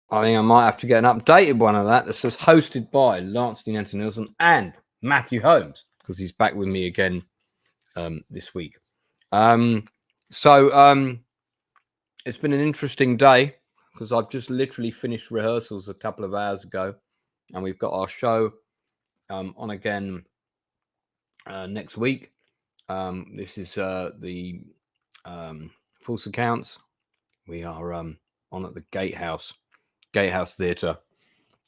I think I might have to get an updated one of that. This was hosted by Steen Anthony Nielsen and Matthew Holmes, because he's back with me again this week. So it's been an interesting day, because I've just literally finished rehearsals a couple of hours ago, and we've got our show on again next week. This is the False Accounts. We are on at the Gatehouse Theatre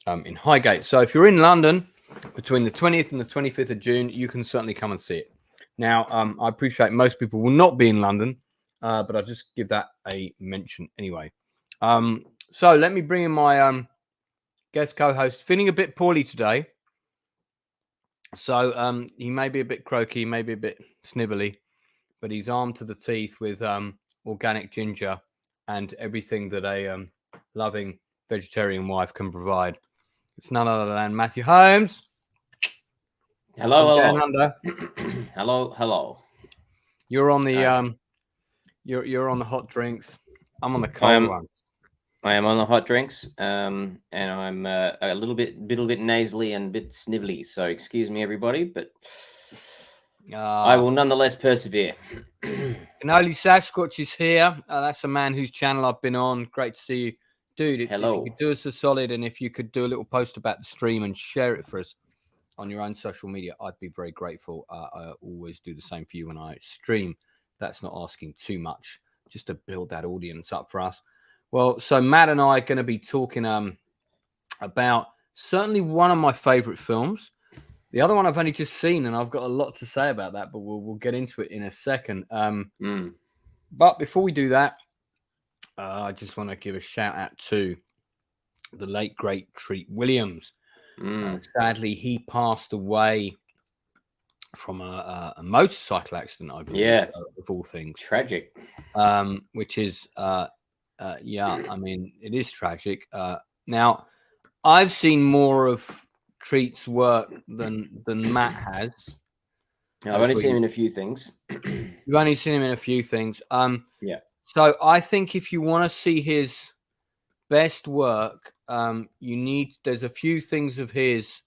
in Highgate. So if you're in London between the 20th and the 25th of June, you can certainly come and see it. Now, I appreciate most people will not be in London, but I'll just give that a mention anyway. So let me bring in my guest co-host, feeling a bit poorly today. So he may be a bit croaky, maybe a bit snivelly, but he's armed to the teeth with organic ginger and everything that a loving vegetarian wife can provide. It's none other than Matthew Holmes. Hello. Down under. Hello. You're on the you're on the hot drinks. I'm on the cold ones. I am on the hot drinks, and I'm a little bit nasally and a bit snivelly. So excuse me, everybody, but I will nonetheless persevere. Canoli Sasquatch is here. That's a man whose channel I've been on. Great to see you, dude. Hello. If you could do us a solid, and if you could do a little post about the stream and share it for us on your own social media, I'd be very grateful. I always do the same for you when I stream. That's not asking too much, just to build that audience up for us. Well, so Matt and I are going to be talking about certainly one of my favorite films. The other one I've only just seen, and I've got a lot to say about that, but we'll get into it in a second. But before we do that, I just want to give a shout out to the late, great Treat Williams. Sadly, he passed away from a motorcycle accident, I believe, of all things. Tragic. Which is, I mean, it is tragic. Now, I've seen more of Treat's work than Matt has. I've only seen him in a few things. You've only seen him in a few things. Yeah. So I think if you want to see his best work, there's a few things of his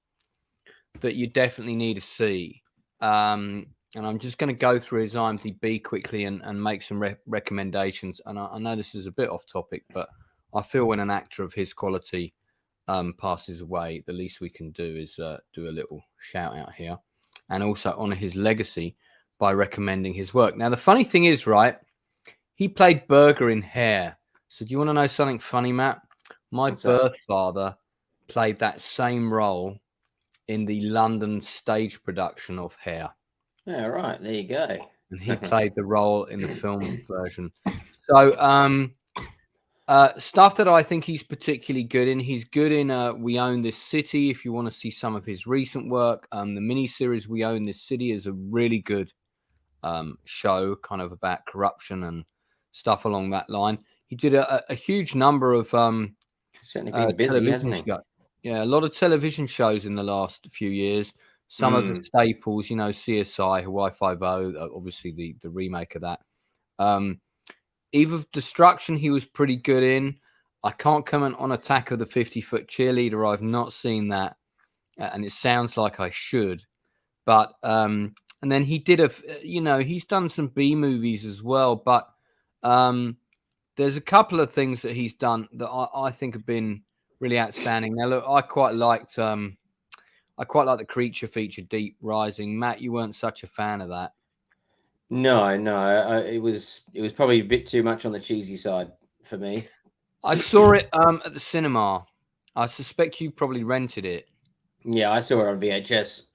that you definitely need to see. And I'm just going to go through his IMDb quickly and make some recommendations. And I know this is a bit off topic, but I feel when an actor of his quality passes away, the least we can do is do a little shout out here and also honor his legacy by recommending his work. Now, the funny thing is, right, he played Burger in Hair. So do you want to know something funny, Matt? My birth father played that same role in the London stage production of Hair. Yeah, right. There you go. And he played the role in the film version. So stuff that I think he's particularly good in. He's good in We Own This City. If you want to see some of his recent work, the miniseries We Own This City is a really good show, kind of about corruption and stuff along that line. He did a huge number of certainly been busy, hasn't he? Yeah, a lot of television shows in the last few years. Some of the staples, you know, CSI, Hawaii Five-0, obviously the remake of that. Eve of Destruction, he was pretty good in. I can't comment on Attack of the 50-Foot Cheerleader. I've not seen that, and it sounds like I should. But and then he did he's done some B movies as well. But there's a couple of things that he's done that I think have been really outstanding. Now, look, I quite liked the creature feature, Deep Rising. Matt, you weren't such a fan of that. No, it was probably a bit too much on the cheesy side for me. I saw it at the cinema. I suspect you probably rented it. Yeah, I saw it on VHS.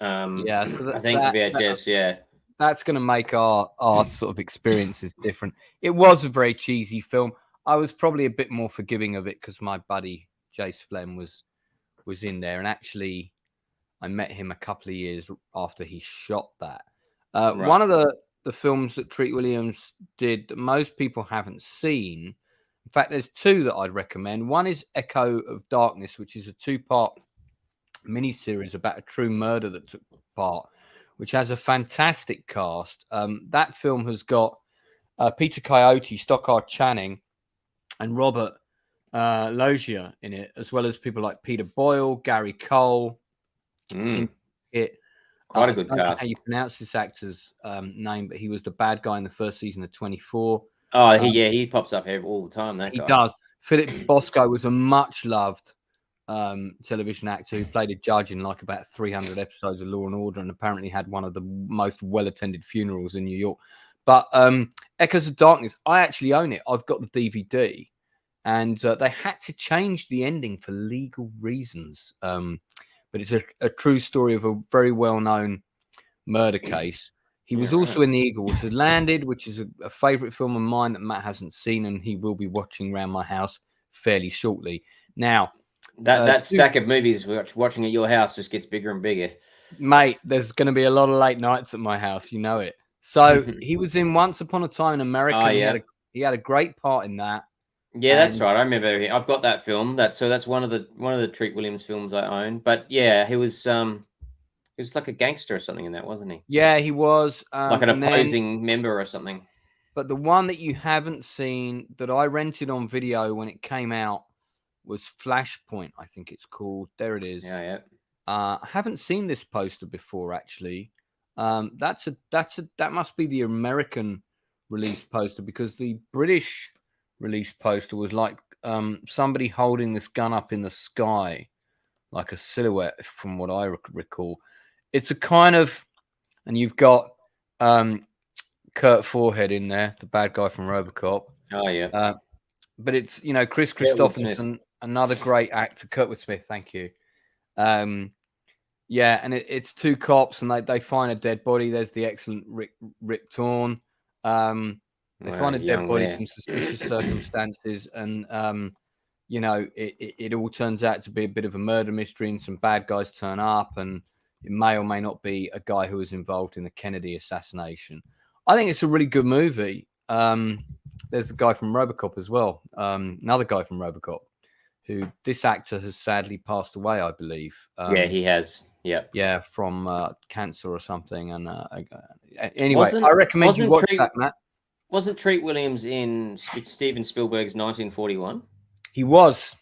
Yeah, so I think VHS. That's going to make our sort of experiences different. It was a very cheesy film. I was probably a bit more forgiving of it because my buddy Jason Flemyng was in there, and actually, I met him a couple of years after he shot that. Right. One of the films that Treat Williams did that most people haven't seen. In fact, there's two that I'd recommend. One is Echo of Darkness, which is a 2-part miniseries about a true murder that took part, which has a fantastic cast. That film has got Peter Coyote, Stockard Channing, and Robert Logue in it, as well as people like Peter Boyle, Gary Cole. Quite a good I don't know cast. how you pronounce this actor's name, but he was the bad guy in the first season of 24. Oh, he pops up here all the time. That he guy does. Philip Bosco was a much loved television actor who played a judge in like about 300 episodes of Law and Order, and apparently had one of the most well-attended funerals in New York. But Echoes of Darkness, I actually own it. I've got the DVD, and they had to change the ending for legal reasons. But it's a true story of a very well-known murder case. He was also in The Eagle, which has landed, which is a favourite film of mine that Matt hasn't seen, and he will be watching around my house fairly shortly. Now, that stack of movies we're watching at your house just gets bigger and bigger. Mate, there's going to be a lot of late nights at my house. You know it. So he was in Once Upon a Time in America. Oh, yeah. He had a great part in that. Yeah, that's right. I remember. I've got that film. That's one of the Treat Williams films I own. But yeah, he was like a gangster or something in that, wasn't he? Yeah, he was like an opposing member or something. But the one that you haven't seen that I rented on video when it came out was Flashpoint, I think it's called. There it is. Yeah. I haven't seen this poster before, actually. That must be the American release poster, because the British release poster was like somebody holding this gun up in the sky, like a silhouette, from what I recall. It's a kind of, and you've got Kurt Forehead in there, the bad guy from RoboCop. Oh yeah. But it's, Chris Christopherson, another great actor. Kurtwood Smith, thank you. Yeah, and it's two cops, and they find a dead body. There's the excellent Rip Torn. They find a dead body, some suspicious circumstances, and it all turns out to be a bit of a murder mystery, and some bad guys turn up, and it may or may not be a guy who was involved in the Kennedy assassination. I think it's a really good movie. There's a guy from RoboCop as well, another guy from RoboCop, who this actor has sadly passed away, I believe. Yeah, he has. Yeah, from cancer or something. And anyway, I recommend you watch that, Matt. Wasn't Treat Williams in Steven Spielberg's 1941? He was.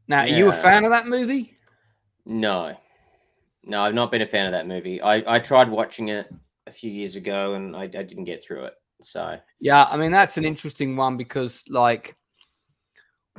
Now, are you a fan of that movie? No, I've not been a fan of that movie. I tried watching it a few years ago, and I didn't get through it. So yeah, I mean, that's an interesting one, because like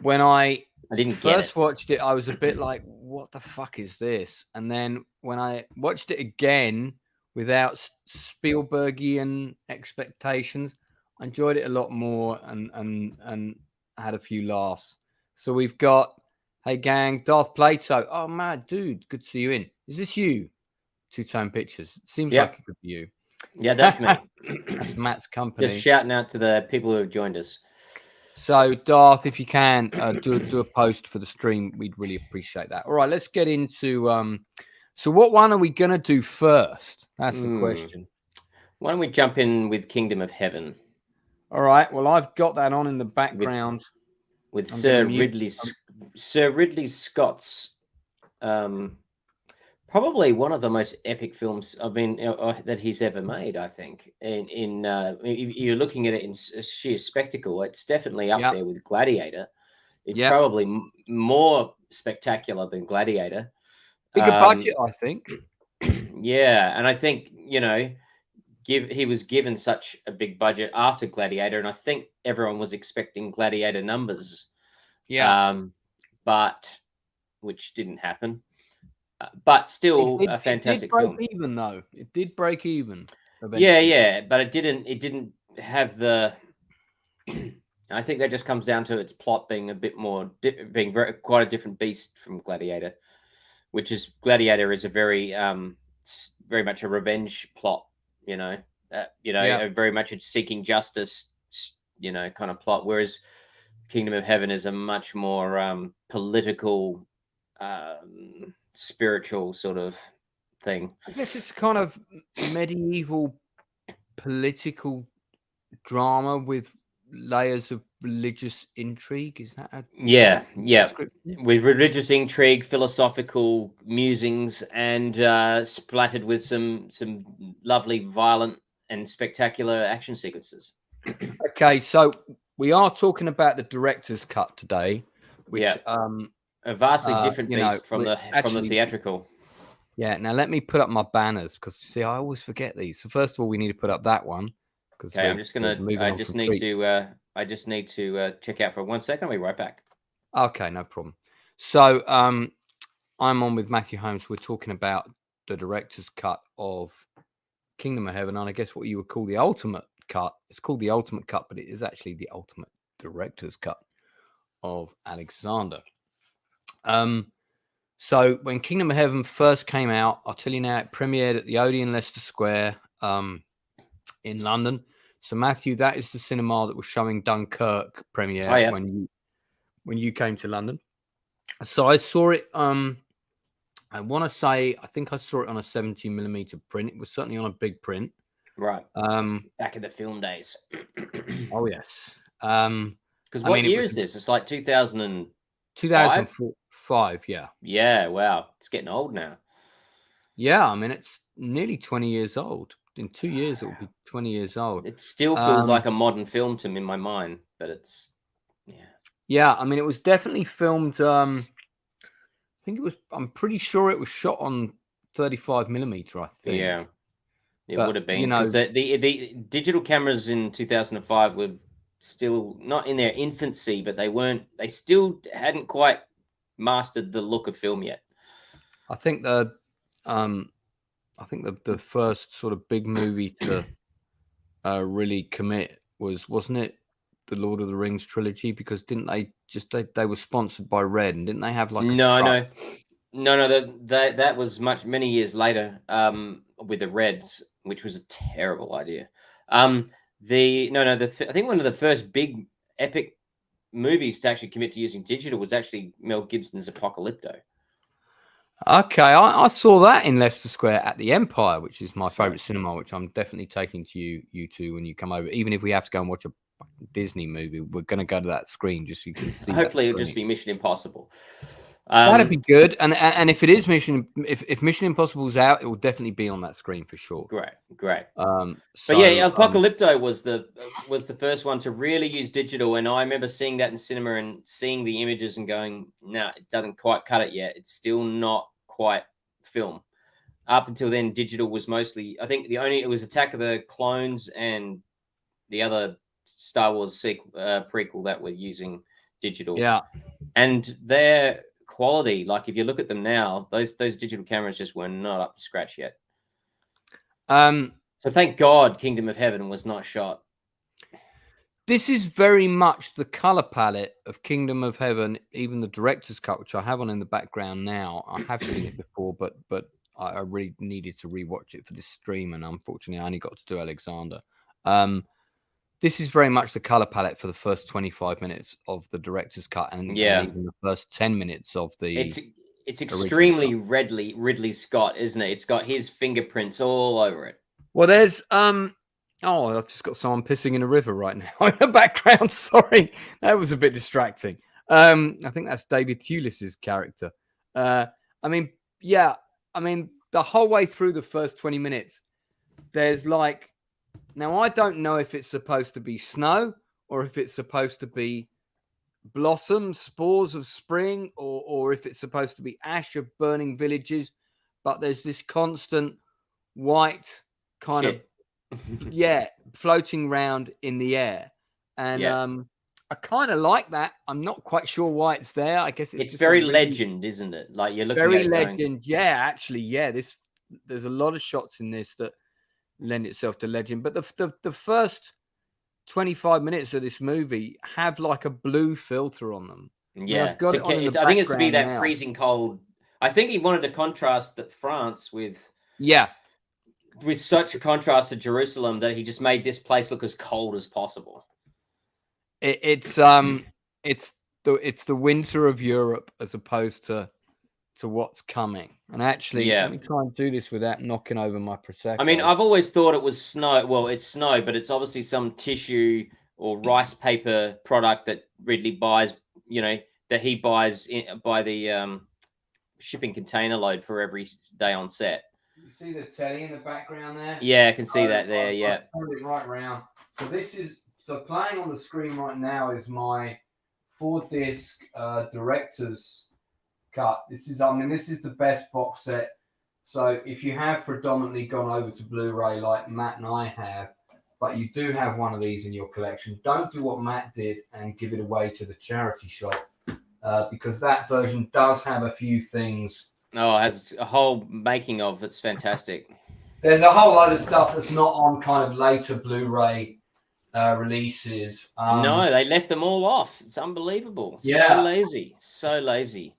when I didn't first watched it, I was a bit like, what the fuck is this? And then when I watched it again without Spielbergian expectations, I enjoyed it a lot more and had a few laughs. So we've got, hey gang, Darth Plato. Oh man, dude, good to see you in. Is this you? Two-Tone Pictures. It seems like it could be you. Yeah, that's me. That's Matt's company. Just shouting out to the people who have joined us. So, Darth, if you can do a post for the stream, we'd really appreciate that. All right, let's get into. So, what one are we gonna do first? That's the question. Why don't we jump in with Kingdom of Heaven? All right. Well, I've got that on in the background with Sir Ridley Scott's. Probably one of the most epic films that he's ever made, I think. If you're looking at it in sheer spectacle, it's definitely up there with Gladiator. It's probably more spectacular than Gladiator. Bigger budget, I think. Yeah, and I think he was given such a big budget after Gladiator, and I think everyone was expecting Gladiator numbers. Yeah, but which didn't happen. But still a fantastic film. It did break even, though. It did break even. Eventually. Yeah, but it didn't have the. I think that just comes down to its plot being a bit more, quite a different beast from Gladiator, which is Gladiator is a very much a revenge plot, very much a seeking justice, kind of plot, whereas Kingdom of Heaven is a much more political. Spiritual sort of thing. I guess it's kind of medieval political drama with layers of religious intrigue. Is that with religious intrigue, philosophical musings, and splattered with some lovely, violent, and spectacular action sequences. Okay, so we are talking about the director's cut today, which Yeah. A vastly different you know, beast from the theatrical. Yeah. Now let me put up my banners because see, I always forget these. So first of all, we need to put up that one because Okay, I'm just gonna. I just need to check out for 1 second. I'll be right back. Okay, no problem. So I'm on with Matthew Holmes. We're talking about the director's cut of Kingdom of Heaven, and I guess what you would call the ultimate cut. It's called the ultimate cut, but it is actually the ultimate director's cut of Alexander. So when Kingdom of Heaven first came out, I'll tell you now, it premiered at the Odeon Leicester Square in London. So Matthew, that is the cinema that was showing Dunkirk premiere when you came to London. So I saw it. I want to say I think I saw it on a 70mm print. It was certainly on a big print. Right. Back in the film days. Oh yes. Because what year is this? It's like 2005. Yeah. Yeah. Wow. It's getting old now. Yeah. I mean, it's nearly 20 years old. In 2 years, it will be 20 years old. It still feels like a modern film to me in my mind, but it's yeah. I mean, it was definitely filmed. I think it was. I'm pretty sure it was shot on 35mm. I think. Yeah. It would have been because the digital cameras in 2005 were still not in their infancy, but they still hadn't quite mastered the look of film yet. I think the first sort of big movie to really commit wasn't it the Lord of the Rings trilogy? Because didn't they they were sponsored by Red, and didn't they have like no that was many years later with the Reds, which was a terrible idea. I think one of the first big epic movies to actually commit to using digital was actually Mel Gibson's Apocalypto. Okay, I saw that in Leicester Square at the Empire, which is my favourite cinema, which I'm definitely taking to you two when you come over. Even if we have to go and watch a Disney movie, we're going to go to that screen just so you can see. Hopefully, it'll just be Mission Impossible. That'd be good. And if it is if Mission Impossible's out, it will definitely be on that screen for sure. Great. But yeah, Apocalypto was the first one to really use digital, and I remember seeing that in cinema and seeing the images and going, "No, it doesn't quite cut it yet. It's still not quite film." Up until then, digital was mostly. I think it was Attack of the Clones and the other Star Wars prequel that were using digital. Yeah, and their quality, like if you look at them now, those digital cameras just were not up to scratch yet. So thank God Kingdom of Heaven was not shot. This is very much the color palette of Kingdom of Heaven, even the director's cut, which I have on in the background now. I have seen it before, but I really needed to rewatch it for this stream, and unfortunately I only got to do Alexander. This is very much the color palette for the first 25 minutes of the director's cut, and even the first 10 minutes of the. It's extremely Ridley Scott, isn't it? It's got his fingerprints all over it. Well, there's I've just got someone pissing in a river right now in the background. Sorry, that was a bit distracting. I think that's David Thewlis's character. The whole way through the first 20 minutes, there's like. Now, I don't know if it's supposed to be snow or if it's supposed to be blossom, spores of spring, or if it's supposed to be ash of burning villages. But there's this constant white kind of, floating around in the air. And I kind of like that. I'm not quite sure why it's there. I guess it's very legend, isn't it? Like you're looking very at legend. Going... Yeah, actually, there's a lot of shots in this that lend itself to legend, but the first 25 minutes of this movie have like a blue filter on them. Yeah, I think it's to be that freezing cold. I think he wanted to contrast France with such a contrast to Jerusalem that he just made this place look as cold as possible. It's the winter of Europe as opposed to what's coming. And actually, let me try and do this without knocking over my Prosecco. I mean, I've always thought it was snow. Well, it's snow, but it's obviously some tissue or rice paper product that Ridley buys, that he buys by the shipping container load for every day on set. You see the telly in the background there? Yeah, I can see that there, I'll turn it right around. So this is So playing on the screen right now is my 4-disc director's cut. This is the best box set. So if you have predominantly gone over to Blu-ray like Matt and I have, but you do have one of these in your collection, don't do what Matt did and give it away to the charity shop, because that version does have a few things. Oh, it has a whole making of. It's fantastic. There's a whole load of stuff that's not on kind of later Blu-ray releases. No, they left them all off. It's unbelievable. Yeah. So lazy.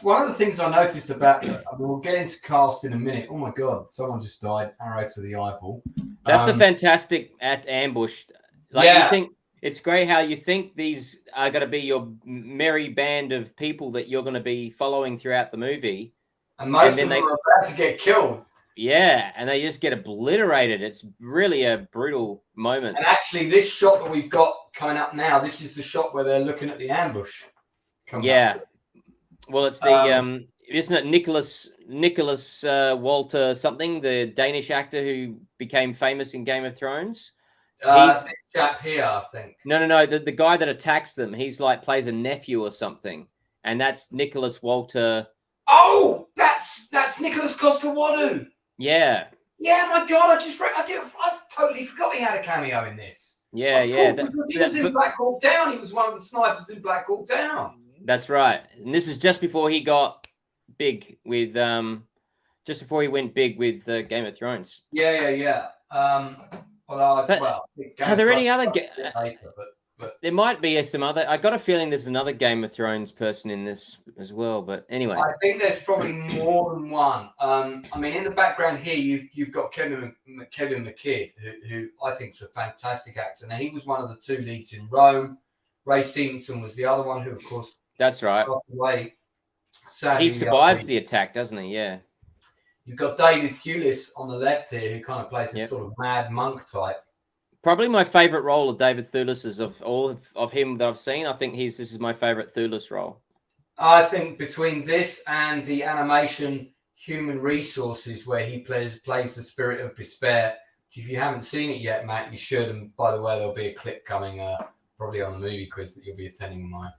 One of the things I noticed about, we'll get into cast in a minute. Oh my God, someone just died. Arrow to the eyeball. That's a fantastic ambush. You think it's great how you think these are going to be your merry band of people that you're going to be following throughout the movie. And most of them are about to get killed. Yeah, and they just get obliterated. It's really a brutal moment. And actually, this shot that we've got coming up now, this is the shot where they're looking at the ambush. Yeah. Well, it's the isn't it Nicholas Walter something, the Danish actor who became famous in Game of Thrones? He's this chap here, I think. No. The guy that attacks them, he's like plays a nephew or something, and that's Nicholas Walter. Oh, that's Nicholas Coster-Waldau. Yeah. Yeah, my God, I've totally forgot he had a cameo in this. Yeah. He was in Black Hawk Down. He was one of the snipers in Black Hawk Down. That's right. And this is just before he got big with just before he went big with Game of Thrones. Yeah. Are there any other later, but there might be some other. I got a feeling there's another Game of Thrones person in this as well, but anyway. I think there's probably more than one. I mean, in the background here, you've got Kevin McKidd, who I think is a fantastic actor. Now, he was one of the two leads in Rome. Ray Stevenson was the other one who, of course, that's right. Away. He survives the attack, doesn't he? Yeah. You've got David Thewlis on the left here, who kind of plays this sort of mad monk type. Probably my favorite role of David Thewlis is of all of him that I've seen. I think this is my favorite Thewlis role. I think between this and the animation Human Resources, where he plays the spirit of despair. If you haven't seen it yet, Matt, you should. And by the way, there'll be a clip coming probably on the movie quiz that you'll be attending mine.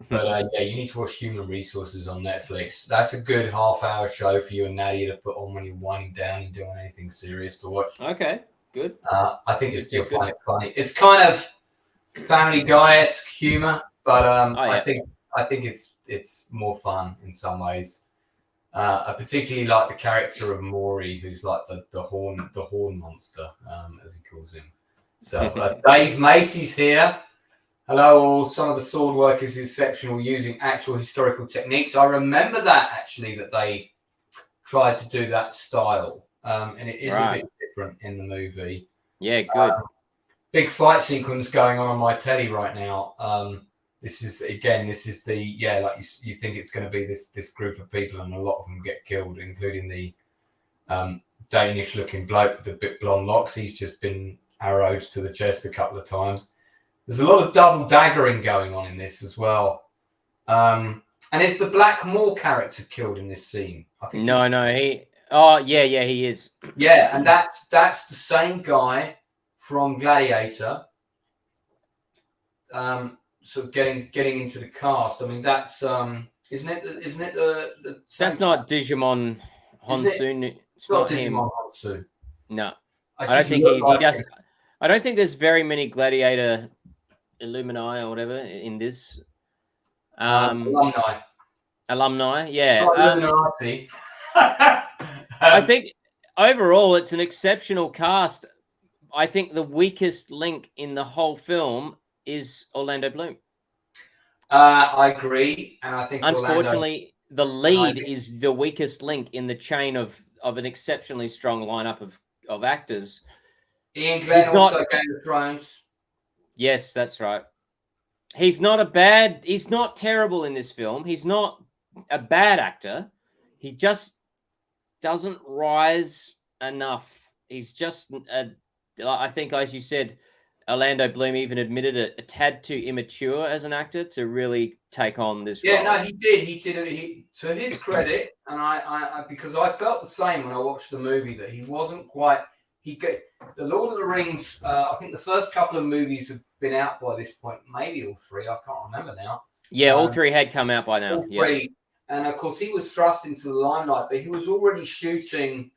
But you need to watch Human Resources on Netflix. That's a good half-hour show for you and Nadia to put on when you're winding down and doing anything serious to watch. Okay, good. I think you'll find it funny. It's kind of Family Guy-esque humor, but I think it's more fun in some ways. I particularly like the character of Maury, who's like the horn monster, as he calls him. So Dave Macy's here. Hello, all. Some of the sword work is exceptional using actual historical techniques. I remember that actually, that they tried to do that style, and it is a bit different in the movie. Yeah, good. Big fight sequence going on my telly right now. This is like you think it's going to be this group of people, and a lot of them get killed, including the Danish-looking bloke with the bit blonde locks. He's just been arrowed to the chest a couple of times. There's a lot of double daggering going on in this as well. And is the Black Moor character killed in this scene? I think he is. Yeah, and that's the same guy from Gladiator. So getting into the cast. I mean, that's isn't it the that's not Digimon Honsu. It's not Digimon Honsu. No. I don't think he does. I don't think there's very many Gladiator Illumini or whatever in this. Alumni, yeah. I think overall it's an exceptional cast. I think the weakest link in the whole film is Orlando Bloom. I agree, and I think unfortunately the lead is the weakest link in the chain of an exceptionally strong lineup of actors. Ian Glenn also Game of Thrones. Yes, that's right. He's not terrible in this film. He's not a bad actor. He just doesn't rise enough. He's just, I think, as you said, Orlando Bloom even admitted a tad too immature as an actor to really take on this role. Yeah, no, he did. He did it. To his credit, and I because I felt the same when I watched the movie, that he wasn't quite the Lord of the Rings. I think the first couple of movies have been out by this point, maybe all three. I can't remember now. Yeah, all three had come out by now. All three, and of course he was thrust into the limelight, but he was already shooting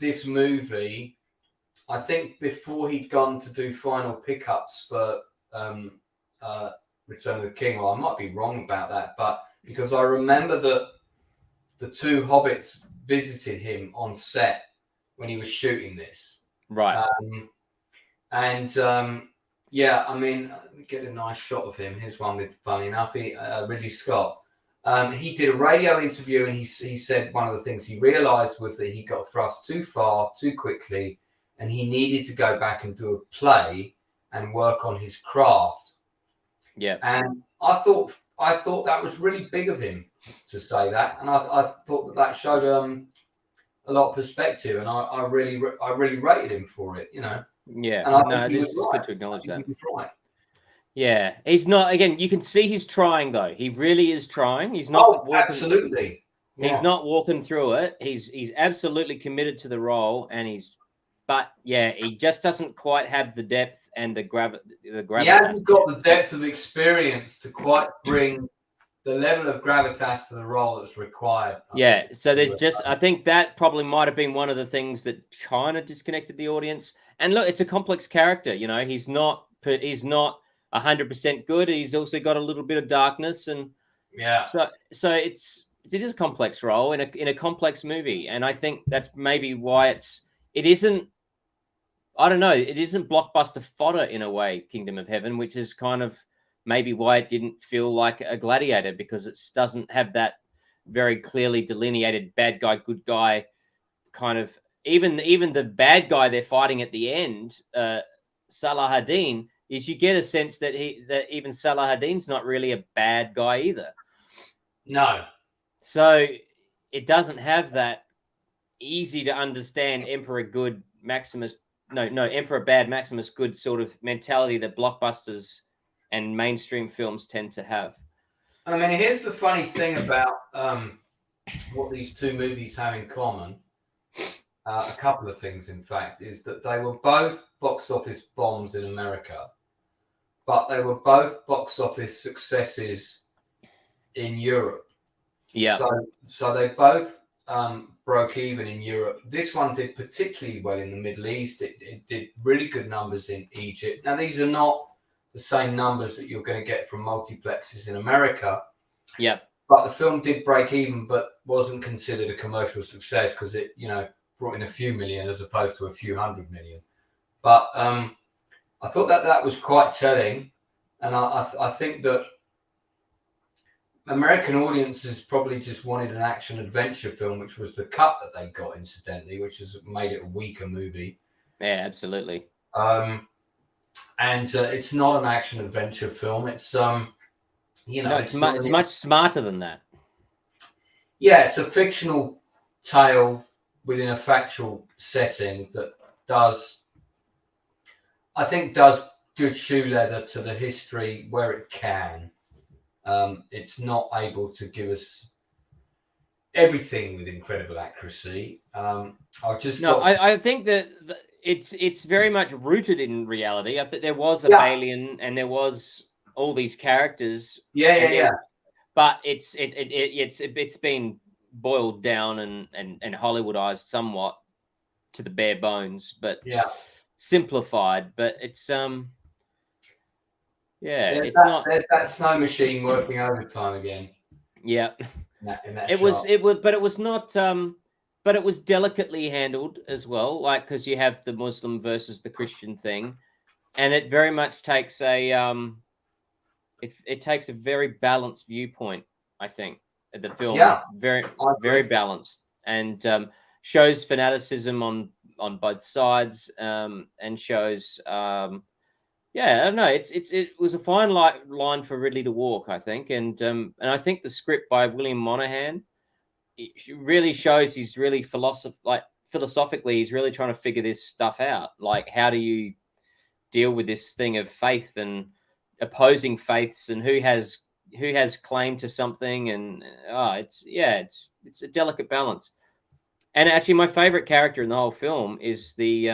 this movie. I think before he'd gone to do final pickups for Return of the King. Well, I might be wrong about that, but because I remember that the two hobbits visited him on set when he was shooting this. Right. Yeah, I mean, let me get a nice shot of him. Here's one with, funny enough, Ridley Scott. He did a radio interview, and he said one of the things he realized was that he got thrust too far, too quickly, and he needed to go back and do a play and work on his craft. Yeah. And I thought that was really big of him to say that, and I thought that showed a lot of perspective, and I really rated him for it, you know. Yeah, and it's good to acknowledge that. He was right. Yeah, he's not. Again, you can see he's trying though. He really is trying. He's not. Absolutely. Yeah. He's not walking through it. He's absolutely committed to the role, and but yeah, he just doesn't quite have the depth and the gravity. He hasn't got the depth of experience to quite bring the level of gravitas to the role that's required. I think that probably might have been one of the things that kind of disconnected the audience. And look, it's a complex character. You know, he's not 100% good. He's also got a little bit of darkness, and so it is a complex role in a complex movie. And I think that's maybe why it isn't. I don't know. It isn't blockbuster fodder in a way, Kingdom of Heaven, which is kind of maybe why it didn't feel like a Gladiator, because it doesn't have that very clearly delineated bad guy, good guy kind of. Even the bad guy they're fighting at the end, Salahadin, is you get a sense that even Salahadin's not really a bad guy either. No. So it doesn't have that easy to understand Emperor good Maximus. No, Emperor bad Maximus good sort of mentality that blockbusters and mainstream films tend to have. I mean, here's the funny thing about what these two movies have in common. A couple of things, in fact, is that they were both box office bombs in America, but they were both box office successes in Europe. Yeah. So they both broke even in Europe. This one did particularly well in the Middle East. It did really good numbers in Egypt. Now, these are not the same numbers that you're going to get from multiplexes in America. Yeah. But the film did break even, but wasn't considered a commercial success because it, brought in a few million as opposed to a few hundred million. But I thought that was quite telling. And I think that American audiences probably just wanted an action adventure film, which was the cut that they got, incidentally, which has made it a weaker movie. Yeah, absolutely. And it's not an action adventure film. It's it's much smarter than that. Yeah, it's a fictional tale within a factual setting that does good shoe leather to the history where it can. It's not able to give us everything with incredible accuracy. I think that it's very much rooted in reality. I think there was a Balian and there was all these characters. Yeah. But it's been boiled down and Hollywoodized somewhat to the bare bones, but simplified. But it's there's that snow machine working overtime again. Yeah, it was not. But it was delicately handled as well, like because you have the Muslim versus the Christian thing, and it very much takes it takes a very balanced viewpoint. I think the film very balanced and shows fanaticism on both sides and shows. I don't know. It was a fine line for Ridley to walk, I think, and I think the script by William Monahan really shows he's really philosophically he's really trying to figure this stuff out. Like, how do you deal with this thing of faith and opposing faiths, and who has claim to something, and it's a delicate balance. And actually, my favorite character in the whole film is the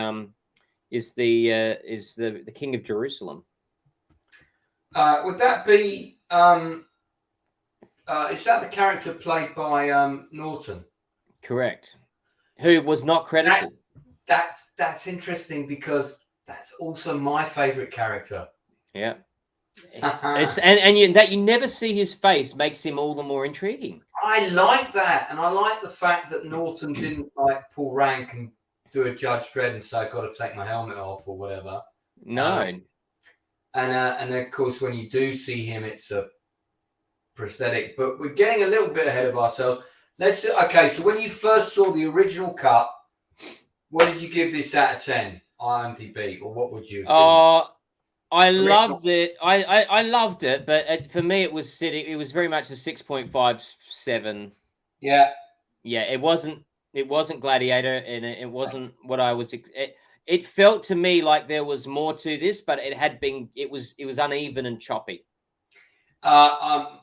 King of Jerusalem. Would that be? Is that the character played by Norton? Correct. Who was not credited. That's interesting because that's also my favorite character. Yeah. That you never see his face makes him all the more intriguing. I like that, and I like the fact that Norton didn't like pull rank and do a Judge Dredd and say, "I've got to take my helmet off" or whatever. No. And of course, when you do see him, it's a prosthetic. But we're getting a little bit ahead of ourselves. Okay. So when you first saw the original cut, what did you give this out of 10 IMDb, or what would you? I loved it. I loved it, but for me, it was very much a 6.57. Yeah. It wasn't Gladiator, and it wasn't what I was. It felt to me like there was more to this, but it was uneven and choppy.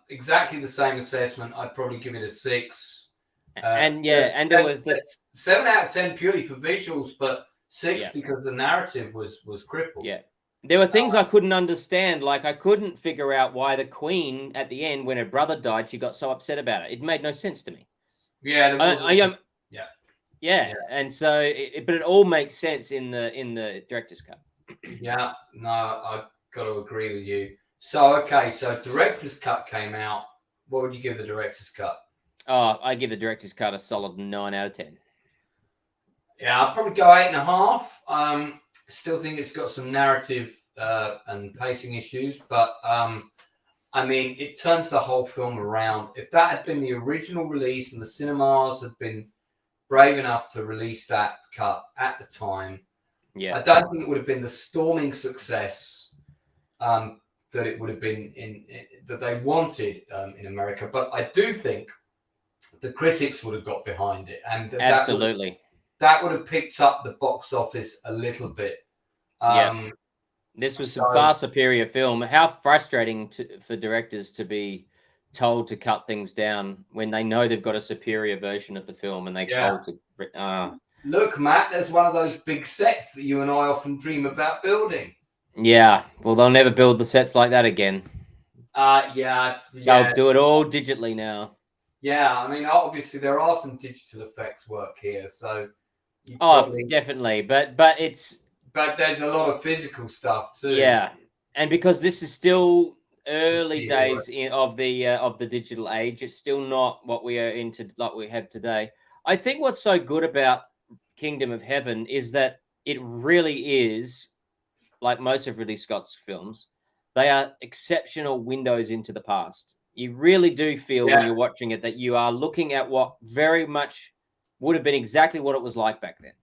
Exactly the same assessment. I'd probably give it a 6. And there was 7 out of 10 purely for visuals, but 6 because the narrative was crippled. Yeah. There were things I couldn't understand, like I couldn't figure out why the Queen at the end, when her brother died, she got so upset about it. It made no sense to me. Yeah, and so, but it all makes sense in the director's cut. Yeah, no, I've got to agree with you. So director's cut came out. What would you give the director's cut? I give the director's cut a solid 9 out of 10. Yeah, I'll probably go 8.5. Still think it's got some narrative and pacing issues, but I mean, it turns the whole film around. If that had been the original release and the cinemas had been brave enough to release that cut at the time, I don't think it would have been the storming success that it would have been that they wanted in America. But I do think the critics would have got behind it, and absolutely. That would have picked up the box office a little bit. This was a far superior film. How frustrating for directors to be told to cut things down when they know they've got a superior version of the film, and they're told to. Look, Matt, there's one of those big sets that you and I often dream about building. Yeah, well, they'll never build the sets like that again. They'll do it all digitally now. Yeah, I mean, obviously there are some digital effects work here, so. Definitely, but there's a lot of physical stuff too. Yeah, and because this is still early days of the digital age, it's still not what we are into like we have today. I think what's so good about Kingdom of Heaven is that it really is, like most of Ridley Scott's films, they are exceptional windows into the past. You really do feel when you're watching it that you are looking at what very much would have been exactly what it was like back then.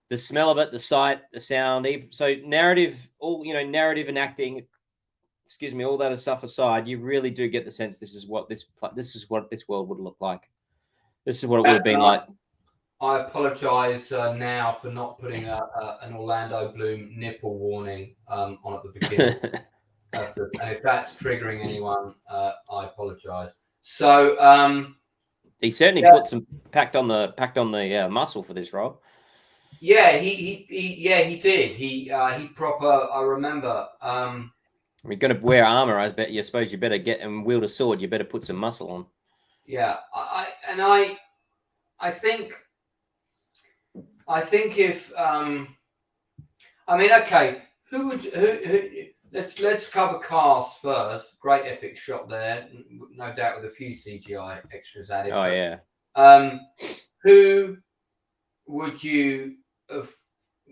The smell of it, the sight, the sound, so narrative, narrative and acting, all that stuff aside, you really do get the sense this is what this world would look like. This is what it would have been like. I apologize now for not putting an Orlando Bloom nipple warning on at the beginning. And if that's triggering anyone, I apologize. So he certainly put some packed on the muscle for this role. Yeah, he did. He proper. I remember. You're going to wear armor. I bet. You suppose you better get and wield a sword. You better put some muscle on. Yeah, I think if I mean, okay, who let's cover cast first. Great epic shot there, no doubt, with a few CGI extras added. Oh yeah. Who would you have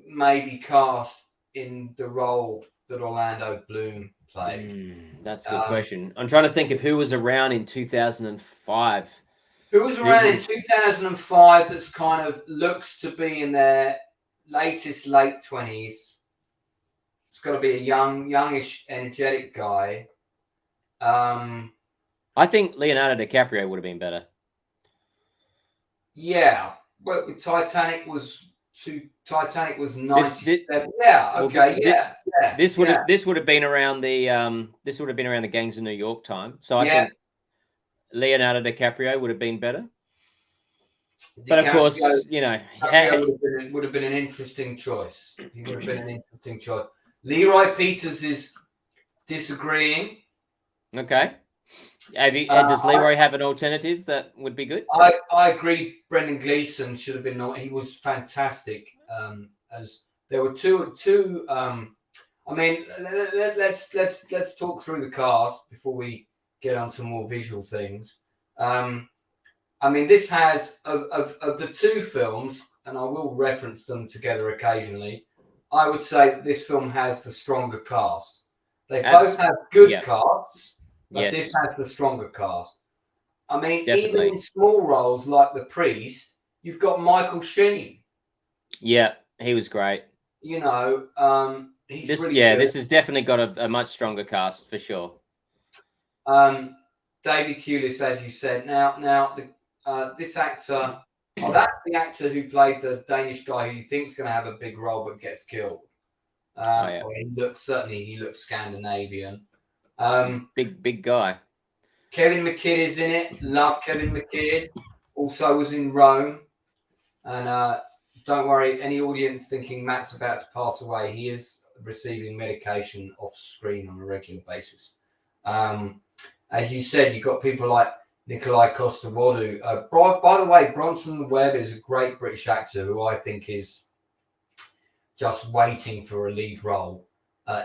maybe cast in the role that Orlando Bloom played? That's a good question. I'm trying to think of who was around in 2005. Who was around in 2005 that's kind of looks to be in their late 20s. It's got to be a youngish, energetic guy. I think Leonardo DiCaprio would have been better. Yeah, but Titanic was 97. This would have been around the Gangs of New York time. So I think Leonardo DiCaprio would have been better. But of course, you know, would have been an interesting choice. He would have been an interesting choice. Leroy Peters is disagreeing. Okay. Does Leroy have an alternative that would be good? I agree. Brendan Gleeson should have been not. He was fantastic. As there were two. I mean, let's talk through the cast before we get on to more visual things. I mean, this has of the two films, and I will reference them together occasionally. I would say that this film has the stronger cast. They both have good casts, but this has the stronger cast. I mean, even in small roles like the priest, you've got Michael Sheen. Yeah, he was great. You know, he's really good. This has definitely got a much stronger cast for sure. David Hewlett, as you said. Now, this actor, that's the actor who played the Danish guy who you think is going to have a big role but gets killed. He looks Scandinavian. Big guy. Kevin McKidd is in it. Love Kevin McKidd. Also was in Rome. And don't worry, any audience thinking Matt's about to pass away, he is receiving medication off screen on a regular basis. As you said, you've got people like Nikolai Coster-Waldau. By the way, Bronson Webb is a great British actor who I think is just waiting for a lead role.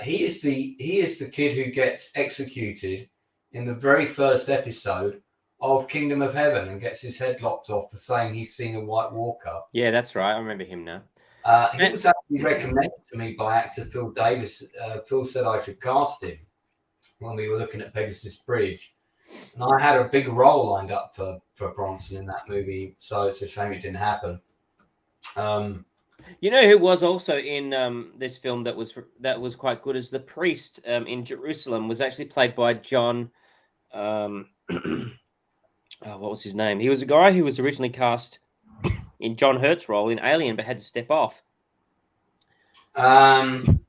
He is the kid who gets executed in the very first episode of Kingdom of Heaven and gets his head lopped off for saying he's seen a White Walker. Yeah, that's right. I remember him now. He was actually recommended to me by actor Phil Davis. Phil said I should cast him when we were looking at Pegasus Bridge. And I had a big role lined up for Bronson in that movie, so it's a shame it didn't happen. You know who was also in this film that was quite good as the priest in Jerusalem was actually played by John. What was his name? He was a guy who was originally cast in John Hurt's role in Alien, but had to step off. John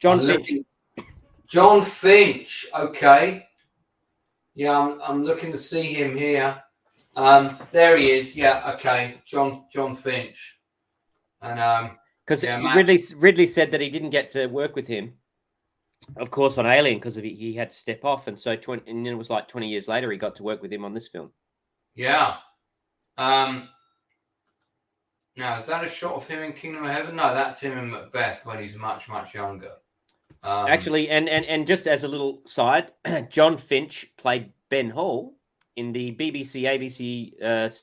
Finch. John Finch. Okay. Yeah, I'm looking to see him here. There he is. Yeah. Okay. John Finch. And because Ridley said that he didn't get to work with him, of course, on Alien because he had to step off, and so and it was like 20 years later he got to work with him on this film. Yeah. Now is that a shot of him in Kingdom of Heaven? No, that's him in Macbeth when he's much younger. Actually, and just as a little side, John Finch played Ben Hall in the BBC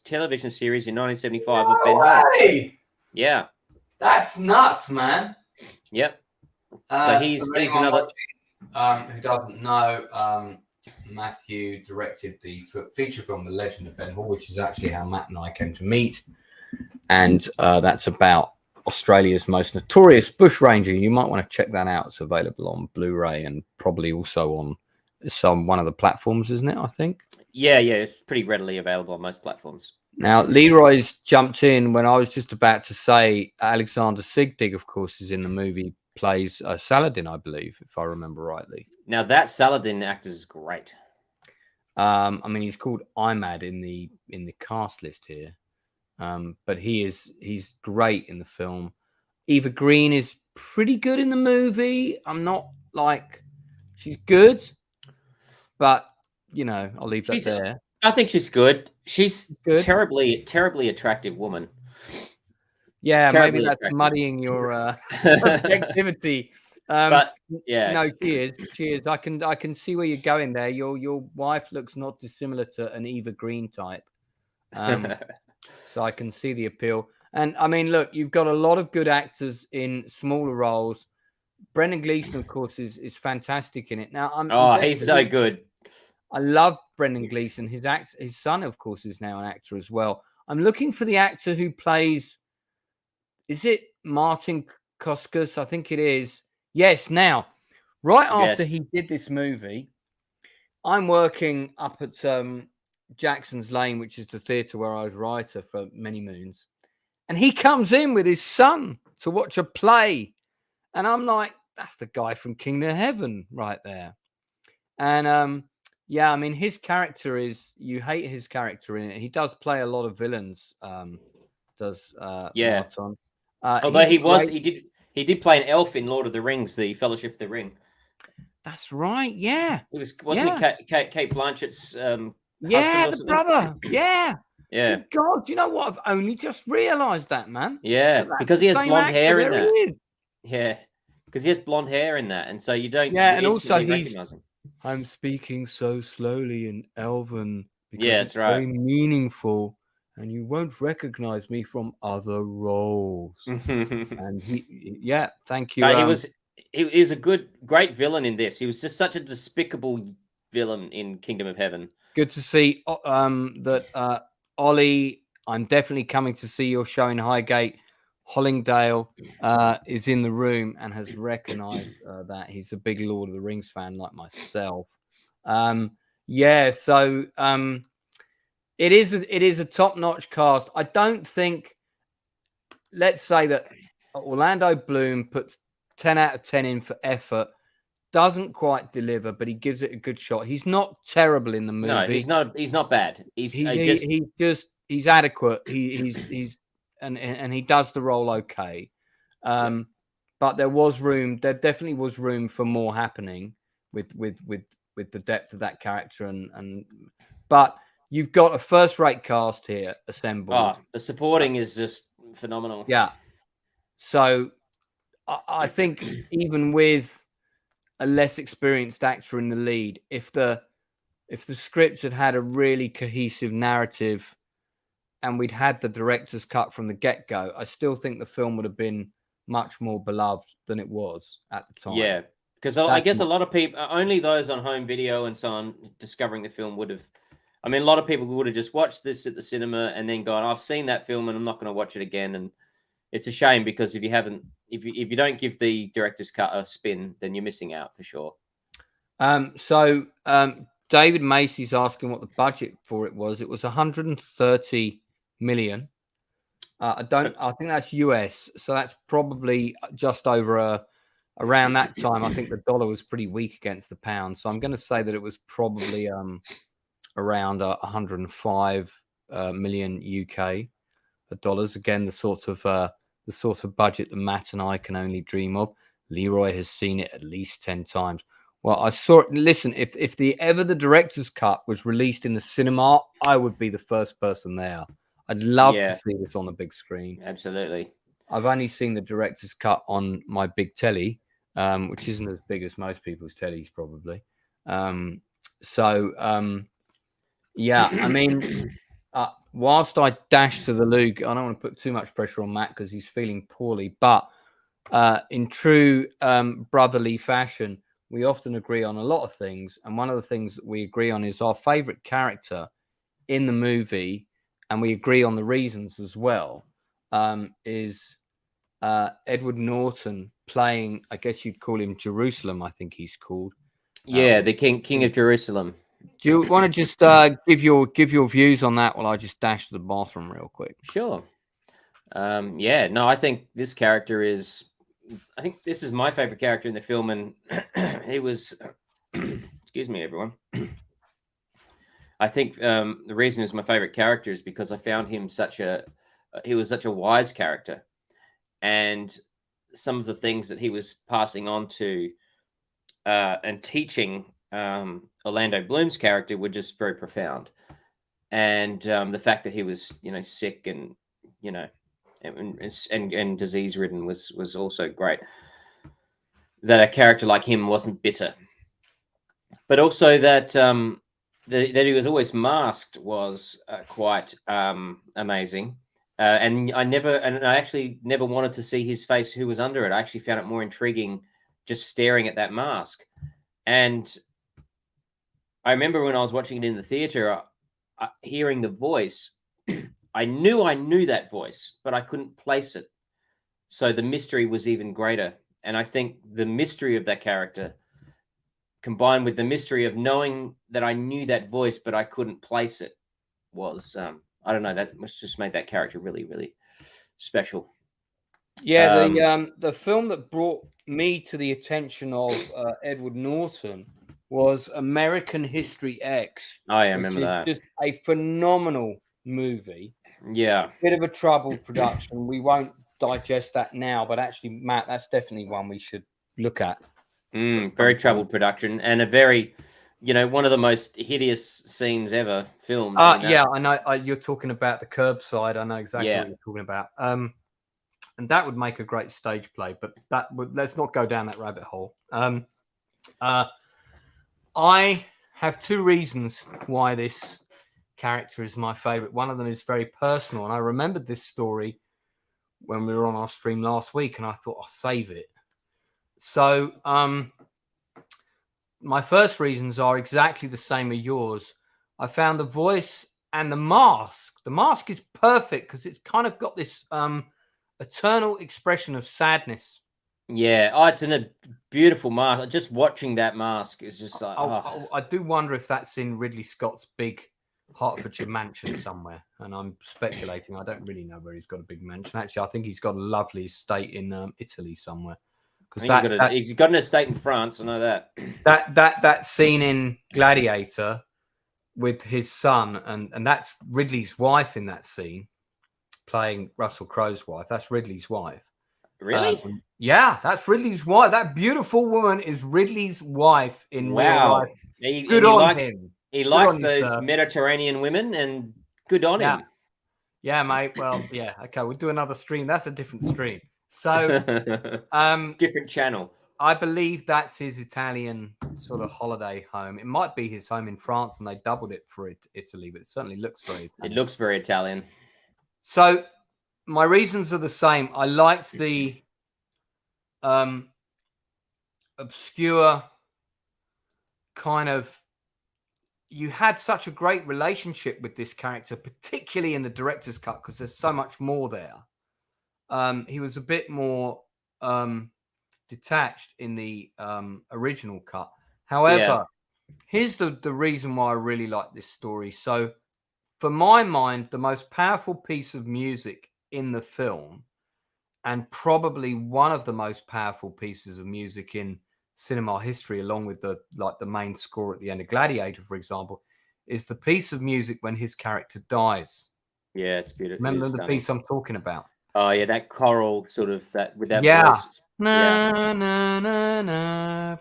television series in 1975 of Ben Hall. Yeah, that's nuts, man. Yep. So he's another. Who doesn't know? Matthew directed the feature film The Legend of Ben Hall, which is actually how Matt and I came to meet, and that's about Australia's most notorious bushranger. You might want to check that out. It's available on Blu-ray and probably also on one of the platforms, isn't it? I think. Yeah, it's pretty readily available on most platforms. Now, Leroy's jumped in when I was just about to say Alexander Sigdig, of course, is in the movie, plays Saladin, I believe, if I remember rightly. Now, that Saladin actor is great. I mean, he's called Imad in the cast list here, but he's great in the film. Eva Green is pretty good in the movie. I'm not like she's good, but you know, I'll leave that there. I think she's good. She's good. Terribly attractive woman. Yeah, maybe that's muddying your activity. But yeah, no, she is. I can see where you're going there. Your wife looks not dissimilar to an Eva Green type. So I can see the appeal. And I mean, look, you've got a lot of good actors in smaller roles. Brendan Gleeson, of course, is fantastic in it. Now, he's so good. I love Brendan Gleeson. His son, of course, is now an actor as well. I'm looking for the actor who plays. Is it Martin Koskas? I think it is. Yes. Now, right after he did this movie, I'm working up at Jackson's Lane, which is the theatre where I was writer for many moons. And he comes in with his son to watch a play. And I'm like, that's the guy from Kingdom of Heaven right there. And Yeah, I mean, his character is, you hate his character in it. He does play a lot of villains, Yeah. Martin. Although He's a great... he did play an elf in Lord of the Rings, the Fellowship of the Ring. That's right, yeah. Wasn't he Kate Blanchett's Yeah, husband or the something? brother. Yeah. Yeah. Good God, you know what? I've only just realised that, man. Yeah, That's because the he has same blonde actor. hair in There that. he is. Yeah, because he has blonde hair in that, and so you don't Yeah, and also instantly recognize him. I'm speaking so slowly in Elven because Yeah, it's that's right. very meaningful, and you won't recognize me from other roles. And yeah, thank you. He is a great villain in this. He was just such a despicable villain in Kingdom of Heaven. Good to see that Ollie. I'm definitely coming to see your show in Highgate. Hollingdale is in the room and has recognised that he's a big Lord of the Rings fan like myself. Yeah, so it is a top-notch cast. I don't think. Let's say that Orlando Bloom puts 10 out of 10 in for effort. Doesn't quite deliver, but he gives it a good shot. He's not terrible in the movie. No, he's not. He's not bad. He's adequate. He's and he does the role okay. But there was room. There definitely was room for more happening with the depth of that character but you've got a first-rate cast here assembled. Oh, the supporting is just phenomenal. Yeah. So I think even with a less experienced actor in the lead, if the script had a really cohesive narrative and we'd had the director's cut from the get-go, I still think the film would have been much more beloved than it was at the time. Yeah, because I guess a lot of people, only those on home video and so on, discovering the film would have, I mean, a lot of people would have just watched this at the cinema and then gone, I've seen that film and I'm not going to watch it again. And it's a shame because if you don't give the director's cut a spin, then you're missing out for sure. So David Macy's asking what the budget for it was. It was 130 million. I think that's US, so that's probably just over around that time. I think the dollar was pretty weak against the pound, so I'm going to say that it was probably around 105 million UK dollars. Again, the sort of budget that Matt and I can only dream of. Leroy has seen it at least 10 times. Well, I saw it. Listen, if the director's cut was released in the cinema, I would be the first person there. I'd love to see this on the big screen. Absolutely. I've only seen the director's cut on my big telly, which isn't as big as most people's tellies, probably. Yeah, I mean, whilst I dash to the Logue, I don't want to put too much pressure on Matt because he's feeling poorly. But in true brotherly fashion, we often agree on a lot of things. And one of the things that we agree on is our favourite character in the movie, and we agree on the reasons as well, is Edward Norton playing, I guess you'd call him Jerusalem, I think he's called. Yeah, the King of Jerusalem. Do you want to just give your views on that while I just dash to the bathroom real quick? Sure. Yeah, no, I think this character is, I think this is my favorite character in the film, and he was, excuse me, everyone. I think the reason he's my favorite character is because I found him he was such a wise character, and some of the things that he was passing on to and teaching Orlando Bloom's character were just very profound. And the fact that he was, sick and, and disease ridden was also great. That a character like him wasn't bitter, but also that that he was always masked was quite amazing. And I actually never wanted to see his face, who was under it. I actually found it more intriguing just staring at that mask. And I remember when I was watching it in the theater, hearing the voice, I knew that voice, but I couldn't place it. So the mystery was even greater. And I think the mystery of that character, combined with the mystery of knowing that I knew that voice, but I couldn't place it, was, I don't know, that must just made that character really, really special. Yeah, the film that brought me to the attention of Edward Norton was American History X. I which remember is that. just a phenomenal movie. Yeah. Bit of a troubled production. We won't digest that now, but actually, Matt, that's definitely one we should look at. Very troubled production, and a very, one of the most hideous scenes ever filmed. Yeah, I know. You're talking about the curbside. I know exactly what you're talking about. And that would make a great stage play, but let's not go down that rabbit hole. I have two reasons why this character is my favorite. One of them is very personal, and I remembered this story when we were on our stream last week, and I thought I'll save it. So, my first reasons are exactly the same as yours. I found the voice and the mask. The mask is perfect because it's kind of got this eternal expression of sadness. Yeah. Oh, it's in a beautiful mask. Just watching that mask is just like. I do wonder if that's in Ridley Scott's big Hertfordshire mansion somewhere, and I'm speculating. I don't really know where he's got a big mansion. Actually, I think he's got a lovely estate in Italy somewhere. He's got an estate in France. I know that. That scene in Gladiator with his son, and that's Ridley's wife in that scene, playing Russell Crowe's wife. That's Ridley's wife. Really? Yeah, that's Ridley's wife. That beautiful woman is Ridley's wife in real life. Good on him. He likes those Mediterranean women, and good on him. Yeah, mate. Well, yeah. Okay, we'll do another stream. That's a different stream. So, different channel. I believe that's his Italian sort of holiday home. It might be his home in France, and they doubled it for Italy, but it certainly looks very Italian. It looks very Italian. So, my reasons are the same. I liked the obscure kind of. You had such a great relationship with this character, particularly in the director's cut, because there's so much more there. He was a bit more detached in the original cut. However, here's the reason why I really like this story. So, for my mind, the most powerful piece of music in the film, and probably one of the most powerful pieces of music in cinema history, along with the main score at the end of Gladiator, for example, is the piece of music when his character dies. Yeah, it's beautiful. Remember the piece I'm talking about? Oh yeah, that choral sort of that with that voice. Na, na, na, na,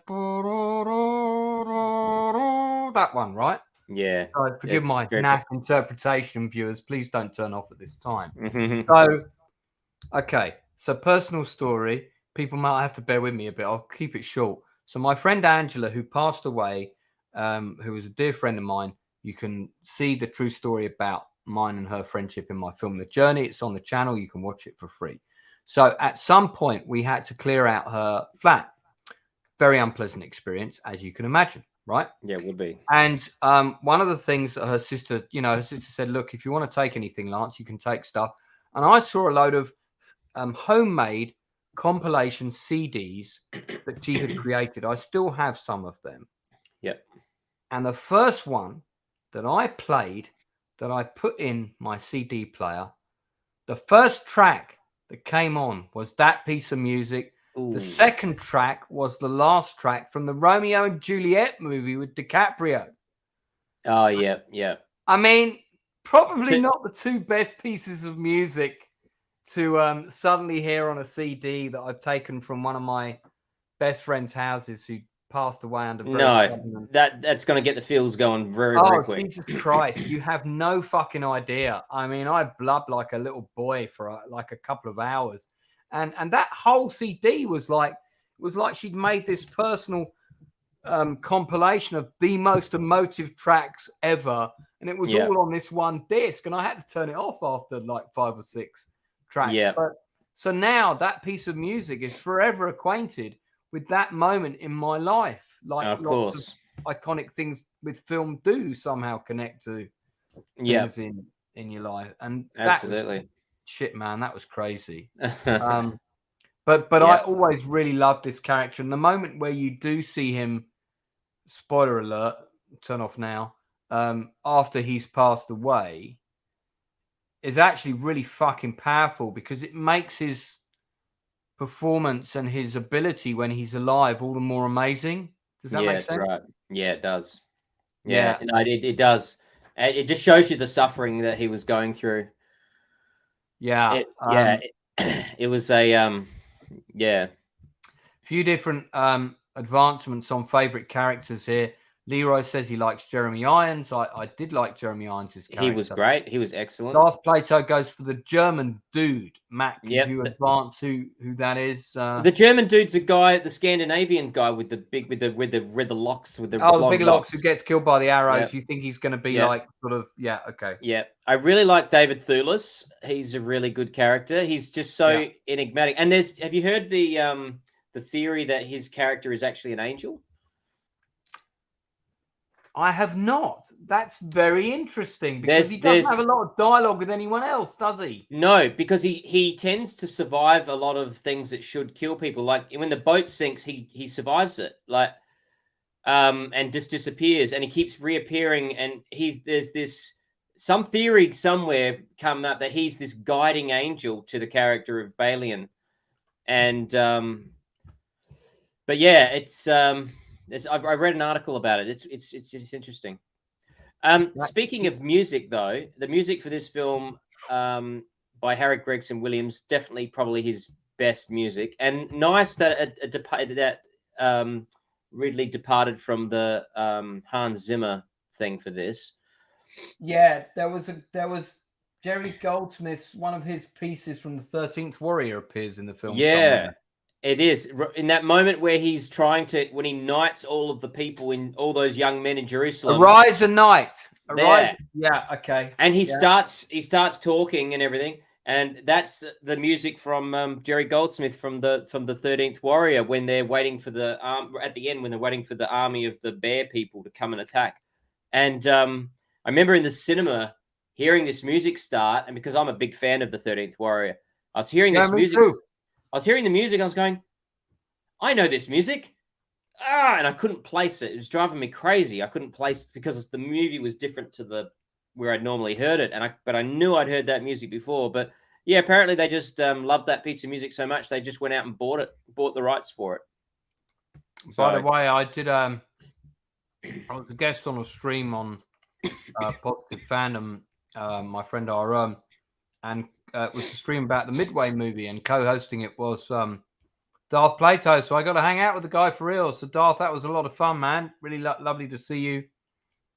that one, right? Yeah. So forgive my knack interpretation, viewers. Please don't turn off at this time. Mm-hmm. So personal story. People might have to bear with me a bit. I'll keep it short. So my friend Angela, who passed away, who was a dear friend of mine, you can see the true story about mine and her friendship in my film, The Journey. It's on the channel. You can watch it for free. So at some point, we had to clear out her flat. Very unpleasant experience, as you can imagine, right? Yeah, it would be. And one of the things that her sister said, look, if you want to take anything, Lance, you can take stuff. And I saw a load of homemade compilation CDs that she had created. I still have some of them. Yep. And the first one that I played, that I put in my CD player, the first track that came on was that piece of music. Ooh. The second track was the last track from the Romeo and Juliet movie with DiCaprio. Oh, yeah, yeah. I mean, probably not the two best pieces of music to suddenly hear on a CD that I've taken from one of my best friend's houses who passed away under that's going to get the feels going very quick. Jesus Christ, you have no fucking idea. I mean, I blubbed like a little boy for like a couple of hours, and that whole CD was like she'd made this personal compilation of the most emotive tracks ever, and it was all on this one disc, and I had to turn it off after like 5 or 6 tracks. Yeah. But so now that piece of music is forever acquainted with that moment in my life. Like lots of iconic things with film do somehow connect to things in your life. And absolutely shit, man, that was crazy. But I always really loved this character. And the moment where you do see him, spoiler alert, turn off now, after he's passed away, is actually really fucking powerful, because it makes his performance and his ability when he's alive all the more amazing. Does that make sense? Right. Yeah, it does. Yeah. No, it does. It just shows you the suffering that he was going through. Yeah. It was a yeah. Few different advancements on favourite characters here. Leroy says he likes Jeremy Irons. I did like Jeremy Irons' character. He was great. He was excellent. Darth Plato goes for the German dude. Matt, can you advance who that is? The German dude's the Scandinavian guy with the locks, with the the big locks who gets killed by the arrows. Yep. You think he's going to be like sort of okay. Yeah, I really like David Thewlis. He's a really good character. He's just so enigmatic. And have you heard the theory that his character is actually an angel? I have not. That's very interesting because he doesn't have a lot of dialogue with anyone else, does he? No, because he tends to survive a lot of things that should kill people. Like when the boat sinks, he survives it. Like and just disappears, and he keeps reappearing. And there's some theory somewhere come up that he's this guiding angel to the character of Balian. And but yeah, it's I read an article about it. It's interesting. Speaking of music, though, the music for this film by Harry Gregson Williams, definitely probably his best music. And nice that Ridley departed from the Hans Zimmer thing for this. Yeah, there was Jerry Goldsmith's, one of his pieces from the 13th Warrior appears in the film. Yeah. Somewhere. It is in that moment where he's when he knights all of the people all those young men in Jerusalem. Arise and knight. Arise. Yeah. Okay. And he starts talking and everything, and that's the music from Jerry Goldsmith from the 13th Warrior when they're waiting for at the end when they're waiting for the army of the bear people to come and attack. And I remember in the cinema hearing this music start, and because I'm a big fan of the 13th Warrior, I was hearing this music. I was hearing the music. I was going, I know this music. And I couldn't place it. It was driving me crazy. I couldn't place it because the movie was different to where I'd normally heard it. But I knew I'd heard that music before. But yeah, apparently they just loved that piece of music so much they just went out and bought the rights for it. So, by the way, I did. I was a guest on a stream on Positive Fandom. My friend RM, and it was a stream about the Midway movie, and co-hosting it was Darth Plato. So I got to hang out with the guy for real. So Darth, that was a lot of fun, man. Really lovely to see you.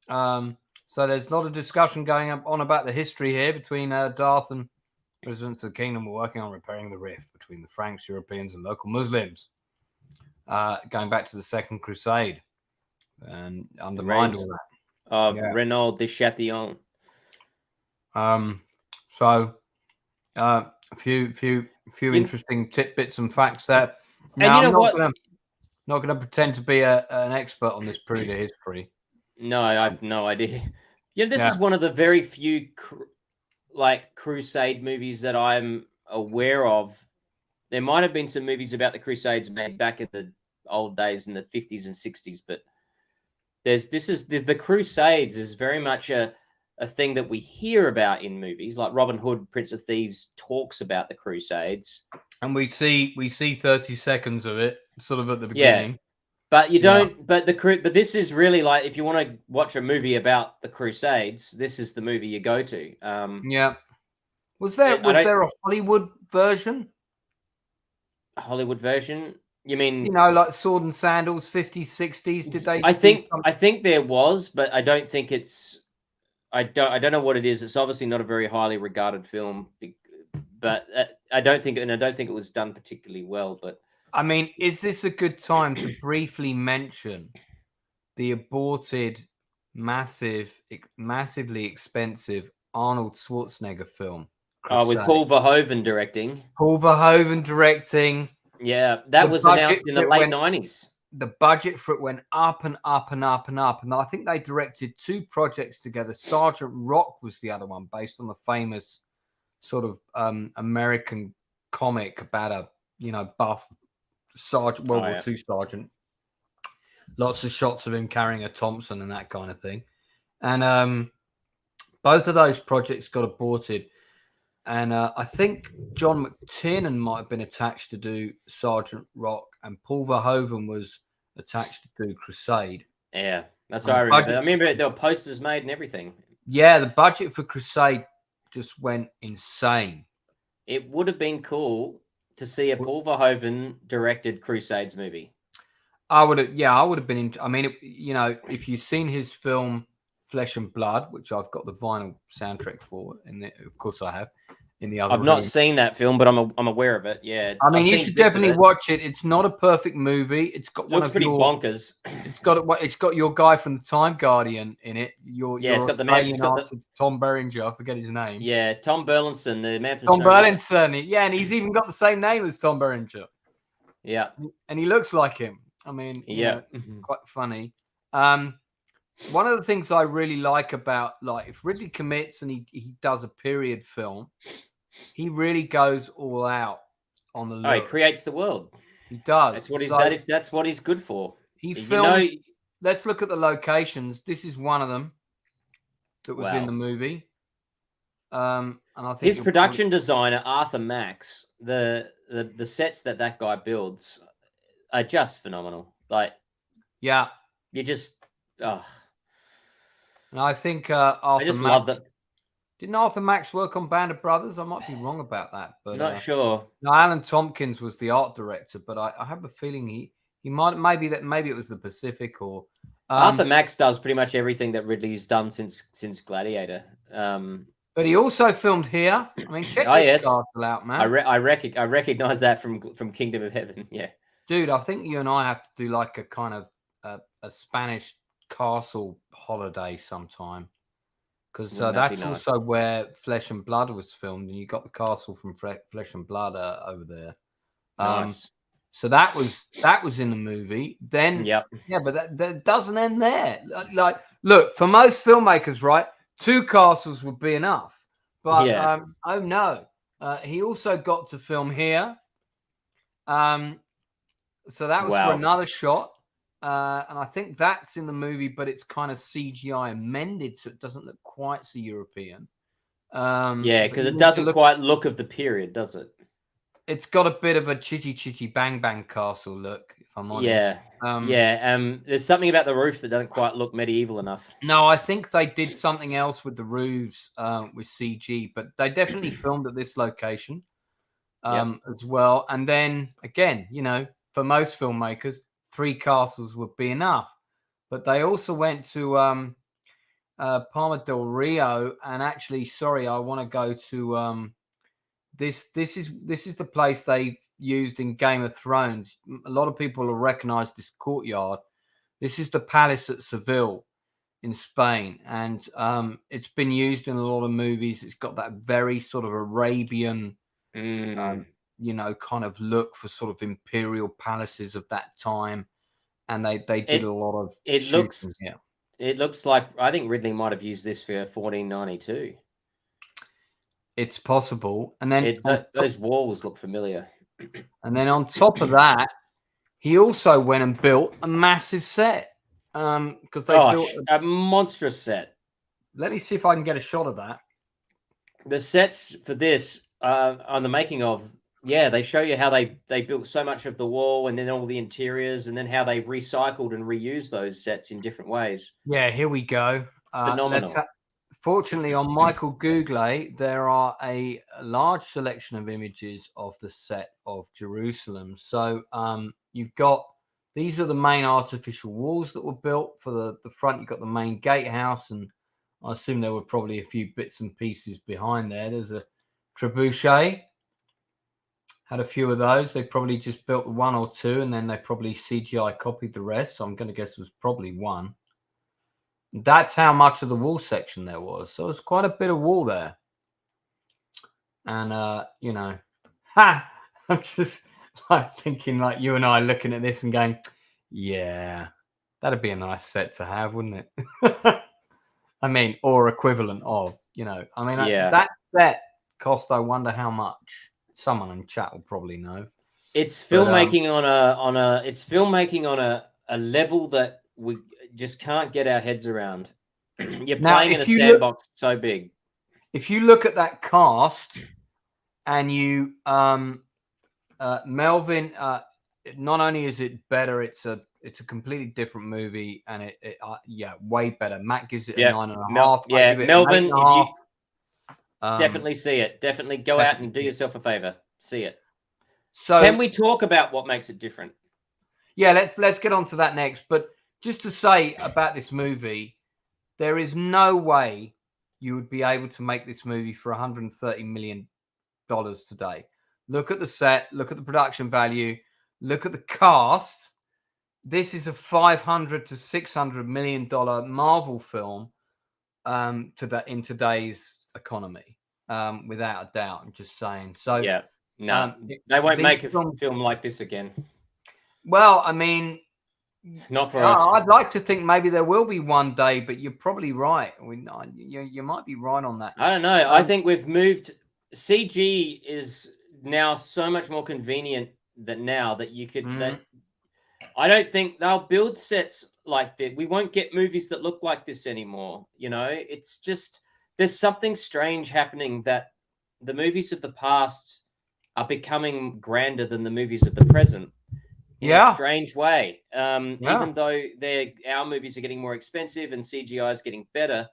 So there's a lot of discussion going on about the history here between Darth and residents of the kingdom. We're working on repairing the rift between the Franks, Europeans, and local Muslims, going back to the Second Crusade, and undermined all that. Of Renaud de Chatillon. So a few interesting tidbits and facts there. Now, and I'm not going to pretend to be an expert on this period of history. No, I have no idea. This is one of the very few crusade movies that I'm aware of. There might have been some movies about the Crusades made back in the old days in the 50s and 60s, but the Crusades is very much a thing that we hear about in movies, like Robin Hood, Prince of Thieves talks about the Crusades, and we see 30 seconds of it, sort of at the beginning. Yeah, but you don't. But this is really like, if you want to watch a movie about the Crusades, this is the movie you go to. Was there a Hollywood version? A Hollywood version? You mean, like Sword and Sandals, 50s, 60s? Did they? I think there was, but I don't think it's. I don't know what it is. It's obviously not a very highly regarded film, but I don't think it was done particularly well. But I mean, is this a good time to briefly mention the aborted, massively expensive Arnold Schwarzenegger film? With Paul Verhoeven directing. Yeah, that was announced in the late 90s. The budget for it went up and up and up and up. And I think they directed 2 projects together. Sergeant Rock was the other one, based on the famous sort of American comic about a, buff sergeant, World War II sergeant. Lots of shots of him carrying a Thompson and that kind of thing. And both of those projects got aborted. And I think John McTiernan might have been attached to do Sergeant Rock, and Paul Verhoeven was attached to do Crusade. Yeah, that's And what I the remember. budget- I remember there were posters made and everything. Yeah, the budget for Crusade just went insane. It would have been cool to see a Paul Verhoeven directed Crusades movie. I would have been. I mean, if you've seen his film Flesh and Blood, which I've got the vinyl soundtrack for, and of course I have in the other I've room. not seen that film, but I'm aware of it. Yeah, I mean, I've you seen should bits of definitely it. watch it. It's not a perfect movie. It's got It one looks of pretty your. bonkers. It's got your guy from the Time Guardian in it. Your It's got the man. Australian answer to Tom Berenger. I forget his name. Yeah, Tom Burlinson, the man from Tom Snow White. Burlinson. Yeah, and he's even got the same name as Tom Berenger. Yeah, and he looks like him. I mean, yeah, quite funny. One of the things I really like about, like, if Ridley commits and he does a period film, he really goes all out on the look. Oh, he creates the world. He does. That's what he's. So That's what he's good for. he filmed. Let's look at the locations. This is one of them that was in the movie. And I think his production designer Arthur Max, the sets that guy builds are just phenomenal. Like, yeah, you just. Oh. And I think Arthur I just Max, love that. Didn't Arthur Max work on Band of Brothers? I might be wrong about that, but not sure. No, Alan Tompkins was the art director, but I have a feeling he might maybe it was the Pacific or Arthur Max does pretty much everything that Ridley's done since Gladiator. But he also filmed here. I mean, check this castle out, man. I recognize that from Kingdom of Heaven. Yeah, dude, I think you and I have to do like a kind of a Spanish castle holiday sometime, because that's nice. Also where Flesh and Blood was filmed, and you got the castle from Flesh and Blood over there. Nice. So that was in the movie. Then yeah, but that doesn't end there. Like, look, for most filmmakers, right, 2 castles would be enough. But oh no, he also got to film here. So that was for another shot. And I think that's in the movie, but it's kind of CGI amended, so it doesn't look quite so European. Yeah, because it doesn't quite look of the period, does it? It's got a bit of a chitty bang bang castle look, if I'm honest. There's something about the roof that doesn't quite look medieval enough. No, I think they did something else with the roofs with CG, but they definitely filmed at this location as well. And then again, for most filmmakers, 3 castles would be enough. But they also went to Palma del Rio, and actually, sorry, I want to go to this is the place they used in Game of Thrones. A lot of people will recognize this courtyard. This is the palace at Seville in Spain, and it's been used in a lot of movies. It's got that very sort of Arabian kind of look for sort of imperial palaces of that time, and they did a lot of it looks like, I think Ridley might have used this for 1492. It's possible. And then those walls look familiar. And then on top of that, he also went and built a massive set, because they built a monstrous set. Let me see if I can get a shot of that. The sets for this on the making of, they show you how they built so much of the wall, and then all the interiors, and then how they recycled and reused those sets in different ways. Yeah, here we go. Phenomenal. Fortunately, on Michael Google, there are a large selection of images of the set of Jerusalem. So you've got, these are the main artificial walls that were built for the front. You've got the main gatehouse, and I assume there were probably a few bits and pieces behind there. There's a trebuchet. Had a few of those. They probably just built 1 or 2, and then they probably CGI copied the rest. So I'm going to guess it was probably 1. That's how much of the wall section there was. So it's quite a bit of wall there. And, I'm just like thinking, like, you and I looking at this and going, yeah, that'd be a nice set to have, wouldn't it? I mean, or equivalent of, that set cost, I wonder how much. Someone in chat will probably know. It's filmmaking on a level that we just can't get our heads around. You're playing in a sandbox so big. If you look at that cast and you Melvin, not only is it better, it's It's a completely different movie, and it way better. Matt gives it a Yeah. 9.5. Yeah, I give it Melvin, an 8.5. Definitely see it. Definitely go out and do yourself a favor. See it. So can we talk about what makes it different? Yeah, let's get on to that next. But just to say about this movie, there is no way you would be able to make this movie for $130 million today. Look at the set, look at the production value, look at the cast. This is a $500 to $600 million Marvel film in today's economy, without a doubt. I'm just saying. So yeah, no, they won't make a film like this again. Well, I mean, not for. I'd like to think maybe there will be one day, but you're probably right. You might be right on that. I don't know. I think we've moved. CG is now so much more convenient that you could. That I don't think they'll build sets like that. We won't get movies that look like this anymore. You know, it's just there's something strange happening that the movies of the past are becoming grander than the movies of the present. In a strange way. Even though our movies are getting more expensive and CGI is getting better,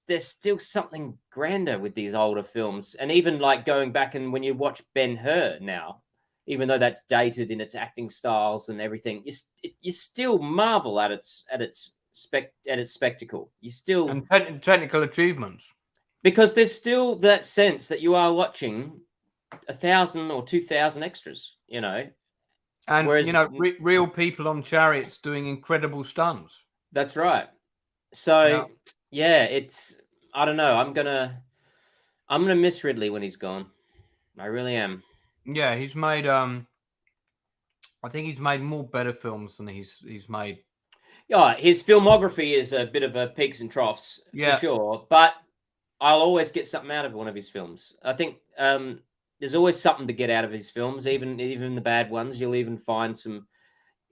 there's still something grander with these older films. And even like going back and when you watch Ben-Hur now, even though that's dated in its acting styles and everything, you still marvel at its spectacle. You still and technical achievements, because there's still that sense that you are watching 1,000 or 2,000 extras. You know. And, real people on chariots doing incredible stunts. That's right. So, it's... I don't know. I'm gonna miss Ridley when he's gone. I really am. Yeah, he's made... I think he's made more better films than he's made. Yeah, his filmography is a bit of a peaks and troughs, for sure. But I'll always get something out of one of his films. I think... there's always something to get out of his films, even the bad ones. You'll even find some.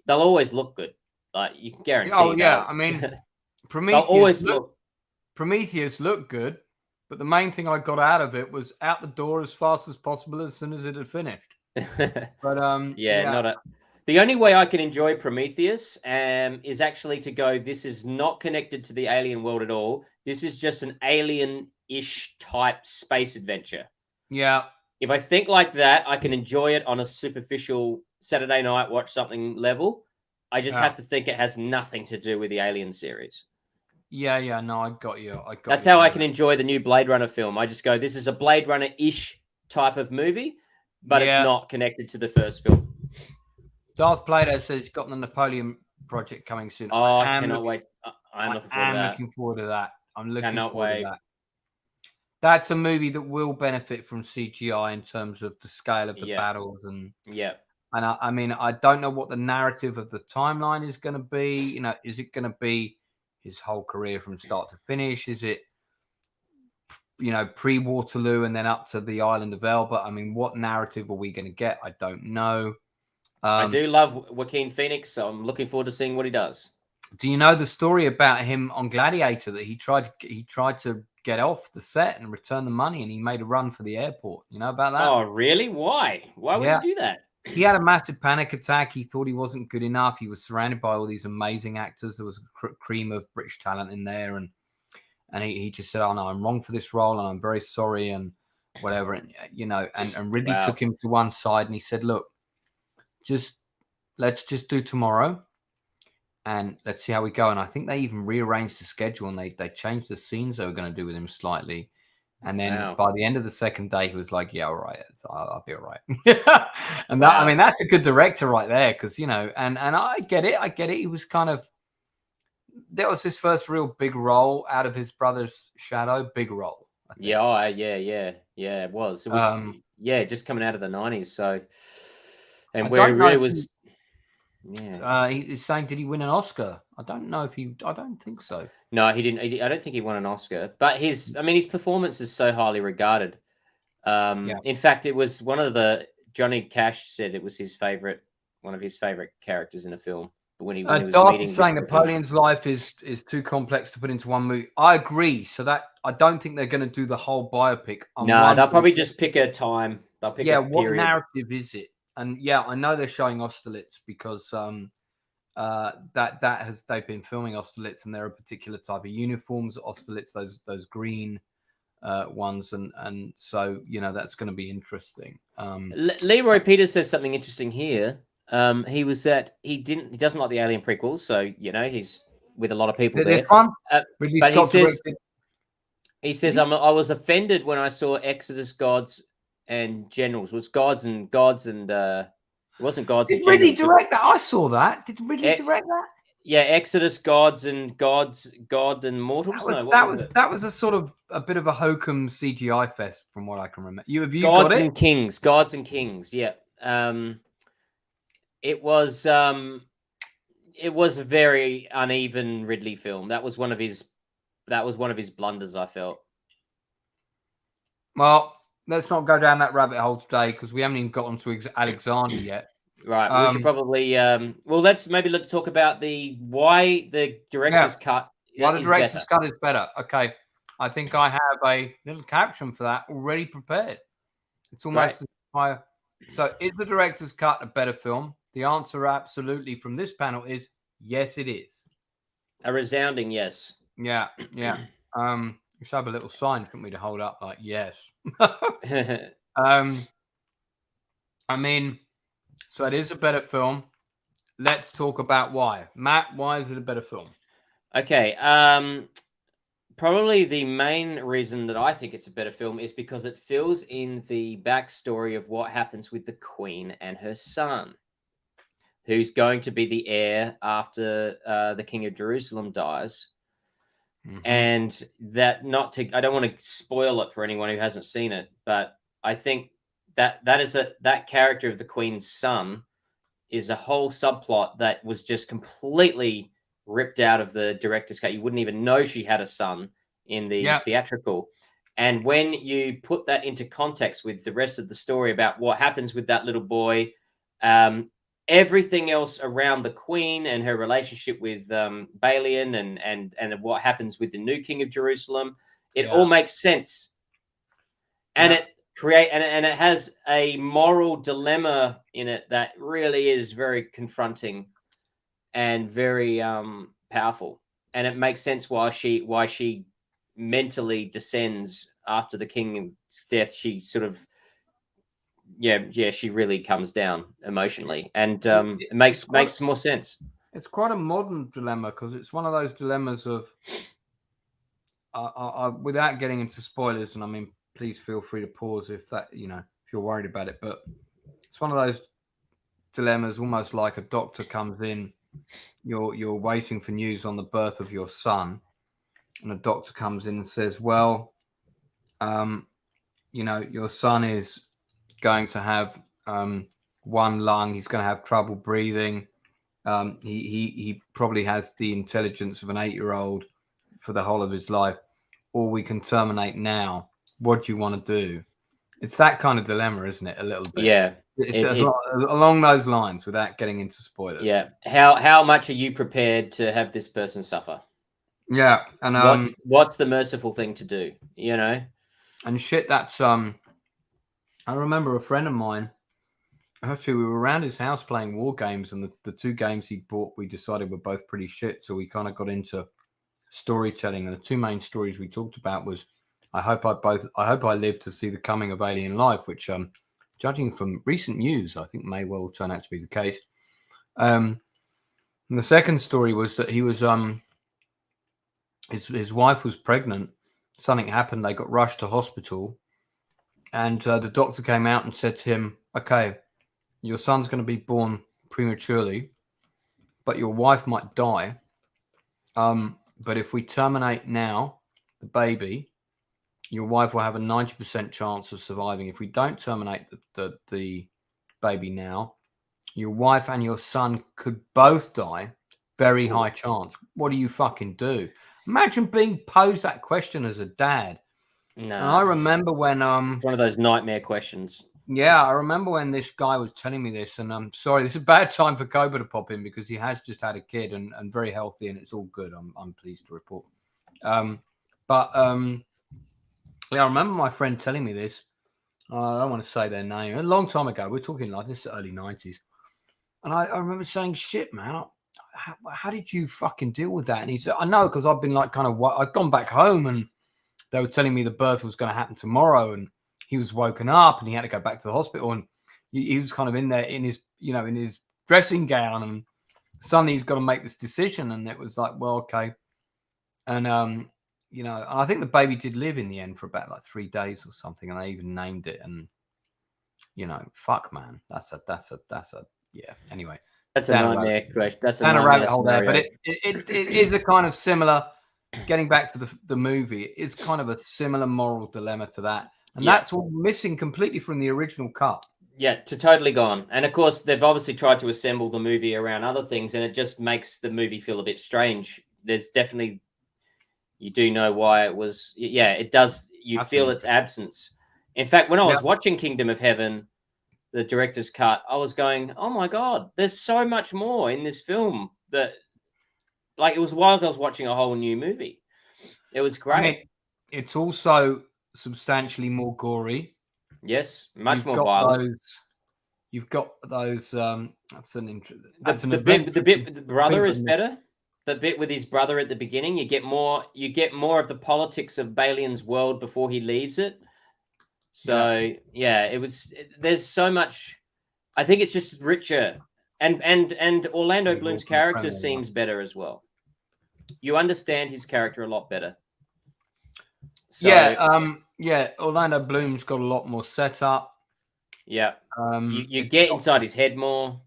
They'll always look good. Like you can guarantee. Oh yeah, I mean, Prometheus looked good, but the main thing I got out of it was out the door as fast as possible as soon as it had finished. But the only way I can enjoy Prometheus is actually to go. This is not connected to the alien world at all. This is just an alien-ish type space adventure. Yeah. If I think like that, I can enjoy it on a superficial Saturday night watch something level. I just have to think it has nothing to do with the Alien series. Yeah, no, I got you. That's how I can enjoy the new Blade Runner film. I just go, this is a Blade Runner-ish type of movie, but it's not connected to the first film. Darth Plato says he's got the Napoleon project coming soon. Oh, I cannot wait. I'm looking forward to that. I'm looking forward to that. That's a movie that will benefit from CGI in terms of the scale of the battles and I mean, I don't know what the narrative of the timeline is going to be. You know, is it going to be his whole career from start to finish? Is it, pre-Waterloo and then up to the island of Elba? I mean, what narrative are we going to get? I don't know. I do love Joaquin Phoenix, so I'm looking forward to seeing what he does. Do you know the story about him on Gladiator that he tried to get off the set and return the money, and he made a run for the airport? You know about that? Oh, really? Why would he do that? He had a massive panic attack. He thought he wasn't good enough. He was surrounded by all these amazing actors. There was a cream of British talent in there, and he just said, "Oh no, I'm wrong for this role, and I'm very sorry," and whatever. And and Ridley took him to one side, and he said, "Look, let's just do tomorrow, and let's see how we go." And I think they even rearranged the schedule, and they changed the scenes they were going to do with him slightly. And then by the end of the second day, he was like, "Yeah, all right, I'll be all right." And that, I mean, that's a good director right there, because and I get it. He was that was his first real big role out of his brother's shadow. Big role. Yeah, it was. It was just coming out of the 90s. So, and where he really was. Yeah. He's saying, did he win an Oscar? I don't know I don't think so. No, he didn't. I don't think he won an Oscar. But his performance is so highly regarded. In fact, it was Johnny Cash said it was one of his favorite characters in a film. When he was Darth is saying Napoleon's life is too complex to put into one movie. I agree. So that I don't think they're going to do the whole biopic. No, they'll probably just pick a time. They'll pick a period. What narrative is it? And I know they're showing Austerlitz because they've been filming Austerlitz, and there are a particular type of uniforms at Austerlitz, those green ones, and so that's going to be interesting. Leroy Peters says something interesting here. He doesn't like the Alien prequels, so he's with a lot of people there. This one, Ridley Scott directed. He says, I was offended when I saw Exodus Gods and Generals. It was Gods and it wasn't Gods and Generals. Did Ridley direct that? I saw that. Did Ridley direct that? Yeah, Exodus Gods and God and Mortals. That was a sort of a bit of a hokum CGI fest, from what I can remember. Have you Gods got it? and Kings, Gods and Kings. Yeah, it was a very uneven Ridley film. That was one of his blunders, I felt. Well, let's not go down that rabbit hole today, because we haven't even got onto Alexander yet. Right. We should probably let's talk about why the director's cut. Why the director's cut is better. Okay. I think I have a little caption for that already prepared. It's almost right. So is the director's cut a better film? The answer absolutely from this panel is yes, it is. A resounding yes. Yeah. We should have a little sign for me to hold up like yes. I mean, so it is a better film. Let's talk about why. Matt, why is it a better film? Okay. Probably the main reason that I think it's a better film is because it fills in the backstory of what happens with the Queen and her son, who's going to be the heir after the King of Jerusalem dies. Mm-hmm. And I don't want to spoil it for anyone who hasn't seen it, but I think that character of the Queen's son is a whole subplot that was just completely ripped out of the director's cut. You wouldn't even know she had a son in the theatrical. And when you put that into context with the rest of the story about what happens with that little boy, everything else around the Queen and her relationship with Balian and what happens with the new King of Jerusalem, it all makes sense. And it has a moral dilemma in it that really is very confronting and very powerful. And it makes sense why she mentally descends after the king's death. She sort of she really comes down emotionally, and it makes more sense. It's quite a modern dilemma, because it's one of those dilemmas of without getting into spoilers, and I mean, please feel free to pause if you're worried about it, but it's one of those dilemmas, almost like a doctor comes in, you're waiting for news on the birth of your son, and a doctor comes in and says, well, your son is going to have one lung, he's going to have trouble breathing, he probably has the intelligence of an 8-year-old for the whole of his life, or we can terminate now. What do you want to do? It's that kind of dilemma, isn't it? A little bit. Yeah. Along those lines, without getting into spoilers. Yeah. How much are you prepared to have this person suffer? Yeah. And what's the merciful thing to do? And shit, that's I remember a friend of mine. Actually, we were around his house playing war games, and the two games he bought, we decided were both pretty shit. So we kind of got into storytelling, and the two main stories we talked about was I hope I live to see the coming of Alien Life, which judging from recent news, I think may well turn out to be the case. And the second story was that he was his wife was pregnant, something happened, they got rushed to hospital, and the doctor came out and said to him, okay, your son's going to be born prematurely, but your wife might die, but if we terminate now the baby, your wife will have a 90% chance of surviving. If we don't terminate the baby now, your wife and your son could both die. Very high chance. What do you fucking do? Imagine being posed that question as a dad. No. And I remember when one of those nightmare questions. Yeah, I remember when this guy was telling me this, and I'm sorry, this is a bad time for Cobra to pop in because he has just had a kid and very healthy, and it's all good. I'm pleased to report. Yeah, I remember my friend telling me this. I don't want to say their name. A long time ago. We're talking like this early 90s. And I remember saying, shit, man, how did you fucking deal with that? And he said, I know, because I've been like I've gone back home and they were telling me the birth was going to happen tomorrow, and he was woken up and he had to go back to the hospital, and he was kind of in there in his, in his dressing gown, and suddenly he's got to make this decision. And it was like, well, okay. And, and I think the baby did live in the end for about like 3 days or something. And they even named it. And, fuck, man, that's a, yeah. Anyway, that's a nightmare question. That's a rabbit hole there, but it is a kind of similar, getting back to the movie, it is kind of a similar moral dilemma to that. And that's all missing completely from the original cut. Yeah, totally gone. And of course, they've obviously tried to assemble the movie around other things, and it just makes the movie feel a bit strange. There's definitely, you do know why it was. Yeah, it does. You feel its absence. In fact, when I was watching Kingdom of Heaven, the director's cut, I was going, oh my God, there's so much more in this film that, like, it was while I was watching a whole new movie. It was great. I mean, it's also substantially more gory. Yes, much more violent. You've got those. That's an interesting. The bit with the brother is better. The bit with his brother at the beginning, you get more of the politics of Balian's world before he leaves it. So there's so much. I think it's just richer, and Orlando Bloom's character seems better as well. You understand his character a lot better. So, Orlando Bloom's got a lot more setup. Yeah, you get inside his head more.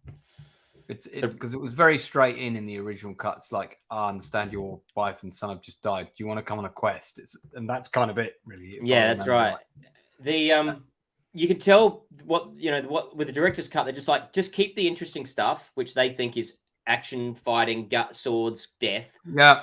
Because it was very straight in the original cuts. Like, I understand your wife and son have just died. Do you want to come on a quest? And that's kind of it, really. Yeah, that's right. You can tell what with the director's cut, they're just like, just keep the interesting stuff, which they think is action, fighting, gut, swords, death. Yeah.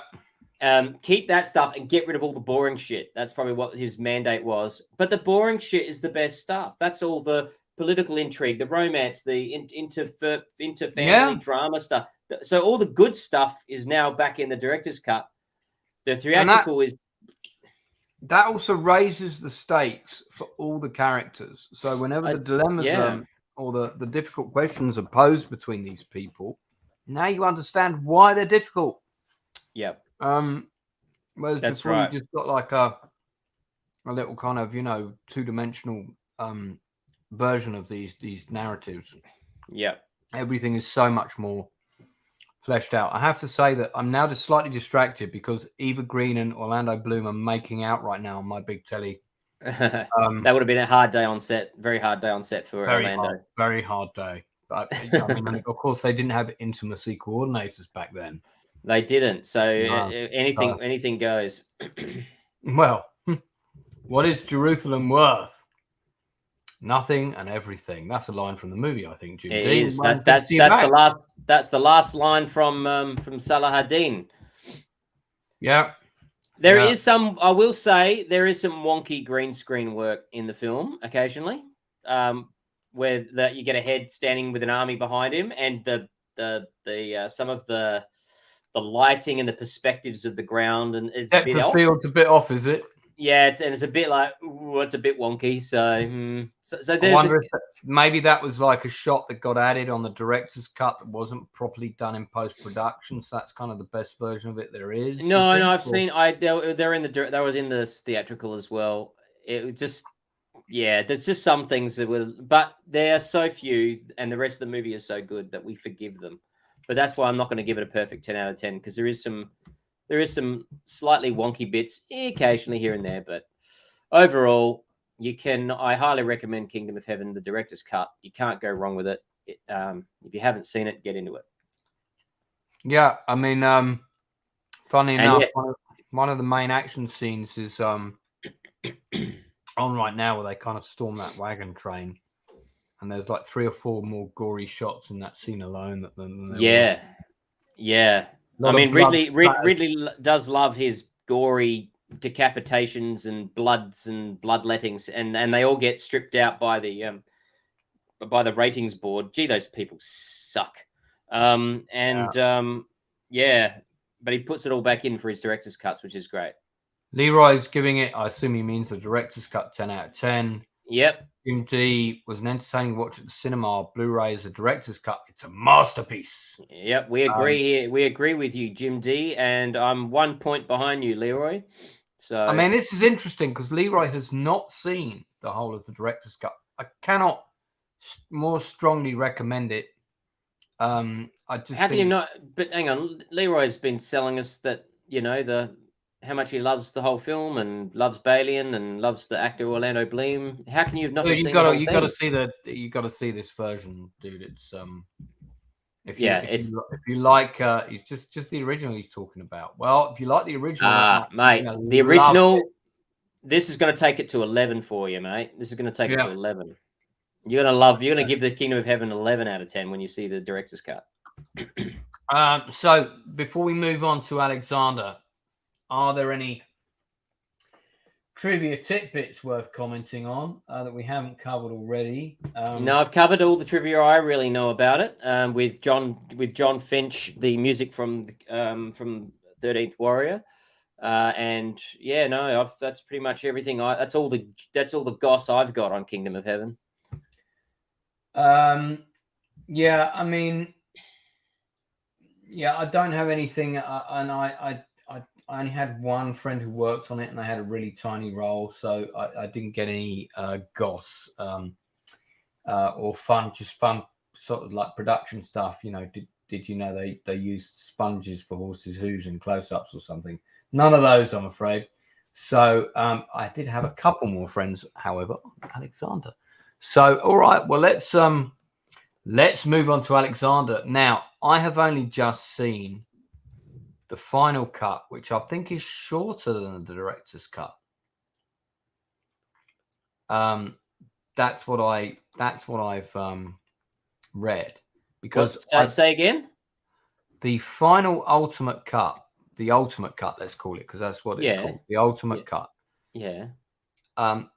Keep that stuff and get rid of all the boring shit. That's probably what his mandate was. But the boring shit is the best stuff. That's all the political intrigue, the romance, the inter-family drama stuff. So all the good stuff is now back in the director's cut. The theatrical is... That also raises the stakes for all the characters. So whenever the dilemmas or the difficult questions are posed between these people, now you understand why they're difficult. Yep. Whereas that's before right. You just got like a little kind of, two-dimensional version of these narratives. Yeah. Everything is so much more fleshed out. I have to say that I'm now just slightly distracted because Eva Green and Orlando Bloom are making out right now on my big telly. That would have been a hard day on set. Very hard day on set for Orlando. Very hard day. But I mean, of course, they didn't have intimacy coordinators back then. They didn't. So anything goes. Well, what is Jerusalem worth? Nothing and everything. That's a line from the movie, I think. Jim. It is. That's the last. That's the last line from Salahadin. Yeah. There is some. I will say there is some wonky green screen work in the film occasionally, where you get a head standing with an army behind him, and the some of the lighting and the perspectives of the ground, and it's a bit off. The field's a bit off, is it? Yeah, it's a bit like, it's a bit wonky. So there's I wonder if maybe that was like a shot that got added on the director's cut that wasn't properly done in post-production. So that's kind of the best version of it there is. No, I've seen. They're in that was in the theatrical as well. It just, there's just some things that were, but there are so few, and the rest of the movie is so good that we forgive them. But that's why I'm not going to give it a perfect 10 out of 10, because there is some slightly wonky bits occasionally here and there, but overall, I highly recommend Kingdom of Heaven, the director's cut. You can't go wrong with it. If you haven't seen it, get into it. Yeah, I mean, funny enough, one of the main action scenes is on right now, where they kind of storm that wagon train, and there's like 3 or 4 more gory shots in that scene alone. Yeah. I mean, Ridley does love his gory decapitations and bloods and bloodlettings, and they all get stripped out by the ratings board. Gee, those people suck. But he puts it all back in for his director's cuts, which is great. Leroy's giving it, I assume he means the director's cut, 10 out of 10. Yep. Jim D was an entertaining watch at the cinema. Blu-ray is a director's cut. It's a masterpiece. Yep, we agree here. We agree with you, Jim D, and I'm 1 point behind you, Leroy. So I mean, this is interesting because Leroy has not seen the whole of the director's cut. I cannot more strongly recommend it. I just how can you not? But hang on, Leroy's been selling us that how much he loves the whole film and loves Balian and loves the actor Orlando Bloom. How can you have not seen the whole thing? You got to see this version, dude. It's if you like it's just the original he's talking about. Well, if you like the original, mate, the original. This is going to take it to 11 for you, mate. This is going to take it to 11. You're going to give the Kingdom of Heaven 11 out of 10 when you see the director's cut. So before we move on to Alexander, are there any trivia tidbits worth commenting on that we haven't covered already? No, I've covered all the trivia I really know about it. With John Finch, the music from 13th Warrior, and that's pretty much everything. That's all the goss I've got on Kingdom of Heaven. I mean, I don't have anything, and I only had one friend who worked on it, and they had a really tiny role, so I didn't get any goss or fun sort of like production stuff. Did you know they used sponges for horses' hooves in close-ups or something? None of those, I'm afraid. So I did have a couple more friends, however, Alexander. So all right, well let's move on to Alexander. Now, I have only just seen the final cut, which I think is shorter than the director's cut. That's what I've read, because say again. The final ultimate cut, let's call it, because that's what it's called. The ultimate cut. Yeah.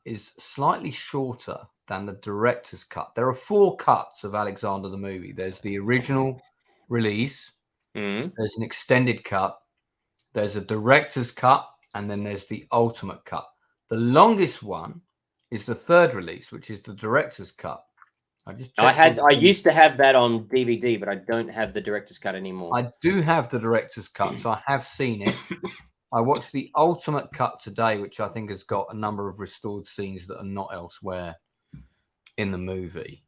Is slightly shorter than the director's cut. There are 4 cuts of Alexander the movie. There's the original release. There's an extended cut. There's a director's cut, and then there's the ultimate cut. The longest one is the 3rd release, which is the director's cut. I used to have that on DVD, but I don't have the director's cut anymore. I do have the director's cut, so I have seen it. I watched the ultimate cut today, which I think has got a number of restored scenes that are not elsewhere in the movie.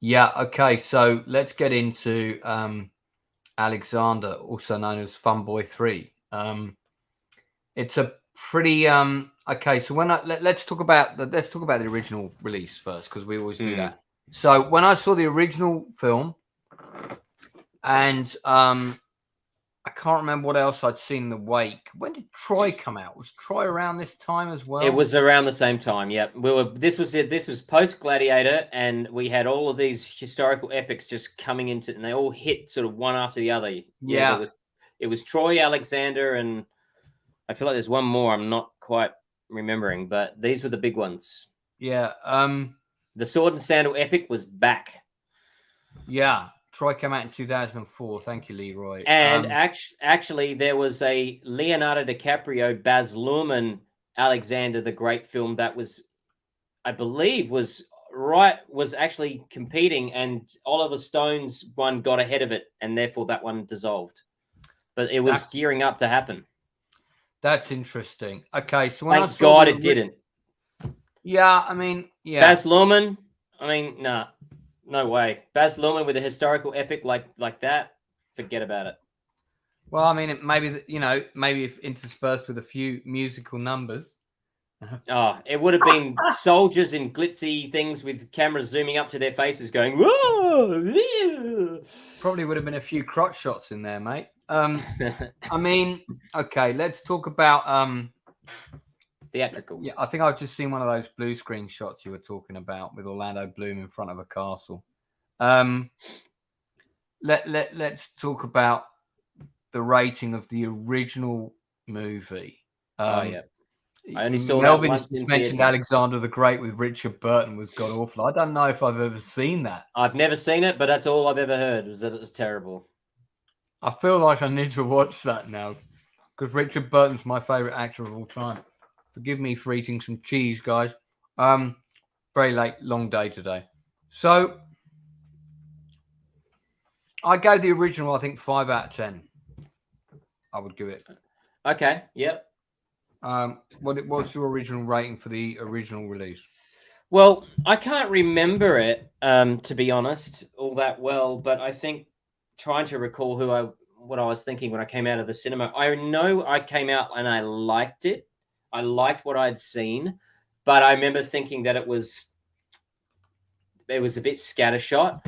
Okay, so let's get into Alexander, also known as Funboy 3. It's a pretty okay. So let's talk about the original release first, because we always do that. So when I saw the original film, and I can't remember what else I'd seen in the wake. When did Troy come out? Was Troy around this time as well? It was around the same time. Yep. This was post Gladiator, and we had all of these historical epics just coming into, and they all hit sort of one after the other. Yeah. It was Troy, Alexander, and I feel like there's one more I'm not quite remembering, but these were the big ones. Yeah. The Sword and Sandal epic was back. Yeah. Troy came out in 2004. Thank you, Leroy. And actually, there was a Leonardo DiCaprio, Baz Luhrmann, Alexander the Great film that was, I believe, was actually competing, and Oliver Stone's one got ahead of it, and therefore that one dissolved. But it was gearing up to happen. That's interesting. Okay, so thank God it didn't. Yeah, I mean, yeah. Baz Luhrmann, nah. No way. Baz Luhrmann with a historical epic like that, forget about it. Well, I mean, maybe if interspersed with a few musical numbers. Oh, it would have been soldiers in glitzy things with cameras zooming up to their faces going, whoa! Probably would have been a few crotch shots in there, mate. I mean, okay, let's talk about theatrical. Yeah, I think I've just seen one of those blue screen shots you were talking about with Orlando Bloom in front of a castle. Let's talk about the rating of the original movie. I only saw Melvin that once in mentioned theaters. Alexander the Great with Richard Burton was god awful. I don't know if I've ever seen that. I've never seen it, but that's all I've ever heard, was that it was terrible. I feel like I need to watch that now, because Richard Burton's my favorite actor of all time. Forgive me for eating some cheese, guys. Very late, long day today. So I gave the original, I think, 5 out of 10. I would give it. Okay. Yep. What's your original rating for the original release? Well, I can't remember it, to be honest, all that well. But I think trying to recall what I was thinking when I came out of the cinema. I know I came out and I liked it. I liked what I'd seen, but I remember thinking that it was a bit scattershot.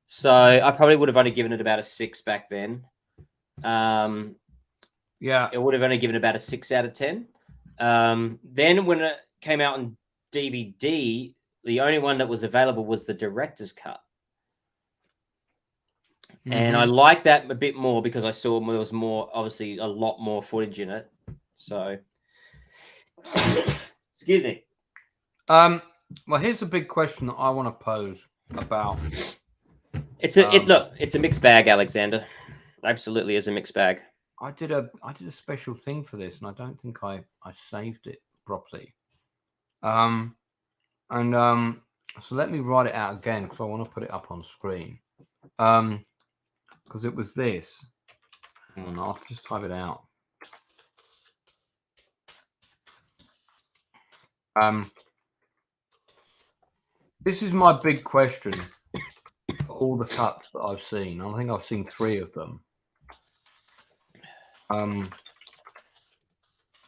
So I probably would have only given it about a 6 back then. Yeah, it would have only given about a 6 out of 10. Then when it came out on DVD, the only one that was available was the director's cut. Mm-hmm. And I like that a bit more because I saw there was obviously a lot more footage in it. So, excuse me. Well, here's a big question that I want to pose about. It's a mixed bag, Alexander. Absolutely is a mixed bag. I did a special thing for this, and I don't think I saved it properly. So let me write it out again because I want to put it up on screen. Because it was this. And I'll just type it out. This is my big question for all the cuts that I've seen. I think I've seen 3 of them.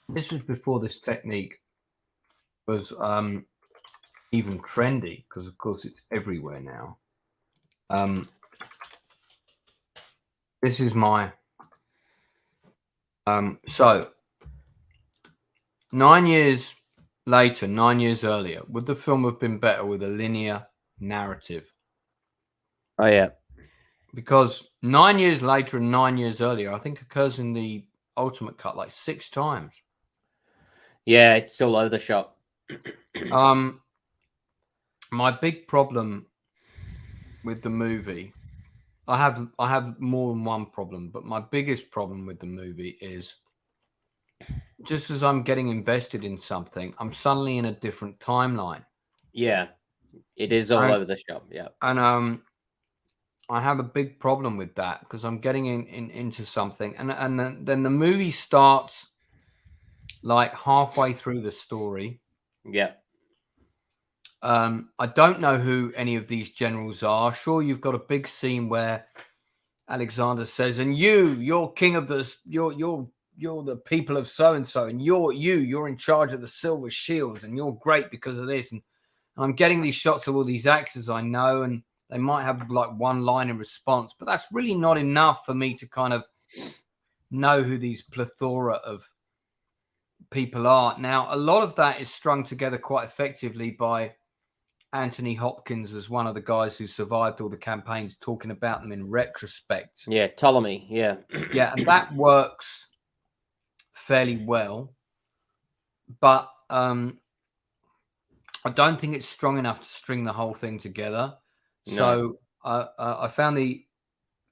This was before this technique was even trendy, because of course it's everywhere now. This is my so 9 years later, 9 years earlier, would the film have been better with a linear narrative? Oh yeah, because 9 years later and 9 years earlier, I think, occurs in the ultimate cut like 6 times. Yeah, it's all over the shop. My big problem with the movie, I have more than one problem, but my biggest problem with the movie is just as I'm getting invested in something, I'm suddenly in a different timeline. Yeah, it is all over the shop. Yeah, and I have a big problem with that because I'm getting into something, and then the movie starts like halfway through the story. Yeah. I don't know who any of these generals are. Sure, you've got a big scene where Alexander says, "And you're king of you're the people of so and so, and you're in charge of the Silver Shields, and you're great because of this." And I'm getting these shots of all these actors I know, and they might have like one line in response, but that's really not enough for me to kind of know who these plethora of people are. Now, a lot of that is strung together quite effectively by Anthony Hopkins as one of the guys who survived all the campaigns, talking about them in retrospect. Yeah, Ptolemy. Yeah. Yeah, and that works fairly well. But I don't think it's strong enough to string the whole thing together. No. So I found the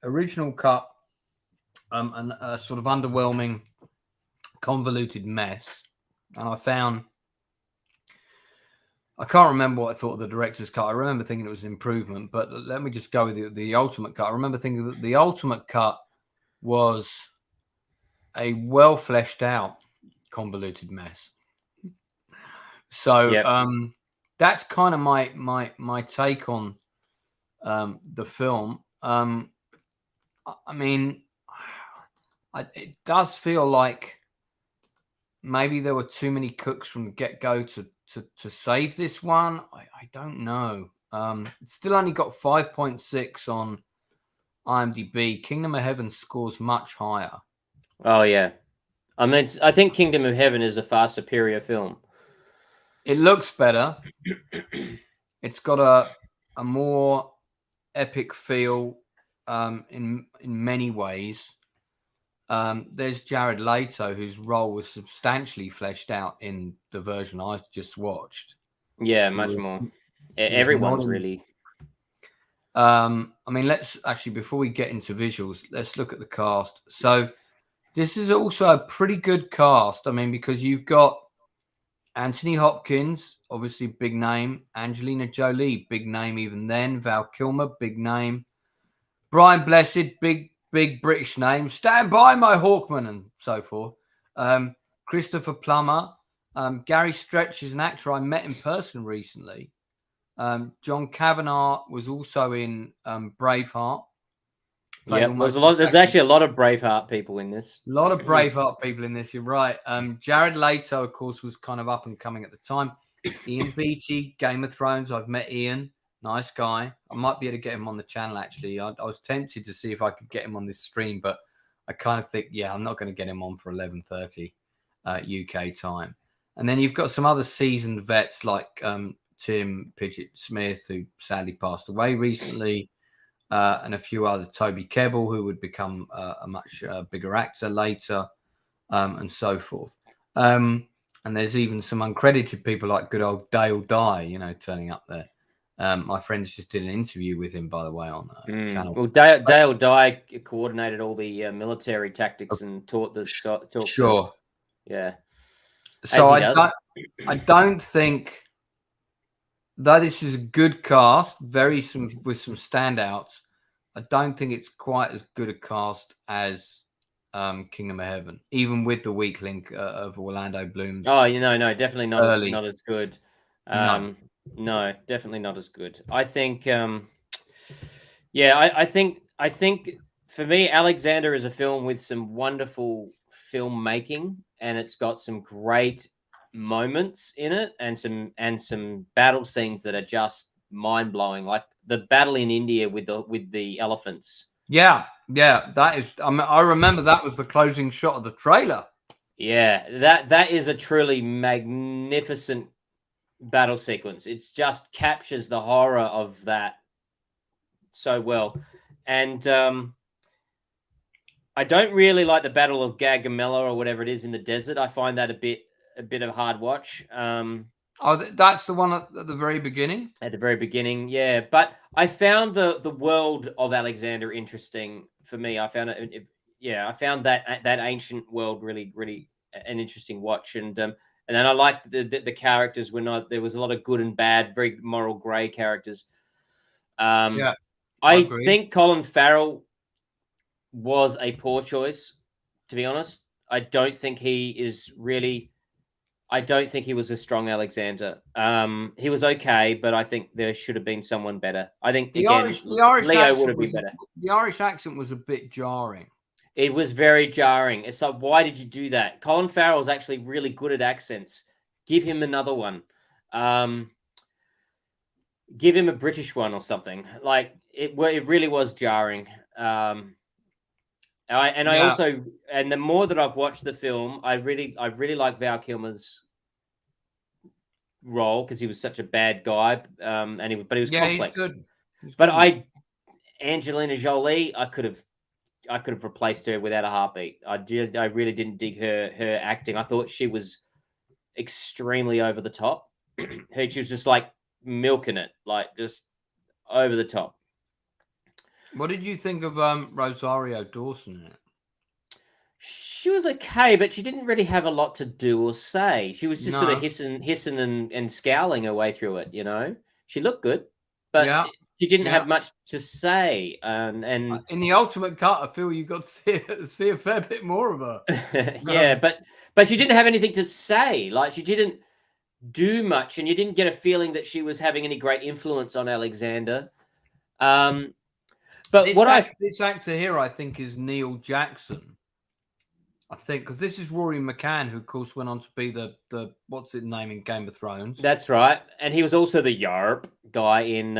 original cut a sort of underwhelming, convoluted mess. And I can't remember what I thought of the director's cut. I remember thinking it was an improvement, but let me just go with the ultimate cut. I remember thinking that the ultimate cut was a well fleshed out, convoluted mess. So yep. That's kind of my take on the film. I mean, it does feel like maybe there were too many cooks from the get-go to save this one. I don't know. It's still only got 5.6 on IMDb. Kingdom of Heaven scores much higher. Oh yeah, I mean, I think Kingdom of Heaven is a far superior film. It looks better. It's got a more epic feel in many ways. There's Jared Leto, whose role was substantially fleshed out in the version I just watched. Yeah, much more. Everyone's really. I mean, let's actually, before we get into visuals, let's look at the cast. So this is also a pretty good cast. I mean, because you've got Anthony Hopkins, obviously big name. Angelina Jolie, big name even then. Val Kilmer, big name. Brian Blessed, big British name. Stand by my Hawkman and so forth. Christopher Plummer. Gary Stretch is an actor I met in person recently. John Kavanagh was also in Braveheart. Yeah, there's actually a lot of Braveheart people in this. A lot of Braveheart people in this. You're right. Jared Leto, of course, was kind of up and coming at the time. Ian Beattie, Game of Thrones. I've met Ian. Nice guy. I might be able to get him on the channel, actually. I was tempted to see if I could get him on this stream, but I kind of think, I'm not going to get him on for 11:30 UK time. And then you've got some other seasoned vets like Tim Pidgett-Smith, who sadly passed away recently, and a few other. Toby Kebbell, who would become a much bigger actor later, and so forth. And there's even some uncredited people like good old Dale Dye, turning up there. My friends just did an interview with him, by the way, on the channel. Well, Dale Dye coordinated all the military tactics and taught the Sure. Yeah. So I don't think, though this is a good cast, with some standouts, I don't think it's quite as good a cast as Kingdom of Heaven, even with the weak link of Orlando Bloom's. Oh, no, definitely not as good. No, definitely not as good. I think, I think for me, Alexander is a film with some wonderful filmmaking, and it's got some great moments in it, and some battle scenes that are just mind blowing, like the battle in India with the elephants. Yeah, that is. I remember that was the closing shot of the trailer. Yeah, that is a truly magnificent battle sequence. It just captures the horror of that so well. And I don't really like the Battle of Gaugamela or whatever it is in the desert. I find that a bit of a hard watch. That's the one at the very beginning? At the very beginning, yeah. But I found the world of Alexander interesting for me. I found I found that ancient world really, really an interesting watch. And then I liked the characters there was a lot of good and bad, very moral grey characters. I think Colin Farrell was a poor choice, to be honest. I don't think he was a strong Alexander. He was okay, but I think there should have been someone better. I think the Irish Leo would have been better. The Irish accent was a bit jarring. It was very jarring. It's like, why did you do that? Colin Farrell is actually really good at accents. Give him another one. Give him a British one or something. Like it really was jarring. And the more that I've watched the film, I really like Val Kilmer's role because he was such a bad guy, but he was complex. He's good. But Angelina Jolie, I could have replaced her without a heartbeat. I really didn't dig her acting. I thought she was extremely over the top. She was just like milking it, like just over the top. What did you think of Rosario Dawson in it? She was okay, but she didn't really have a lot to do or say. She was just sort of hissing and scowling her way through it, She looked good, but she didn't have much to say. And in the ultimate cut, I feel you got to see a fair bit more of her. Yeah, but she didn't have anything to say. Like, she didn't do much, and you didn't get a feeling that she was having any great influence on Alexander. But this actor here, I think, is Neil Jackson. I think because this is Rory McCann, who of course went on to be the what's his name in Game of Thrones. That's right, and he was also the Yarp guy in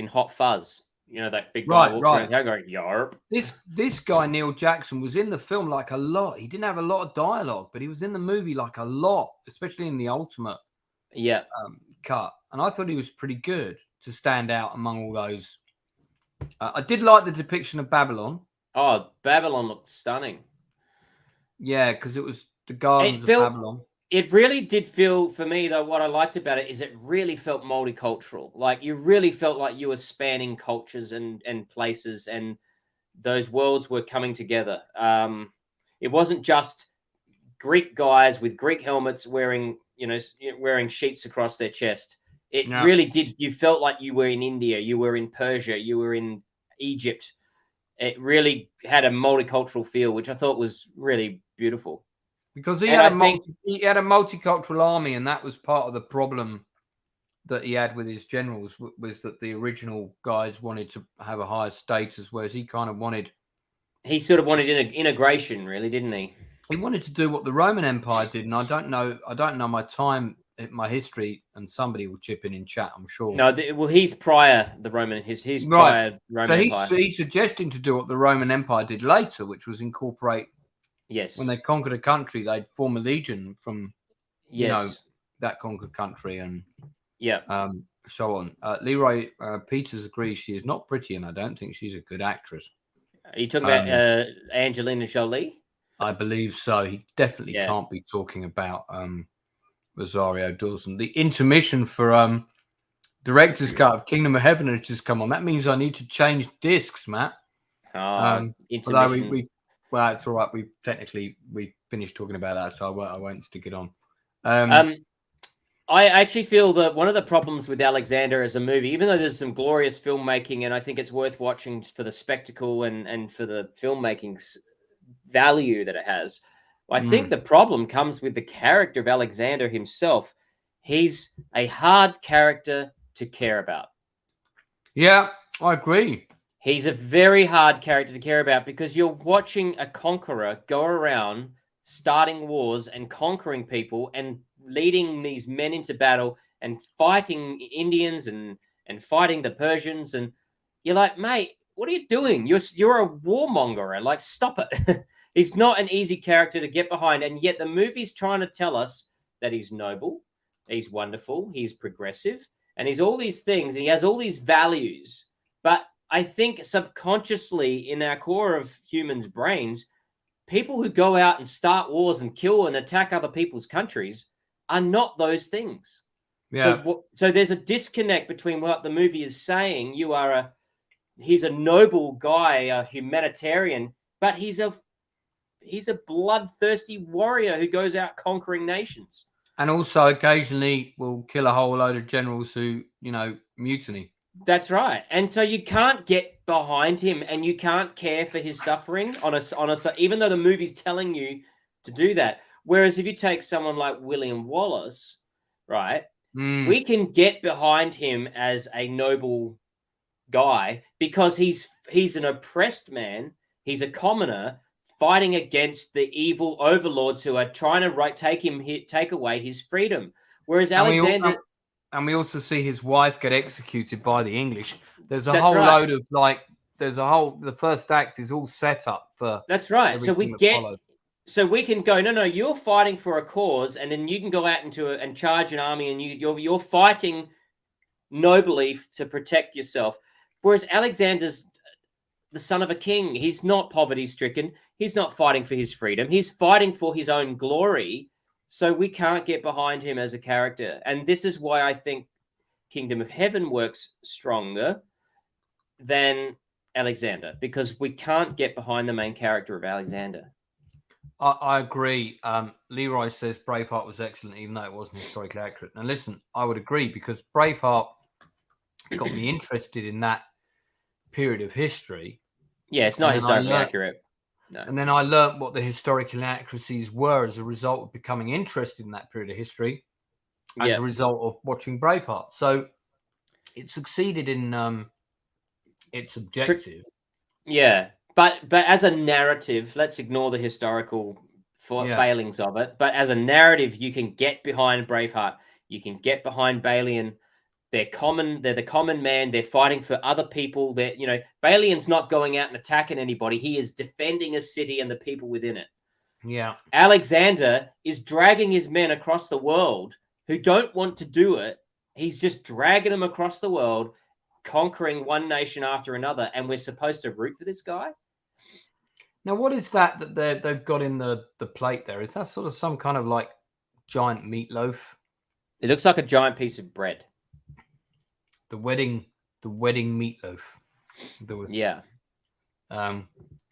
Hot Fuzz. That big guy walks around going Yarp. This guy Neil Jackson was in the film like a lot. He didn't have a lot of dialogue, but he was in the movie like a lot, especially in the ultimate cut. And I thought he was pretty good to stand out among all those. I did like the depiction of Babylon. Oh, Babylon looked stunning. Yeah, because it was the gardens of Babylon. It really did feel, for me, though, what I liked about it is it really felt multicultural. Like, you really felt like you were spanning cultures and places, and those worlds were coming together. It wasn't just Greek guys with Greek helmets wearing sheets across their chest. It really did. You felt like you were in India, you were in Persia, you were in Egypt. It really had a multicultural feel, which I thought was really beautiful. Because he had a multicultural army, and that was part of the problem that he had with his generals, was that the original guys wanted to have a higher status, whereas he kind of wanted... He sort of wanted integration, really, didn't he? He wanted to do what the Roman Empire did, and I don't know my history, and somebody will chip in chat, I'm sure. No, he's prior the Roman, his prior Roman Empire. So he's suggesting to do what the Roman Empire did later, which was incorporate. Yes. When they conquered a country, they'd form a legion from, that conquered country, and so on. Leroy Peters agrees she is not pretty, and I don't think she's a good actress. Are you talking about Angelina Jolie? I believe so. He definitely can't be talking about Rosario Dawson. The intermission for director's cut of Kingdom of Heaven has just come on. That means I need to change discs, Matt. Intermissions. Well, it's all right. We finished talking about that, so I won't stick it on. I actually feel that one of the problems with Alexander as a movie, even though there's some glorious filmmaking, and I think it's worth watching for the spectacle and for the filmmaking's value that it has, I think the problem comes with the character of Alexander himself. He's a hard character to care about. Yeah, I agree. He's a very hard character to care about because you're watching a conqueror go around starting wars and conquering people and leading these men into battle and fighting Indians and fighting the Persians. And you're like, mate, what are you doing? You're a warmonger. Like, stop it. He's not an easy character to get behind. And yet the movie's trying to tell us that he's noble, he's wonderful, he's progressive, and he's all these things. And he has all these values. But I think subconsciously in our core of humans' brains, people who go out and start wars and kill and attack other people's countries are not those things. Yeah. So there's a disconnect between what the movie is saying. He's a noble guy, a humanitarian, but he's a bloodthirsty warrior who goes out conquering nations. And also occasionally will kill a whole load of generals who, mutiny. That's right. And so you can't get behind him and you can't care for his suffering even though the movie's telling you to do that. Whereas if you take someone like William Wallace, right, we can get behind him as a noble guy because he's an oppressed man. He's a commoner fighting against the evil overlords who are trying to take away his freedom. Whereas Alexander... And we also see his wife get executed by the English. There's a whole load of the first act is all set up for... That's right. So we can go, no, you're fighting for a cause, and then you can go out and charge an army, and you're fighting nobly to protect yourself. Whereas Alexander's the son of a king. He's not poverty-stricken. He's not fighting for his freedom. He's fighting for his own glory. So we can't get behind him as a character. And this is why I think Kingdom of Heaven works stronger than Alexander, because we can't get behind the main character of Alexander. I agree. Leroy says Braveheart was excellent, even though it wasn't historically accurate. And listen, I would agree, because Braveheart got me interested in that period of history. Yeah, it's not historically accurate. No. And then I learned what the historical inaccuracies were as a result of becoming interested in that period of history, as a result of watching Braveheart. So it succeeded in its objective. Yeah, but as a narrative, let's ignore the historical failings of it. But as a narrative, you can get behind Braveheart. You can get behind Balian. They're the common man. They're fighting for other people. Balian's not going out and attacking anybody. He is defending a city and the people within it. Yeah. Alexander is dragging his men across the world who don't want to do it. He's just dragging them across the world, conquering one nation after another. And we're supposed to root for this guy? Now, what is that they've got in the plate there? Is that sort of some kind of like giant meatloaf? It looks like a giant piece of bread. The wedding meatloaf.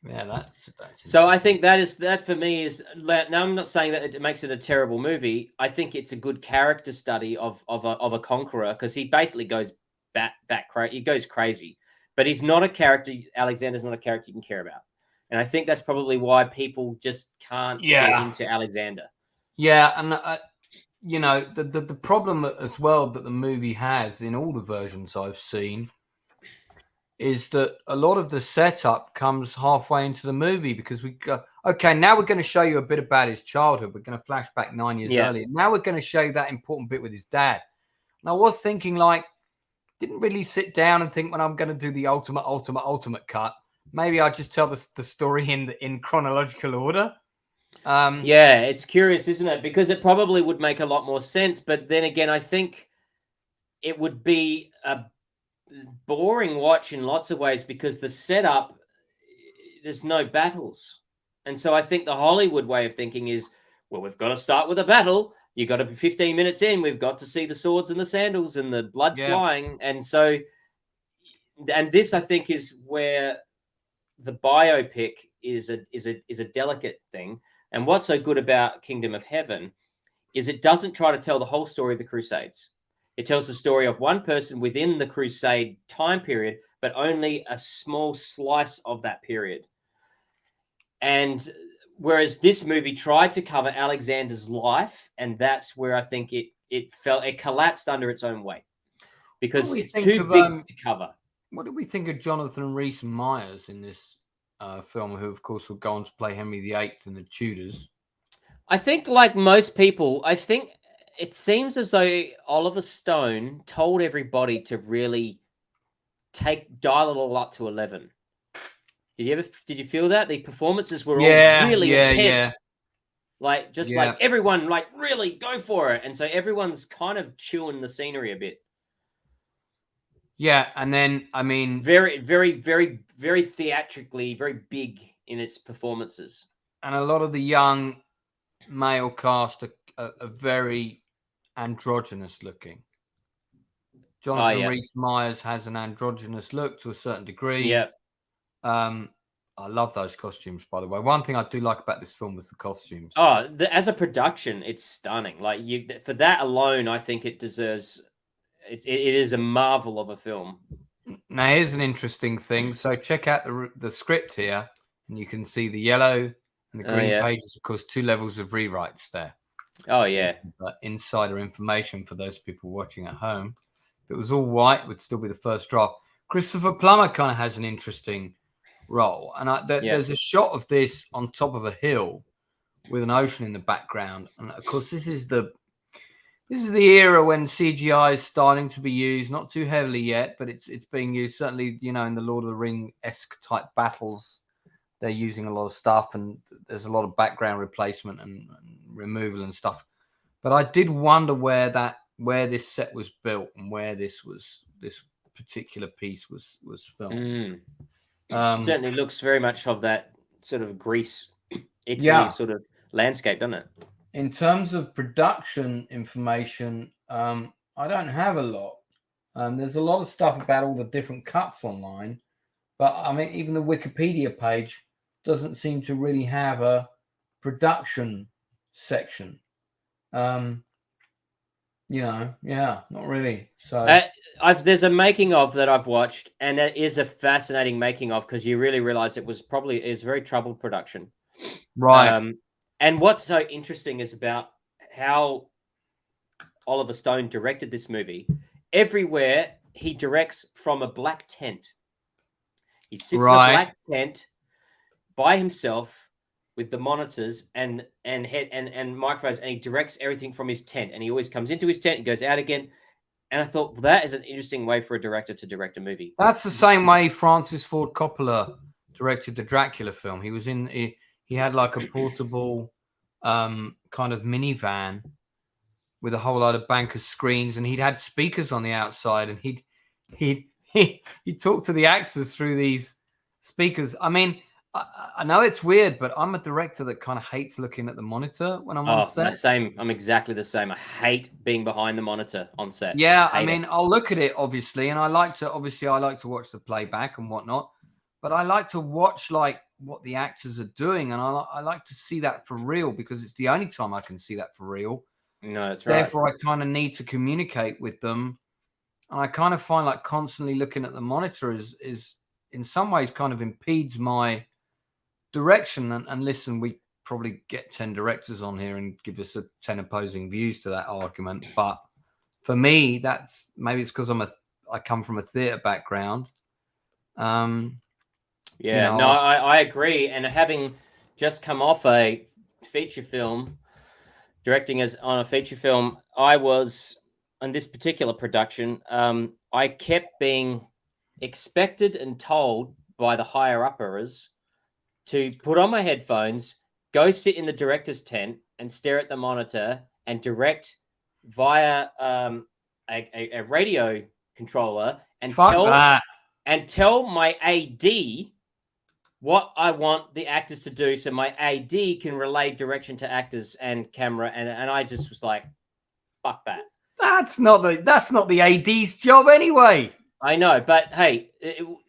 Yeah, that's so I think that for me is now. I'm not saying that it makes it a terrible movie. I think it's a good character study of a conqueror, because he basically goes he goes crazy, but he's not a character. Alexander's not a character you can care about, and I think that's probably why people just can't get into Alexander. Yeah, and you know, the problem as well that the movie has in all the versions I've seen is that a lot of the setup comes halfway into the movie, because we go, okay, now we're going to show you a bit about his childhood. We're going to flash back 9 years earlier. Now we're going to show you that important bit with his dad. And I was thinking, like, didn't really sit down and think, when I'm going to do the ultimate cut, maybe I'll just tell the story in chronological order. Yeah, it's curious, isn't it? Because it probably would make a lot more sense. But then again, I think it would be a boring watch in lots of ways, because the setup, there's no battles. And so I think the Hollywood way of thinking is, well, we've got to start with a battle. You got to be 15 minutes in. We've got to see the swords and the sandals and the blood flying. And so, and this, I think, is where the biopic is a delicate thing. And what's so good about Kingdom of Heaven is it doesn't try to tell the whole story of the Crusades. It tells the story of one person within the Crusade time period, but only a small slice of that period. And whereas this movie tried to cover Alexander's life, and that's where I think it collapsed under its own weight, because it's too big to cover. What did we think of Jonathan Rhys-Meyers in this film, who, of course, would go on to play Henry VIII in the Tudors? I think, like most people, I think it seems as though Oliver Stone told everybody to really dial it all up to 11. Did you feel that? The performances were all really intense. Like, like everyone, like, really go for it. And so everyone's kind of chewing the scenery a bit. Yeah, and then, I mean... Very, very, very, very theatrically, very big in its performances. And a lot of the young male cast are very androgynous looking. Jonathan Rhys-Meyers has an androgynous look to a certain degree. Yeah. I love those costumes, by the way. One thing I do like about this film was the costumes. Oh, as a production, it's stunning. Like, for that alone, I think it deserves... It is a marvel of a film. Now, here's an interesting thing. So check out the script here, and you can see the yellow and the green pages. Of course, 2 levels of rewrites there. Oh, yeah. Insider information for those people watching at home. If it was all white, it would still be the first draft. Christopher Plummer kind of has an interesting role. And there's a shot of this on top of a hill with an ocean in the background. And, of course, this is the era when CGI is starting to be used, not too heavily yet, but it's being used, certainly, you know, in the Lord of the Ring-esque type battles. They're using a lot of stuff, and there's a lot of background replacement and removal and stuff. But I did wonder where this set was built and where this particular piece was filmed. Certainly looks very much of that sort of Greece, Italy sort of landscape, doesn't it? In terms of production information, I don't have a lot. There's a lot of stuff about all the different cuts online, but I mean, even the Wikipedia page doesn't seem to really have a production section. Not really. So there's a making of that I've watched, and it is a fascinating making of, because you really realize it was very troubled production, right? And what's so interesting is about how Oliver Stone directed this movie. Everywhere he directs from a black tent. He sits in a black tent by himself with the monitors and microphones, and he directs everything from his tent. And he always comes into his tent, he goes out again. And I thought, well, that is an interesting way for a director to direct a movie. That's the same way Francis Ford Coppola directed the Dracula film. He was he had like a portable kind of minivan with a whole lot of banker screens, and he'd had speakers on the outside, and he'd talk to the actors through these speakers. I mean, I know it's weird, but I'm a director that kind of hates looking at the monitor when I'm on set. Same. I'm exactly the same. I hate being behind the monitor on set. Yeah, I mean, I'll look at it, obviously, and I like to watch the playback and whatnot, but I like to watch, like, what the actors are doing, and I like to see that for real, because it's the only time I can see that for real. No, that's right. Therefore, I kind of need to communicate with them, and I kind of find like constantly looking at the monitor is in some ways kind of impedes my direction. And listen, we probably get 10 directors on here and give us 10 opposing views to that argument, but for me, that's maybe it's because I come from a theatre background. Yeah, no, I agree. And having just come off a feature film, directing on a feature film, I was on this particular production. I kept being expected and told by the higher uppers to put on my headphones, go sit in the director's tent and stare at the monitor and direct via a radio controller and tell my AD what I want the actors to do, so my AD can relay direction to actors and camera. And I just was like, fuck that. That's not the AD's job anyway. I know, but hey,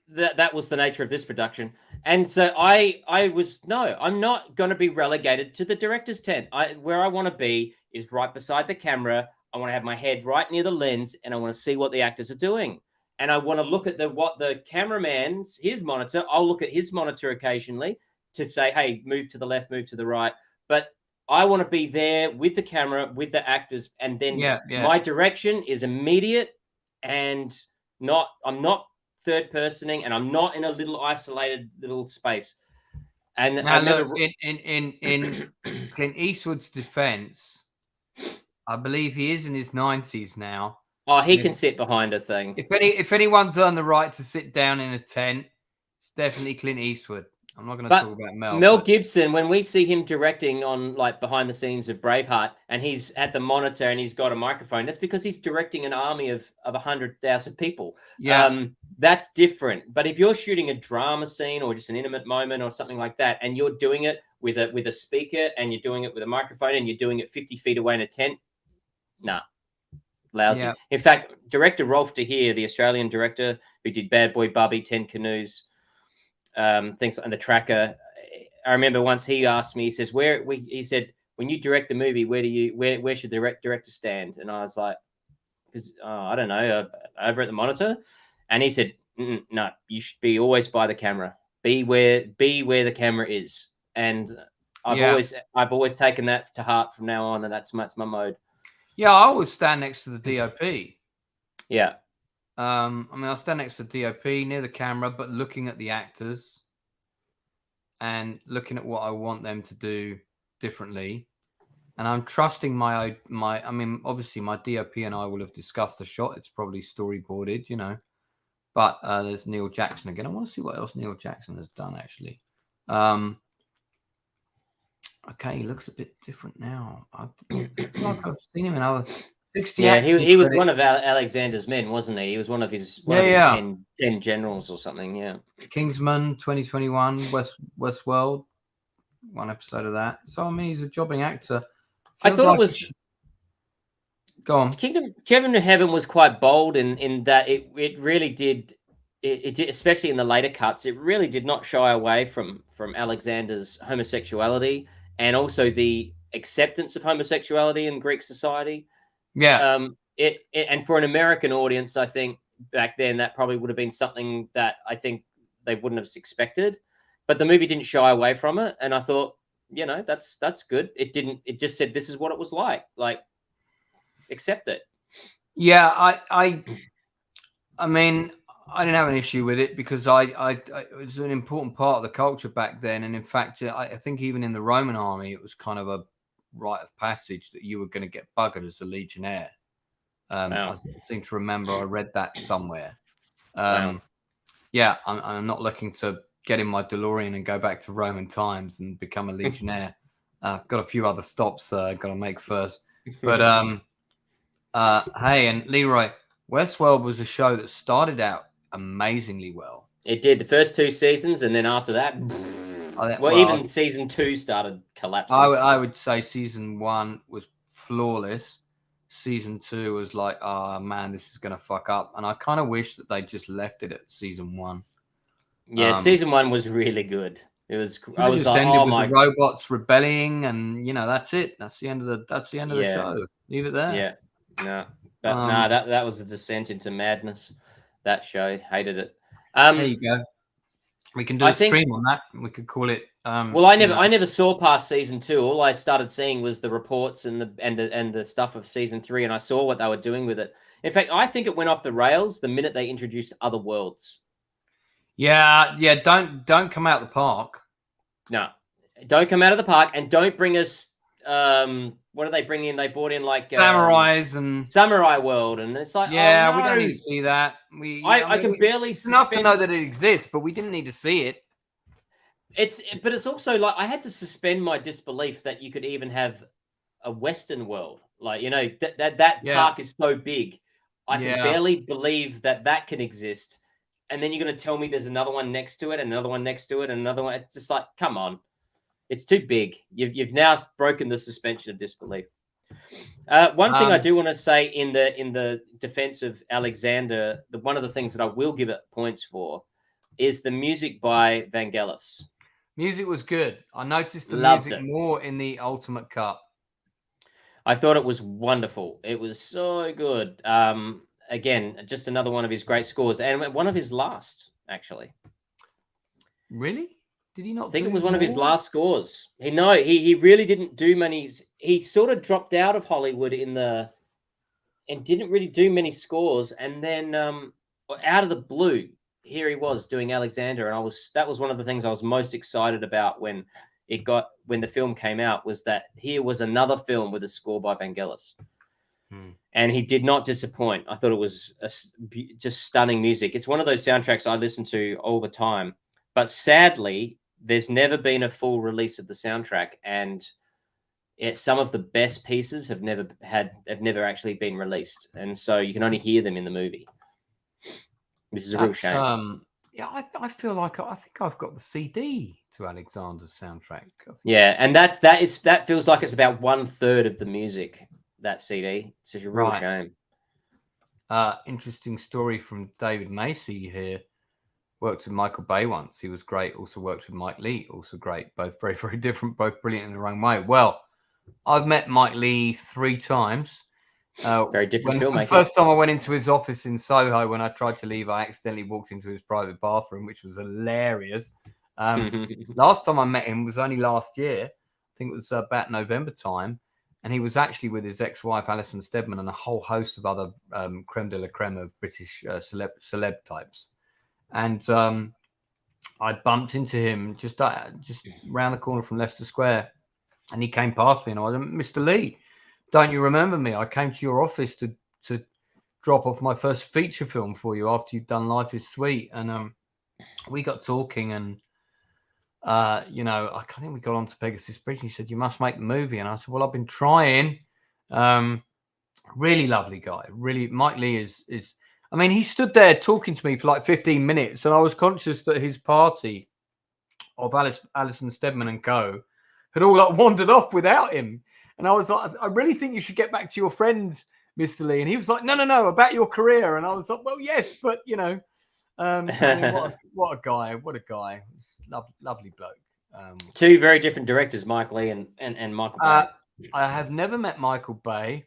that was the nature of this production. And so I'm not going to be relegated to the director's tent. Where I want to be is right beside the camera. I want to have my head right near the lens, and I want to see what the actors are doing. And I want to look at what the cameraman's, his monitor. I'll look at his monitor occasionally to say, hey, move to the left, move to the right. But I want to be there with the camera, with the actors. And then my direction is immediate, and I'm not third personing, and I'm not in a little isolated little space. And now, look, in Clint Eastwood's defense, I believe he is in his 90s now. Oh, he can sit behind a thing. If anyone's earned the right to sit down in a tent, it's definitely Clint Eastwood. I'm not going to talk about Mel Gibson, when we see him directing on like behind the scenes of Braveheart, and he's at the monitor and he's got a microphone, that's because he's directing an army of 100,000 people. Yeah. That's different. But if you're shooting a drama scene or just an intimate moment or something like that, and you're doing it with a speaker, and you're doing it with a microphone, and you're doing it 50 feet away in a tent, nah. Lousy. Yeah. In fact, director Rolf de Heer, the Australian director who did Bad Boy Bubby, 10 Canoes, things, and The Tracker. I remember once he asked me, he says, he said, when you direct the movie, where should the director stand? And I was like, I don't know, over at the monitor. And he said, no, you should be always by the camera. Be where the camera is. And I've always taken that to heart from now on, and that's my mode. Yeah, I always stand next to the DOP. Yeah. I'll stand next to the DOP near the camera, but looking at the actors and looking at what I want them to do differently. And I'm trusting obviously my DOP and I will have discussed the shot. It's probably storyboarded, but there's Neil Jackson again. I want to see what else Neil Jackson has done, actually. Okay, he looks a bit different now. I feel like I've seen him in other 60. Yeah, he was one of Alexander's men, wasn't he? He was one of his 10 generals or something. Yeah. Kingsman 2021, Westworld, one episode of that. So he's a jobbing actor. I thought it was. Go on. Kevin to Heaven was quite bold in that it really did. It did, especially in the later cuts. It really did not shy away from Alexander's homosexuality, and also the acceptance of homosexuality in Greek society. Yeah. And for an American audience, I think back then that probably would have been something that I think they wouldn't have expected. But the movie didn't shy away from it, and I thought, that's good. It didn't. It just said this is what it was like. Like, accept it. Yeah, I didn't have an issue with it because it was an important part of the culture back then. And in fact, I think even in the Roman army, it was kind of a rite of passage that you were going to get buggered as a legionnaire. I seem to remember I read that somewhere. Yeah, I'm not looking to get in my DeLorean and go back to Roman times and become a legionnaire. I've got a few other stops I've got to make first. But hey, and Leroy, Westworld was a show that started out amazingly well. It did the first 2 seasons, and then after that, even season 2 started collapsing. I would say season 1 was flawless. Season 2 was like, oh man, this is gonna fuck up. And I kind of wish that they just left it at season 1. Yeah, season 1 was really good. It was. Could I have was just like, ended oh with my. the robots rebelling, and that's it. That's the end of the Yeah. show. Leave it there. Yeah. No. But that was a descent into madness. That show, hated it. There you go. We can do I a think, stream on that. We could call it. Well, I never saw past season 2. All I started seeing was the reports and the stuff of season 3, and I saw what they were doing with it. In fact, I think it went off the rails the minute they introduced other worlds. Yeah. Don't come out of the park. No, don't come out of the park, and don't bring us. What do they bring in? They brought in like samurais and Samurai World, and it's like, yeah, oh, no. we don't need to see that. I can barely. It's enough to know that it exists, but we didn't need to see it. But it's also like I had to suspend my disbelief that you could even have a Western world. Like, that park is so big. I can barely believe that can exist. And then you're going to tell me there's another one next to it, and another one next to it, and another one. It's just like, come on. It's too big. You've now broken the suspension of disbelief. One thing I do want to say in the defense of Alexander, one of the things that I will give it points for is the music by Vangelis. Music was good. I noticed the music more in the Ultimate Cut. I thought it was wonderful. It was so good. Again, just another one of his great scores, and one of his last, actually. Really? Did he not? I think it was one of his last scores. He really didn't do many. He sort of dropped out of Hollywood and didn't really do many scores. And then out of the blue, here he was doing Alexander, and that was one of the things I was most excited about when the film came out, was that here was another film with a score by Vangelis. And he did not disappoint. I thought it was just stunning music. It's one of those soundtracks I listen to all the time, but sadly, there's never been a full release of the soundtrack, and some of the best pieces have never actually been released, and so you can only hear them in the movie. This is a real shame. I feel like I think I've got the CD to Alexander's soundtrack. Yeah, and that feels like it's about 1/3 of the music. That CD. It's a real shame. Interesting story from David Macy here. Worked with Michael Bay once. He was great. Also worked with Mike Leigh. Also great. Both very, very different. Both brilliant in their own way. Well, I've met Mike Leigh 3 times. Very different filmmaker. The first time I went into his office in Soho, when I tried to leave, I accidentally walked into his private bathroom, which was hilarious. Last time I met him was only last year. I think it was about November time. And he was actually with his ex-wife, Alison Steadman, and a whole host of other creme de la creme of British celeb types. And I bumped into him just round the corner from Leicester Square. And he came past me, and I was like, Mr. Leigh, don't you remember me? I came to your office to drop off my first feature film for you after you'd done Life is Sweet. And we got talking, and I think we got onto Pegasus Bridge. And he said, you must make the movie. And I said, well, I've been trying. Really lovely guy. Really, Mike Leigh is I mean, he stood there talking to me for like 15 minutes, and I was conscious that his party of Alison Steadman and co. had all like wandered off without him. And I was like, I really think you should get back to your friend, Mr. Leigh. And he was like, no, about your career. And I was like, well, yes, but I mean, what a guy. Lovely bloke. 2 very different directors, Mike Leigh and Michael Bay. I have never met Michael Bay,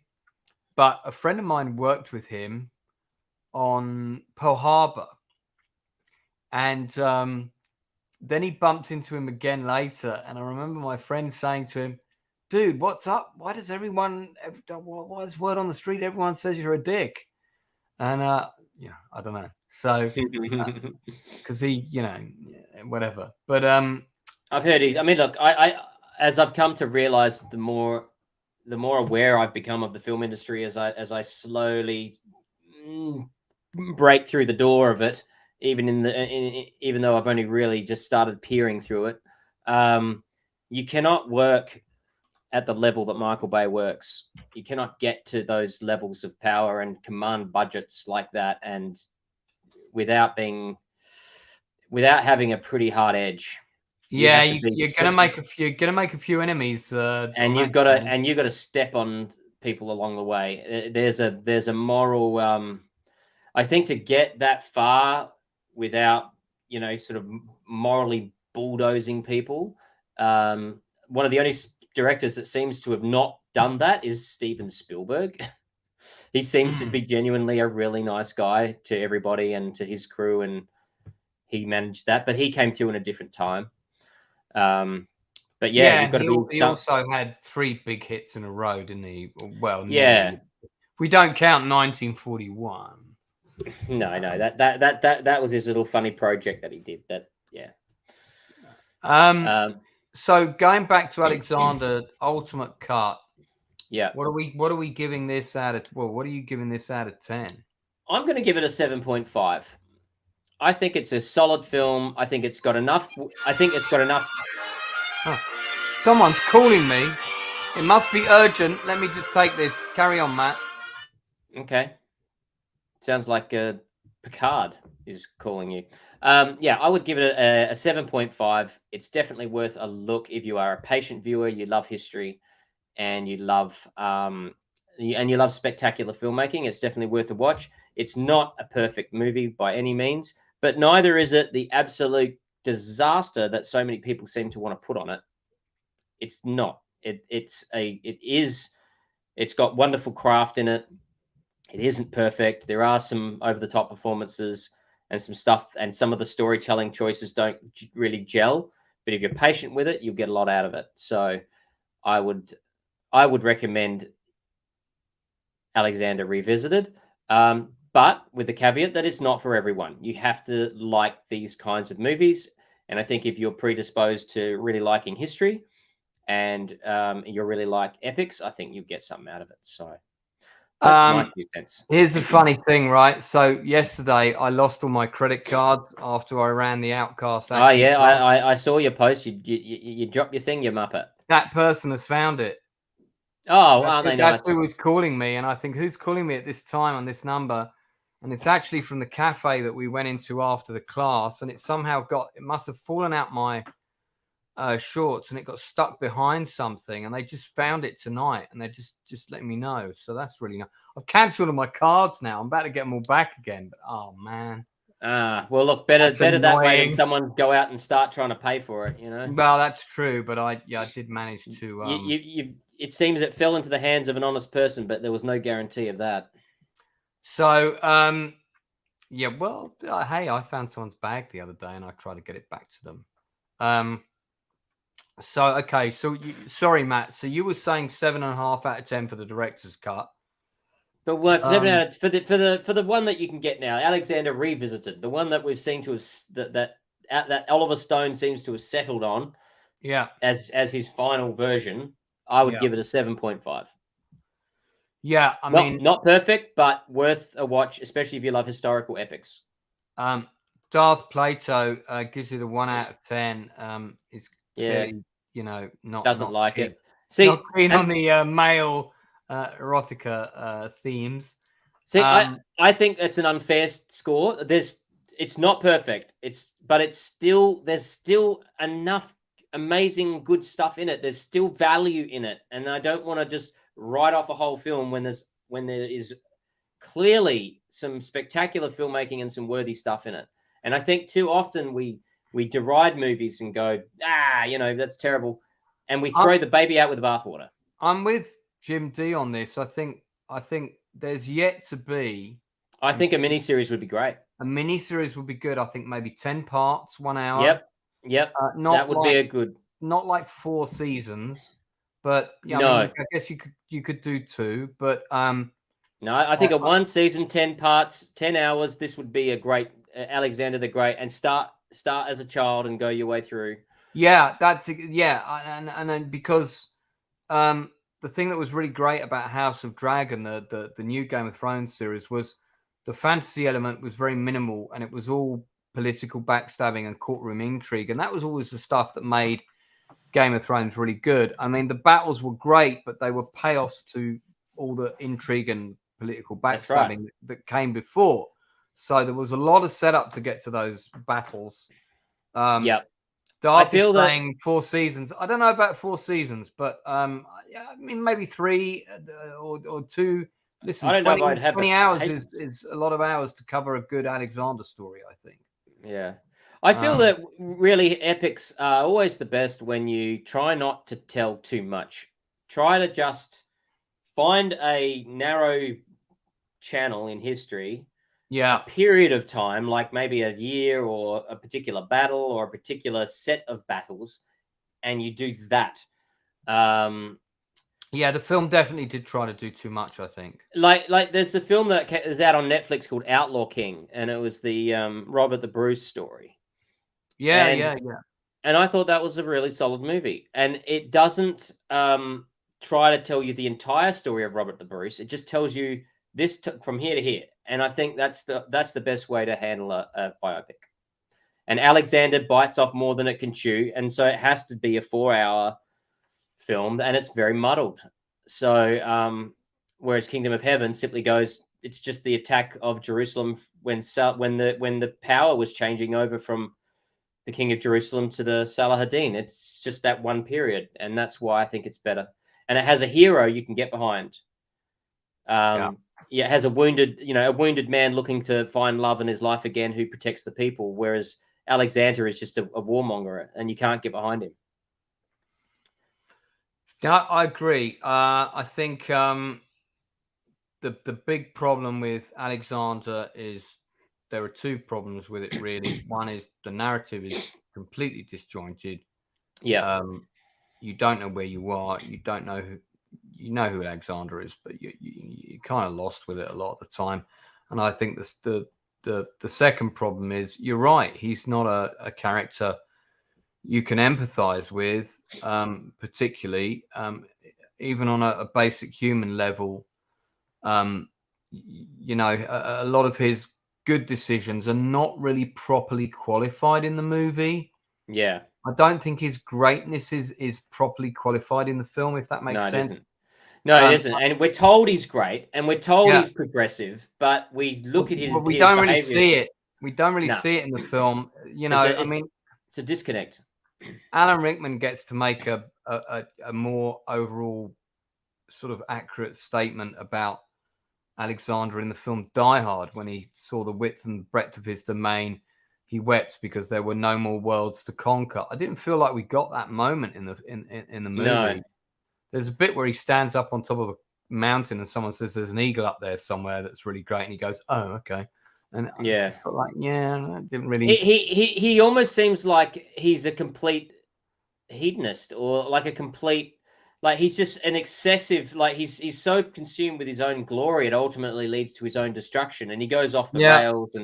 but a friend of mine worked with him on Pearl Harbor. And then he bumped into him again later. And I remember my friend saying to him, dude, what's up? Why does why is word on the street? Everyone says you're a dick. And, I don't know. So, because he, whatever. But I've heard look, I as I've come to realize, the more aware I've become of the film industry, as I slowly break through the door of it, even though I've only really just started peering through it, you cannot work at the level that Michael Bay works. You cannot get to those levels of power and command budgets like that, and without having a pretty hard edge. You're gonna make a few enemies, and you've got to step on people along the way. There's a moral. I think to get that far without sort of morally bulldozing people. One of the only directors that seems to have not done that is Steven Spielberg. He seems to be genuinely a really nice guy to everybody and to his crew, and he managed that. But he came through in a different time. But yeah, you've got to be. He also had 3 big hits in a row, didn't he? Well, yeah. Nearly. We don't count 1941. No, that was his little funny project that he did. That yeah. So going back to Alexander Ultimate Cut. Yeah. What are we giving this out of? Well, what are you giving this out of 10? I'm going to give it a 7.5. I think it's a solid film. I think it's got enough. Oh, someone's calling me. It must be urgent. Let me just take this. Carry on, Matt. Okay. Sounds like Picard is calling you. Yeah, I would give it a 7.5. It's definitely worth a look if you are a patient viewer, you love history, and you love spectacular filmmaking. It's definitely worth a watch. It's not a perfect movie by any means, but neither is it the absolute disaster that so many people seem to want to put on it. It's not. It's got wonderful craft in it. It isn't perfect. There are some over-the-top performances and some stuff, and some of the storytelling choices don't really gel. But if you're patient with it, you'll get a lot out of it. So I would recommend Alexander Revisited, but with the caveat that it's not for everyone. You have to like these kinds of movies. And I think if you're predisposed to really liking history and you really like epics, I think you'll get something out of it. So that's my 2 cents. Here's the funny thing, right? So yesterday I lost all my credit cards after I ran the Outcasts. Oh yeah, I saw your post. You dropped your thing, you muppet. That person has found it. Oh, aren't they nice? That's who was calling me, and I think, who's calling me at this time on this number? And it's actually from the cafe that we went into after the class, and it must have fallen out my shorts, and it got stuck behind something, and they just found it tonight, and they're just letting me know. So that's really nice. I've cancelled all my cards now. I'm about to get them all back again, but oh man. Well, look, better that way than someone go out and start trying to pay for it, you know. Well, that's true, but I did manage to. It seems it fell into the hands of an honest person, but there was no guarantee of that. So, yeah, well, hey, I found someone's bag the other day, and I tried to get it back to them. So, okay, sorry, Matt. So you were saying 7.5 out of 10 for the director's cut. But what for the one that you can get now, Alexander Revisited, the one that we've seen to have that Oliver Stone seems to have settled on, yeah, as his final version, I would give it a 7.5. Yeah, I mean, not perfect, but worth a watch, especially if you love historical epics. Darth Plato gives it a 1 out of 10. Is clearly, doesn't like keen, it. See, not keen on the male erotica themes. See, I think it's an unfair score. It's not perfect. But there's still enough amazing good stuff in it. There's still value in it, and I don't want to just write off a whole film when there is clearly some spectacular filmmaking and some worthy stuff in it. And I think too often we deride movies and go, that's terrible, and we throw the baby out with the bathwater. I'm with Jim D on this. I think there's yet to be. I think a miniseries would be great. A miniseries would be good. I think maybe 10 parts, 1 hour. Yep. That would be a good. Not like 4 seasons, but no. I mean, I guess you could do 2, but no, I think a 1 season, 10 parts, 10 hours. This would be a great Alexander the Great, and start as a child and go your way through. Yeah, and then because the thing that was really great about House of Dragon, the new Game of Thrones series, was the fantasy element was very minimal, and it was all political backstabbing and courtroom intrigue, and that was always the stuff that made Game of Thrones really good. I mean, the battles were great, but they were payoffs to all the intrigue and political backstabbing that came before. So there was a lot of setup to get to those battles. Darth is saying 4 seasons. I don't know about 4 seasons, but I mean, maybe 3 or 2. Listen, I don't know if I'd have 20 hours is a lot of hours to cover a good Alexander story, I think. Yeah. I feel that really epics are always the best when you try not to tell too much. Try to just find a narrow channel in history, a period of time, like maybe a year or a particular battle or a particular set of battles, and you do that. Yeah, the film definitely did try to do too much, I think. Like there's a film that is out on Netflix called Outlaw King, and it was the Robert the Bruce story. Yeah. And I thought that was a really solid movie. And it doesn't try to tell you the entire story of Robert the Bruce. It just tells you this from here to here. And I think that's the best way to handle a biopic. And Alexander bites off more than it can chew, and so it has to be a 4-hour film, and it's very muddled. So whereas Kingdom of Heaven simply goes, it's just the attack of Jerusalem when the power was changing over from the King of Jerusalem to the Salahadin. It's just that one period, and that's why I think it's better. And it has a hero you can get behind. It has a wounded man looking to find love in his life again, who protects the people, whereas Alexander is just a warmonger, and you can't get behind him. Yeah, I agree. I think the big problem with Alexander is there are two problems with it, really. One is the narrative is completely disjointed. Yeah. You don't know where you are. You don't know who Alexander is, but you're kind of lost with it a lot of the time. And I think the second problem is, you're right, he's not a character you can empathize with, particularly even on a basic human level. A lot of his good decisions are not really properly qualified in the movie. Yeah, I don't think his greatness is properly qualified in the film, if that makes sense. It isn't. And we're told he's great, and we're told he's progressive, but we look at his we don't really behavior. see it. We don't really see it in the film. It's a disconnect. Alan Rickman gets to make a more overall sort of accurate statement about Alexander in the film Die Hard. When he saw the width and breadth of his domain, he wept because there were no more worlds to conquer. I didn't feel like we got that moment in the movie. No. There's a bit where he stands up on top of a mountain and someone says there's an eagle up there somewhere that's really great, and he goes, "Oh, okay." And it's sort of like, I didn't really. He almost seems like he's a complete hedonist, or like a complete, like he's just an excessive, like he's so consumed with his own glory, it ultimately leads to his own destruction, and he goes off the rails,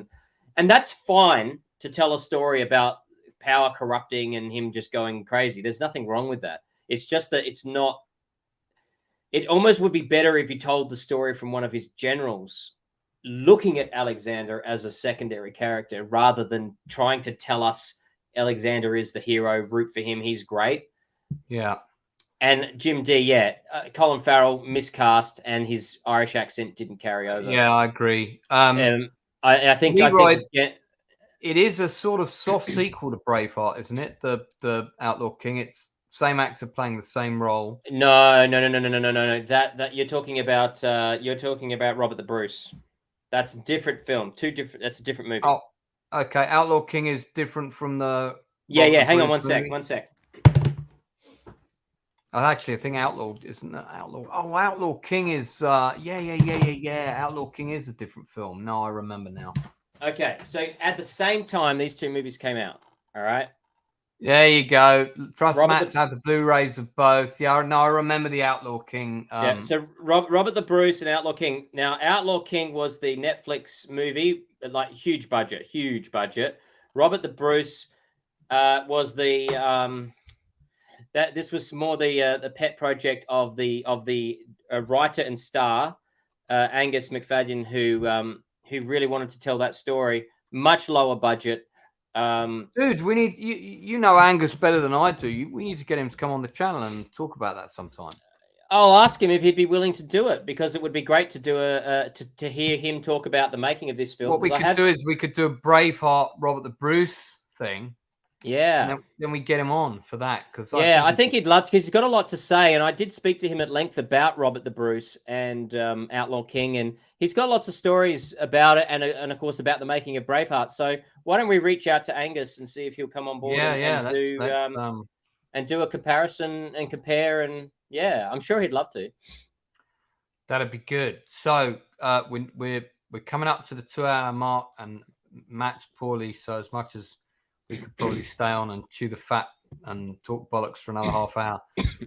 and that's fine to tell a story about power corrupting and him just going crazy. There's nothing wrong with that. It's just that it's not. It almost would be better if he told the story from one of his generals, looking at Alexander as a secondary character, rather than trying to tell us Alexander is the hero, root for him, he's great. Yeah. And Jim D, Colin Farrell miscast, and his Irish accent didn't carry over. Yeah, I agree. I think it is a sort of soft sequel to Braveheart, isn't it? The Outlaw King. It's same actor playing the same role. No. That you're talking about Robert the Bruce. That's a different film. That's a different movie. Oh, okay. Outlaw King is different from the. Hang on one sec. Oh, actually, I think Outlaw isn't that Outlaw. Oh, Outlaw King is. Outlaw King is a different film. No, I remember now. Okay, so at the same time, these two movies came out. All right. There you go. Trust Matt to have the Blu-rays of both. Yeah, no, I remember the Outlaw King. So Robert the Bruce and Outlaw King. Now, Outlaw King was the Netflix movie, like huge budget. Robert the Bruce was the this was more the pet project of the writer and star Angus McFadden, who really wanted to tell that story. Much lower budget. Dude, we need you know Angus better than I do. We need to get him to come on the channel and talk about that sometime. I'll ask him if he'd be willing to do it, because it would be great to do to hear him talk about the making of this film. What we could do is we could do a Braveheart Robert the Bruce thing. Yeah. And then we get him on for that. I think he'd love to, because he's got a lot to say. And I did speak to him at length about Robert the Bruce and Outlaw King. And he's got lots of stories about it. And of course, about the making of Braveheart. So why don't we reach out to Angus and see if he'll come on board and do a comparison and compare. And yeah, I'm sure he'd love to. That'd be good. So we're coming up to the 2-hour mark, and Matt's poorly. So as much as we could probably stay on and chew the fat and talk bollocks for another half hour,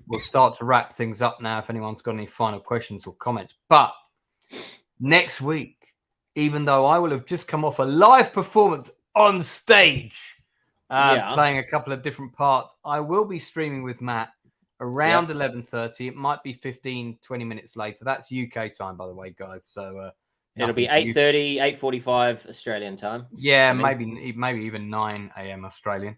we'll start to wrap things up now if anyone's got any final questions or comments. But next week, even though I will have just come off a live performance on stage, playing a couple of different parts, I will be streaming with Matt around 11:30. It might be 15-20 minutes later. That's UK time, by the way, guys. So it'll be 8:30, 8:45 Australian time. Yeah, maybe even 9 a.m. Australian,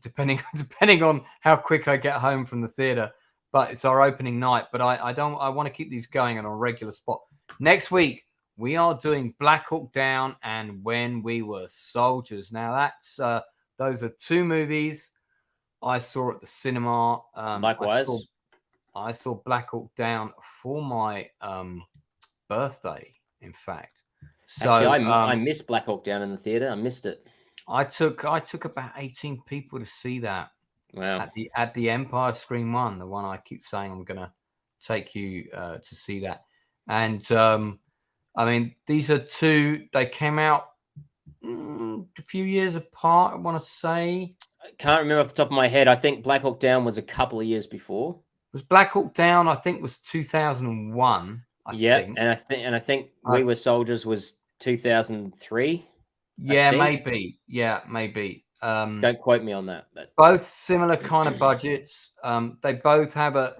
depending on how quick I get home from the theatre. But it's our opening night. But I want to keep these going on a regular spot. Next week we are doing Black Hawk Down and When We Were Soldiers. Now that's those are two movies I saw at the cinema. Likewise, I saw Black Hawk Down for my birthday. In fact, so actually, I missed Black Hawk Down in the theater. I missed it. I took about 18 people to see that. Wow! At the Empire Screen 1, the one I keep saying I'm gonna take you to see that. And I mean, these are two. They came out a few years apart. I want to say. I can't remember off the top of my head. I think Black Hawk Down was a couple of years before. Was Black Hawk Down? I think was 2001. And I think We Were Soldiers was 2003. Yeah, maybe. Yeah, maybe. Don't quote me on that. But both similar kind of budgets. They both have the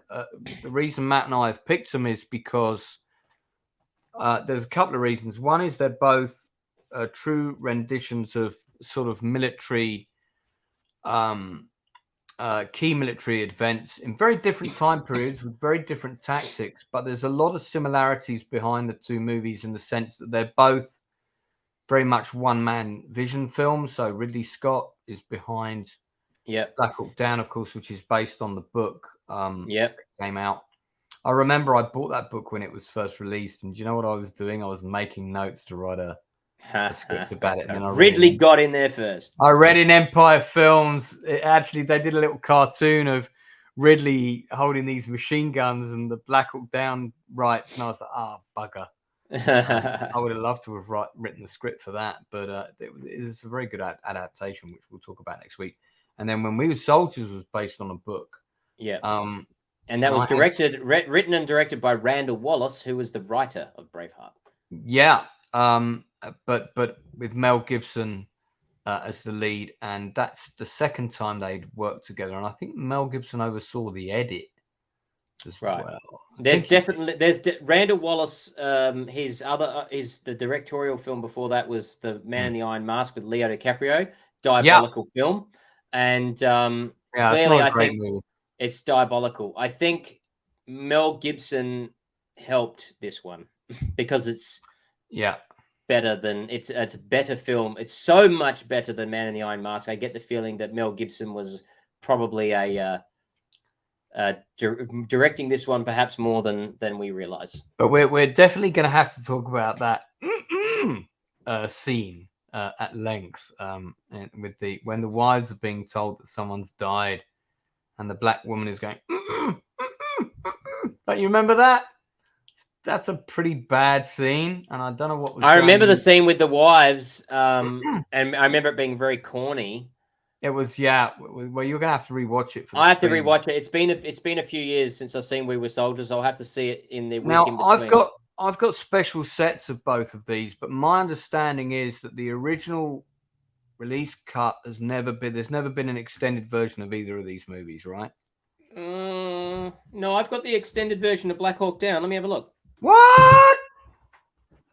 reason Matt and I have picked them is because there's a couple of reasons. One is they're both true renditions of sort of military, key military events in very different time periods with very different tactics. But there's a lot of similarities behind the two movies in the sense that they're both very much one-man vision films. So Ridley Scott is behind Black Hawk Down, of course, which is based on the book that came out. I remember I bought that book when it was first released, and do you know what I was doing? I was making notes to write a script about it. And then Ridley got in there first. I read in Empire Films. Actually, they did a little cartoon of Ridley holding these machine guns and the Black Hawk Down rights, and I was like, bugger. I would have loved to have written the script for that, but it was a very good adaptation, which we'll talk about next week. And then When We Were Soldiers was based on a book. And that was written and directed by Randall Wallace, who was the writer of Braveheart. Yeah, but with Mel Gibson as the lead, and that's the second time they'd worked together. And I think Mel Gibson oversaw the edit as well. There's Randall Wallace. His the directorial film before that was The Man in the Iron Mask with Leo DiCaprio, diabolical film, and clearly I think movie. It's diabolical. I think Mel Gibson helped this one because it's better than it's a better film. It's so much better than Man in the Iron Mask. I get the feeling that Mel Gibson was probably directing this one perhaps more than we realize. But we're definitely going to have to talk about that scene at length, and with when the wives are being told that someone's died, and the black woman is going. Don't you remember that? That's a pretty bad scene, and I don't know what was. I remember the scene with the wives, and I remember it being very corny. It was, well, you're gonna have to rewatch it. I have to rewatch it. It's been a few years since I've seen We Were Soldiers. I'll have to see it in the week in between. I've got special sets of both of these, but my understanding is that the original release cut there's never been an extended version of either of these movies, right? No, I've got the extended version of Black Hawk Down. Let me have a look. What?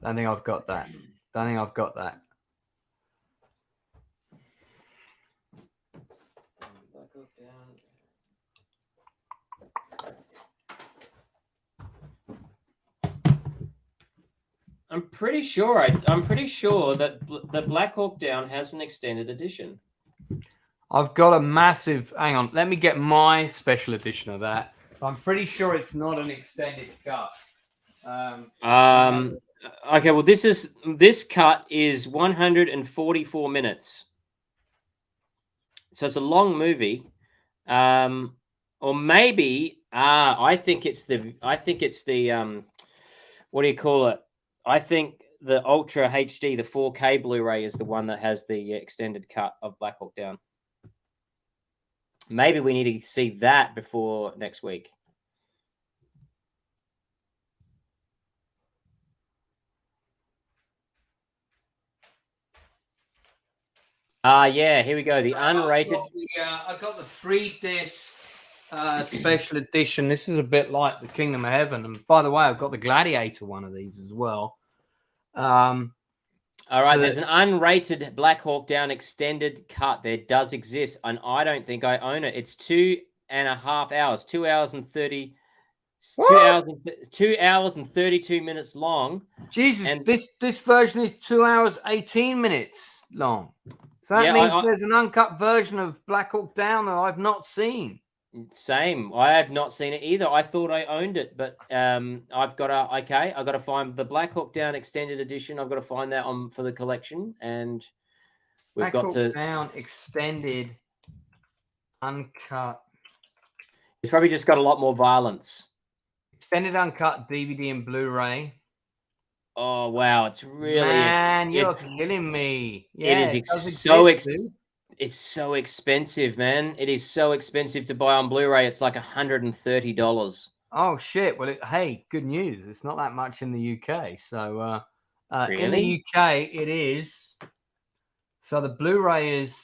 I think I've got that. I'm pretty sure that the Black Hawk Down has an extended edition. I've got a massive. Hang on, let me get my special edition of that. I'm pretty sure it's not an extended cut. Okay, well, this cut is 144 minutes, so it's a long movie. Or maybe I think it's the what do you call it? I think the Ultra HD, the 4K Blu-ray, is the one that has the extended cut of Black Hawk Down. Maybe we need to see that before next week. Yeah, here we go. The unrated. I got the 3-disc special edition. This is a bit like the Kingdom of Heaven. And by the way, I've got the Gladiator one of these as well. All right, there's an unrated Black Hawk Down extended cut. There does exist, and I don't think I own it. It's 2.5 hours, 2 hours and 30. 2 hours and 32 minutes long. Jesus, and this version is 2 hours 18 minutes long. So that means there's an uncut version of Black Hawk Down that I've not seen. Same. I have not seen it either. I thought I owned it, but I've got to find the Black Hawk Down extended edition. I've got to find that for the collection, and Black Hawk Down extended uncut. It's probably just got a lot more violence. Extended uncut DVD and Blu-ray. Oh wow, it's really you're killing me. Yeah, it is it's so expensive, man. It is so expensive to buy on Blu-ray. It's like $130. Oh shit! Well, hey, good news. It's not that much in the UK. So really? In the UK, it is. So the Blu-ray is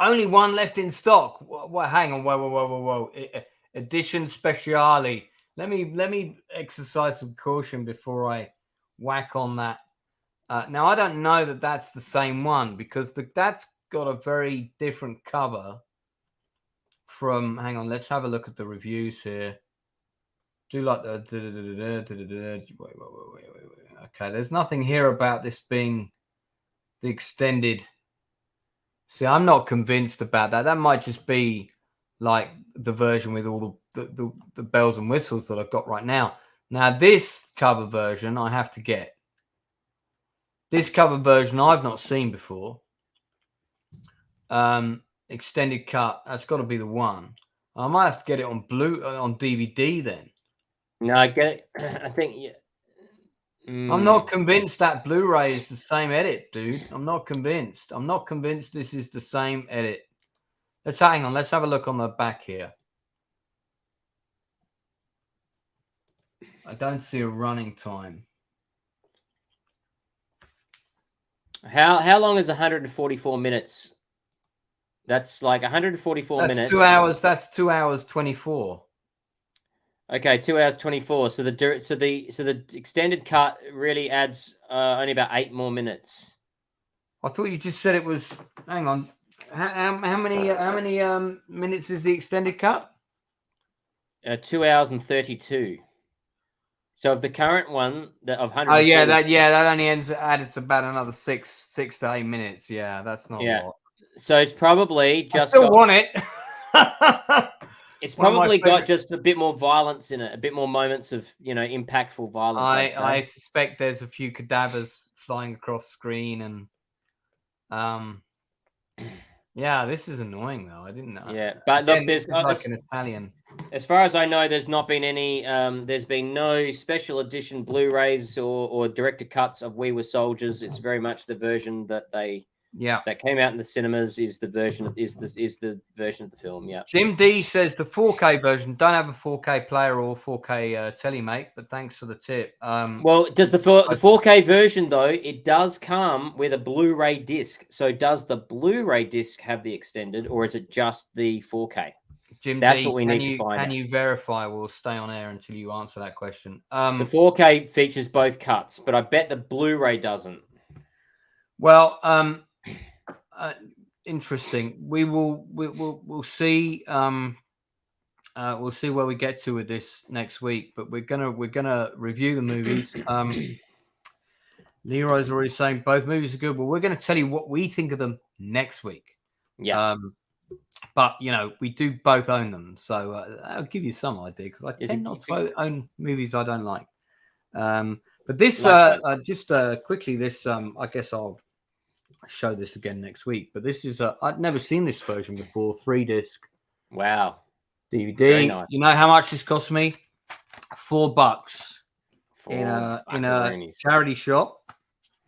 only one left in stock. Well, hang on, whoa! Edition Speciale. Let me exercise some caution before I whack on that. Now, I don't know that that's the same one because that's got a very different cover from. Hang on, let's have a look at the reviews here. Do like the. Wait. Okay, there's nothing here about this being the extended. See, I'm not convinced about that. That might just be like the version with all the bells and whistles that I've got right now. Now, this cover version I have to get. This cover version I've not seen before. Extended cut. That's got to be the one. I might have to get it on DVD then. No, I get it. I think. Yeah. I'm not convinced that Blu-ray is the same edit, dude. I'm not convinced. I'm not convinced this is the same edit. Let's hang on. Let's have a look on the back here. I don't see a running time. How long is 144 minutes? That's like 144 minutes. 2 hours. That's 2 hours 24. Okay, 2 hours 24. So the extended cut really adds only about 8 more minutes. I thought you just said it was. Hang on. How many minutes is the extended cut? 2 hours and 32. So of the current one that of 100. Oh yeah, that only adds about another 6 to 8 minutes. Yeah, that's not a lot. So it's probably just. I still want it. It's probably got just a bit more violence in it, a bit more moments of impactful violence. I suspect there's a few cadavers flying across screen and yeah, this is annoying though. I didn't know. Yeah, but look, there's like an Italian. As far as I know, there's not been any. There's been no special edition Blu-rays or director cuts of We Were Soldiers. It's very much the version that that came out in the cinemas is the version of the film. Yeah. Jim D says the 4K version don't have a 4K player or 4K telemate, but thanks for the tip. Well, does the 4K version though? It does come with a Blu-ray disc. So does the Blu-ray disc have the extended, or is it just the 4K? Jim That's D, what we need to find out. Can you verify? We'll stay on air until you answer that question. The 4K features both cuts, but I bet the Blu-ray doesn't. Well, interesting. We'll see. We'll see where we get to with this next week. But we're gonna review the movies. Leroy's already saying both movies are good, but we're gonna tell you what we think of them next week. Yeah. But we do both own them, so I'll give you some idea because I tend not to own movies I don't like. But this, just quickly, this I guess I'll show this again next week. But this is I'd never seen this version before, 3-disc. Wow. DVD. Very nice. You know how much this cost me? $4 in $4 a charity shop.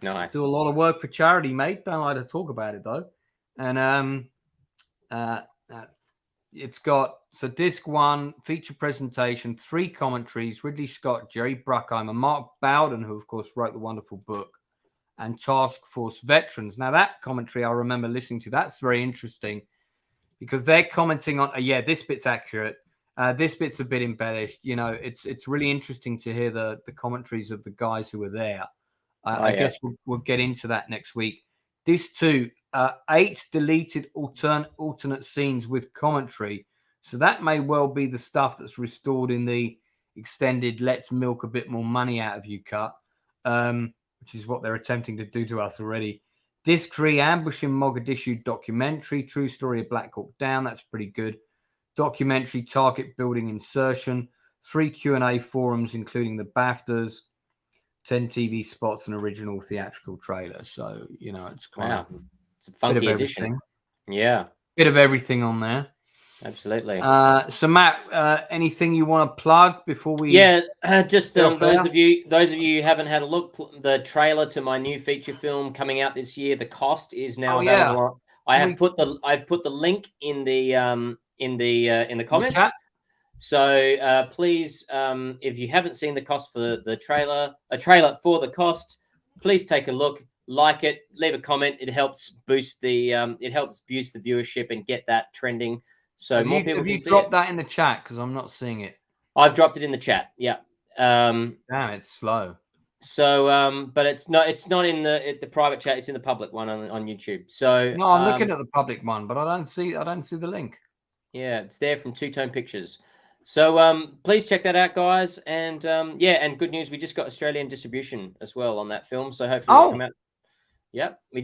Nice. Do a lot of work for charity, mate. Don't like to talk about it though. And it's got disc 1, feature presentation, 3 commentaries, Ridley Scott, Jerry Bruckheimer, Mark Bowden, who of course wrote the wonderful book, and Task Force veterans. Now that commentary I remember listening to, that's very interesting because they're commenting on, this bit's accurate. This bit's a bit embellished. It's really interesting to hear the commentaries of the guys who were there. I guess we'll get into that next week. This too, 8 deleted alternate scenes with commentary. So that may well be the stuff that's restored in the extended let's milk a bit more money out of you cut, which is what they're attempting to do to us already. Disc 3, Ambush in Mogadishu documentary, true story of Black Hawk Down. That's pretty good. Documentary target building insertion, 3 Q&A forums, including the BAFTAs, 10 TV spots, and original theatrical trailer. So, it's kind of it's a funky edition. Yeah. Bit of everything on there. Absolutely. So Matt, anything you want to plug before we? Just those of you who haven't had a look, the trailer to my new feature film coming out this year. The cost is now available. I've put the link in the comments. So please, if you haven't seen the cost for the trailer, a trailer for the cost, please take a look, like it, leave a comment. It helps boost the viewership and get that trending. So more people. Have you dropped that in the chat? Because I'm not seeing it. I've dropped it in the chat. Yeah. Damn, it's slow. So, but it's not in the private chat. It's in the public one on YouTube. So no, I'm looking at the public one, but I don't see the link. Yeah, it's there from Two Tone Pictures. So please check that out, guys. And and good news, we just got Australian distribution as well on that film. So hopefully it'll come out. Yep, it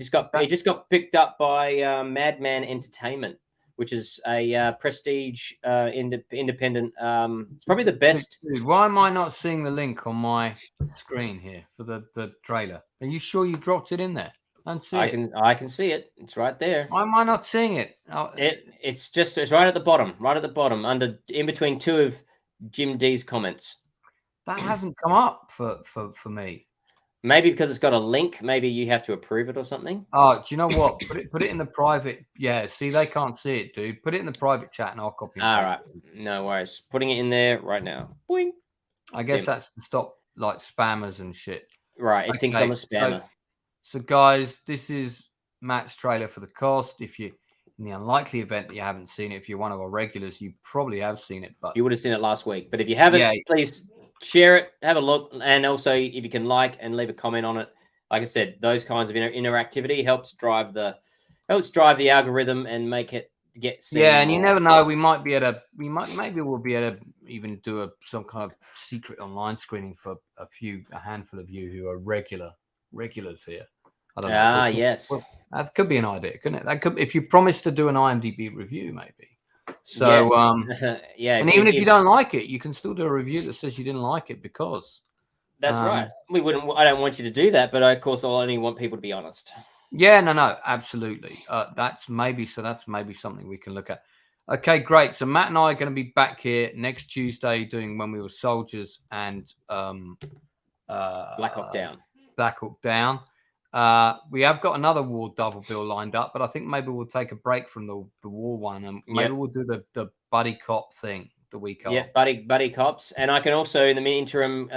just got picked up by Madman Entertainment, which is a prestige independent. It's probably the best. Dude, why am I not seeing the link on my screen here for the trailer? Are you sure you dropped it in there? I can see it. It's right there. Why am I not seeing it? It's right at the bottom, in between 2 of Jim D's comments. That hasn't come up for me. Maybe because it's got a link. Maybe you have to approve it or something. Oh, do you know what? Put it in the private. Yeah, see, they can't see it, dude. Put it in the private chat and I'll copy it. All right, no worries. Putting it in there right now. Boing. I guess that's to stop like spammers and shit. Right, it thinks I'm a spammer. So guys, this is Matt's trailer for the cost. If you, in the unlikely event that you haven't seen it, if you're one of our regulars, you probably have seen it. But you would have seen it last week. But if you haven't, please share it, have a look, and also if you can like and leave a comment on it. Like I said, those kinds of interactivity helps drive the algorithm and make it get seen. Yeah, and you never know. Maybe we'll be able to even do some kind of secret online screening for a handful of you who are regulars here. I don't know. Yes. Well, that could be an idea, couldn't it? That could, if you promise to do an IMDb review, maybe. So, yeah. And even if you don't like it, you can still do a review that says you didn't like it because. That's right. I don't want you to do that, but of course, I'll only want people to be honest. Yeah, no, absolutely. That's maybe something we can look at. Okay, great. So Matt and I are going to be back here next Tuesday doing When We Were Soldiers and Black Hawk Down. We have got another war double bill lined up, but I think maybe we'll take a break from the war one and maybe we'll do the buddy cop thing the week after. Yeah, buddy cops. And I can also, in the interim,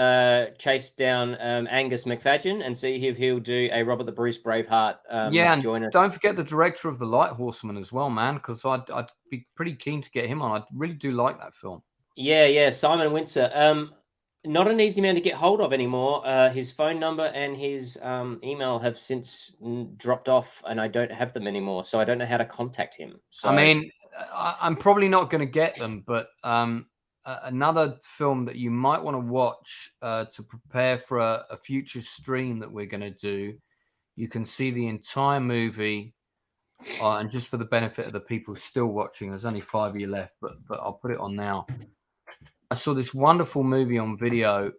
chase down Angus McFadden and see if he'll do a Robert the Bruce Braveheart. And join us. Don't forget the director of The Light Horseman as well, man, because I'd be pretty keen to get him on. I really do like that film. Yeah, Simon Windsor. Not an easy man to get hold of anymore. His phone number and his email have since dropped off, and I don't have them anymore, so I don't know how to contact him. So I mean, I'm probably not going to get them, but another film that you might want to watch to prepare for a future stream that we're going to do, you can see the entire movie And just for the benefit of the people still watching, there's only 5 of you left, but I'll put it on now. I saw this wonderful movie on video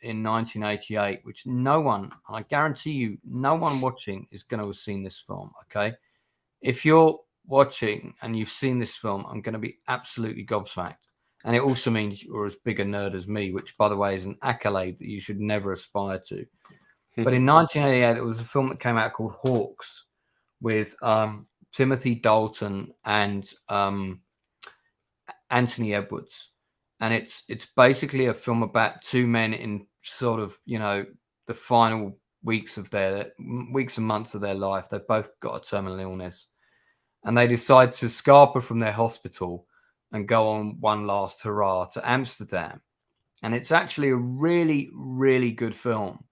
in 1988, which no one, and I guarantee you, no one watching is going to have seen this film. Okay, if you're watching and you've seen this film, I'm going to be absolutely gobsmacked. And it also means you're as big a nerd as me, which, by the way, is an accolade that you should never aspire to. But in 1988, there was a film that came out called Hawks with Timothy Dalton and Anthony Edwards. And it's basically a film about two men in sort of, the final weeks and months of their life. They've both got a terminal illness. And they decide to scarper from their hospital and go on one last hurrah to Amsterdam. And it's actually a really, really good film.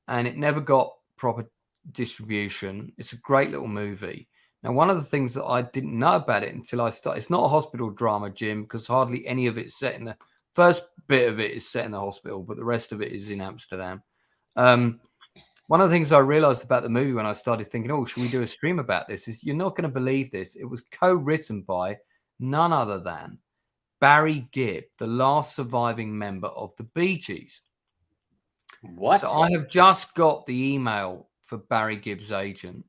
And it never got proper distribution. It's a great little movie. Now, one of the things that I didn't know about it until I started, it's not a hospital drama, Jim, because hardly any of it's set in the first bit of it is set in the hospital, but the rest of it is in Amsterdam. One of the things I realized about the movie when I started thinking, oh, should we do a stream about this? Is you're not going to believe this. It was co-written by none other than Barry Gibb, the last surviving member of the Bee Gees. What? So I have just got the email for Barry Gibb's agent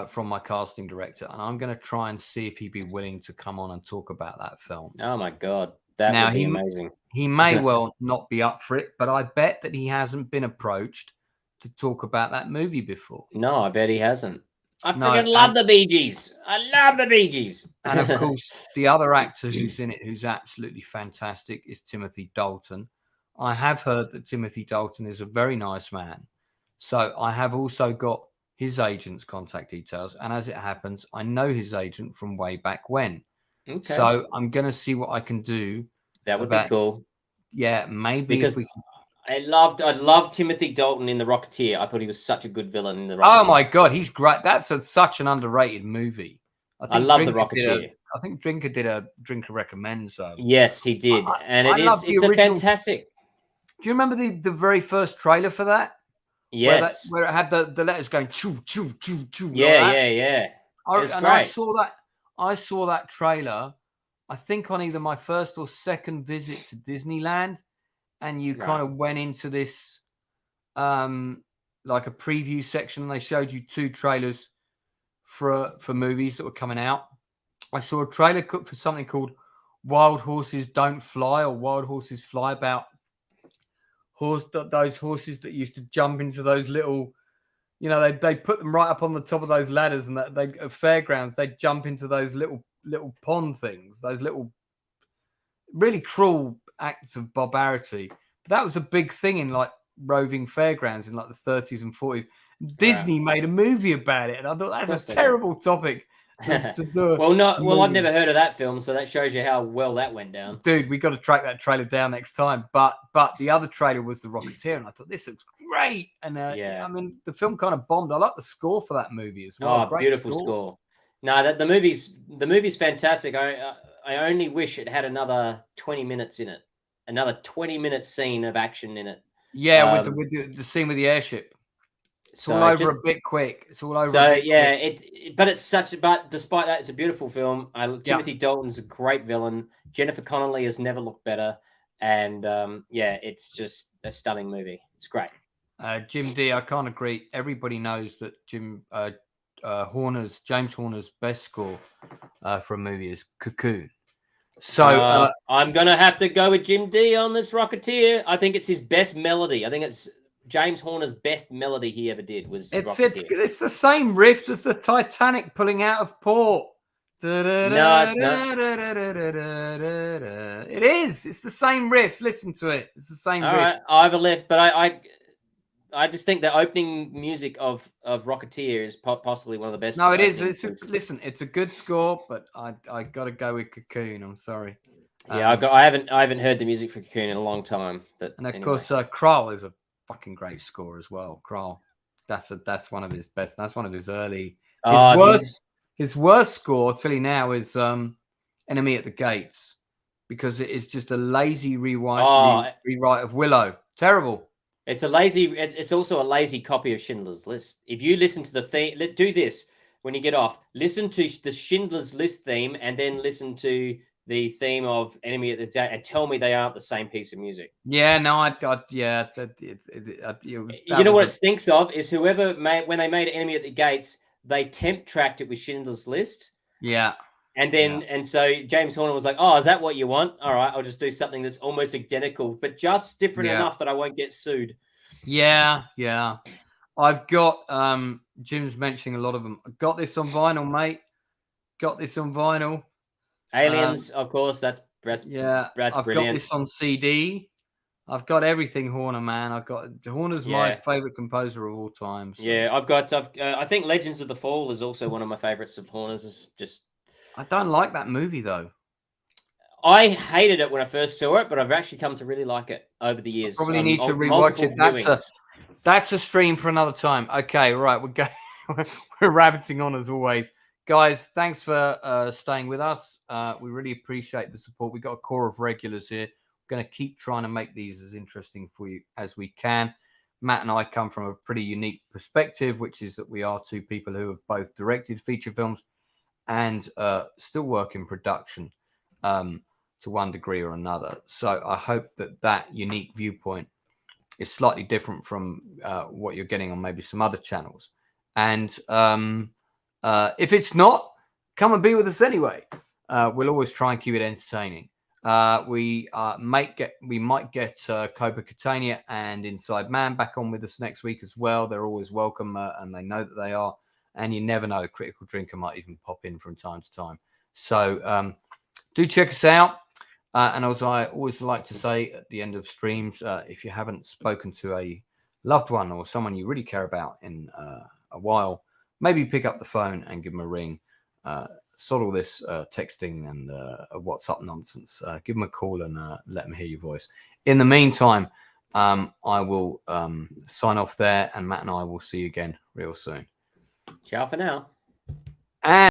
from my casting director, and I'm going to try and see if he'd be willing to come on and talk about that film. Oh my God, that would be amazing. He may well not be up for it, but I bet that he hasn't been approached to talk about that movie before. No, I bet he hasn't. I freaking love the Bee Gees. I love the Bee Gees. And of course, the other actor who's in it, who's absolutely fantastic, is Timothy Dalton. I have heard that Timothy Dalton is a very nice man. So I have also got his agent's contact details. And as it happens, I know his agent from way back when. Okay. So I'm going to see what I can do. That would be cool. Yeah, maybe. Because I loved Timothy Dalton in The Rocketeer. I thought he was such a good villain in The Rocketeer. Oh my God, he's great. That's such an underrated movie. I love The Rocketeer. I think Drinker did a Drinker Recommends. Yes, he did. It's a fantastic. Do you remember the very first trailer for that? Yes. Where it had the letters going choo, choo, choo, choo. Yeah. I saw that trailer, I think on either my first or second visit to Disneyland. And you kind of went into this like a preview section, and they showed you two trailers for movies that were coming out. I saw a trailer for something called Wild Horses Don't Fly, or Wild Horses Fly, about those horses that used to jump into those little, they put them right up on the top of those ladders, and they at fairgrounds they jump into those little pond things, those little really cruel acts of barbarity. But that was a big thing in like roving fairgrounds in like the 30s and 40s. Disney made a movie about it, and I thought that's a terrible topic to do. Well, I've never heard of that film, so that shows you how well that went down. Dude, we got to track that trailer down next time. But the other trailer was The Rocketeer, and I thought this looks great. And I mean, the film kind of bombed. I like the score for that movie as well. Oh, beautiful score. No, the movie's fantastic. I only wish it had another 20 minutes in it. Another 20-minute scene of action in it. Yeah, with the scene with the airship. It's all over a bit quick. It's all over. So but despite that, it's a beautiful film. Timothy Dalton's a great villain. Jennifer Connelly has never looked better, and it's just a stunning movie. It's great. Jim D, I can't agree. Everybody knows that James Horner's best score for a movie is Cocoon. So I'm gonna have to go with Jim D on this Rocketeer. I think it's his best melody. I think it's James Horner's best melody he ever did was Rocketeer. It's the same riff as the Titanic pulling out of port. No, it is. It's the same riff. Listen to it. It's the same riff. Right, either left, but I just think the opening music of Rocketeer is possibly one of the best. No, it is. Listen, it's a good score, but I got to go with Cocoon. I'm sorry. Yeah, I haven't heard the music for Cocoon in a long time. But course, Kral is a fucking great score as well. Kral, that's one of his best. That's one of his early. His worst score till now is Enemy at the Gates, because it is just a lazy rewrite of Willow. Terrible. It's also a lazy copy of Schindler's List. If you listen to the theme, do this. when you get off, listen to the Schindler's List theme and then listen to the theme of Enemy at the Gate and tell me they aren't the same piece of music. Yeah, no, yeah. You know what it stinks of is whoever when they made Enemy at the Gates, they temp tracked it with Schindler's List. Yeah. And then, and so James Horner was like, "Oh, is that what you want? All right, I'll just do something that's almost identical, but just different enough that I won't get sued." Yeah. I've got Jim's mentioning a lot of them. I've got this on vinyl, mate. Got this on vinyl. Aliens, of course. That's I've brilliant. got this on CD. I've got everything Horner, man. Horner's my favorite composer of all time. So. Yeah, I think Legends of the Fall is also one of my favorites of Horner's. Is just. I don't like that movie though. I hated it when I first saw it, but I've actually come to really like it over the years. Probably need to rewatch it. That's a stream for another time. Okay, right. We're rabbiting on as always. Guys, thanks for staying with us. We really appreciate the support. We've got a core of regulars here. We're going to keep trying to make these as interesting for you as we can. Matt and I come from a pretty unique perspective, which is that we are two people who have both directed feature films and still work in production to one degree or another. So I hope that unique viewpoint is slightly different from what you're getting on maybe some other channels. And if it's not, come and be with us anyway. We'll always try and keep it entertaining. We might get Cobra Catania and Inside Man back on with us next week as well. They're always welcome, and they know that they are. And you never know, Critical Drinker might even pop in from time to time. So do check us out. And as I always like to say at the end of streams, if you haven't spoken to a loved one or someone you really care about in a while, maybe pick up the phone and give them a ring. Sort all this texting and WhatsApp nonsense. Give them a call and let them hear your voice. In the meantime, I will sign off there, and Matt and I will see you again real soon. Ciao for now. And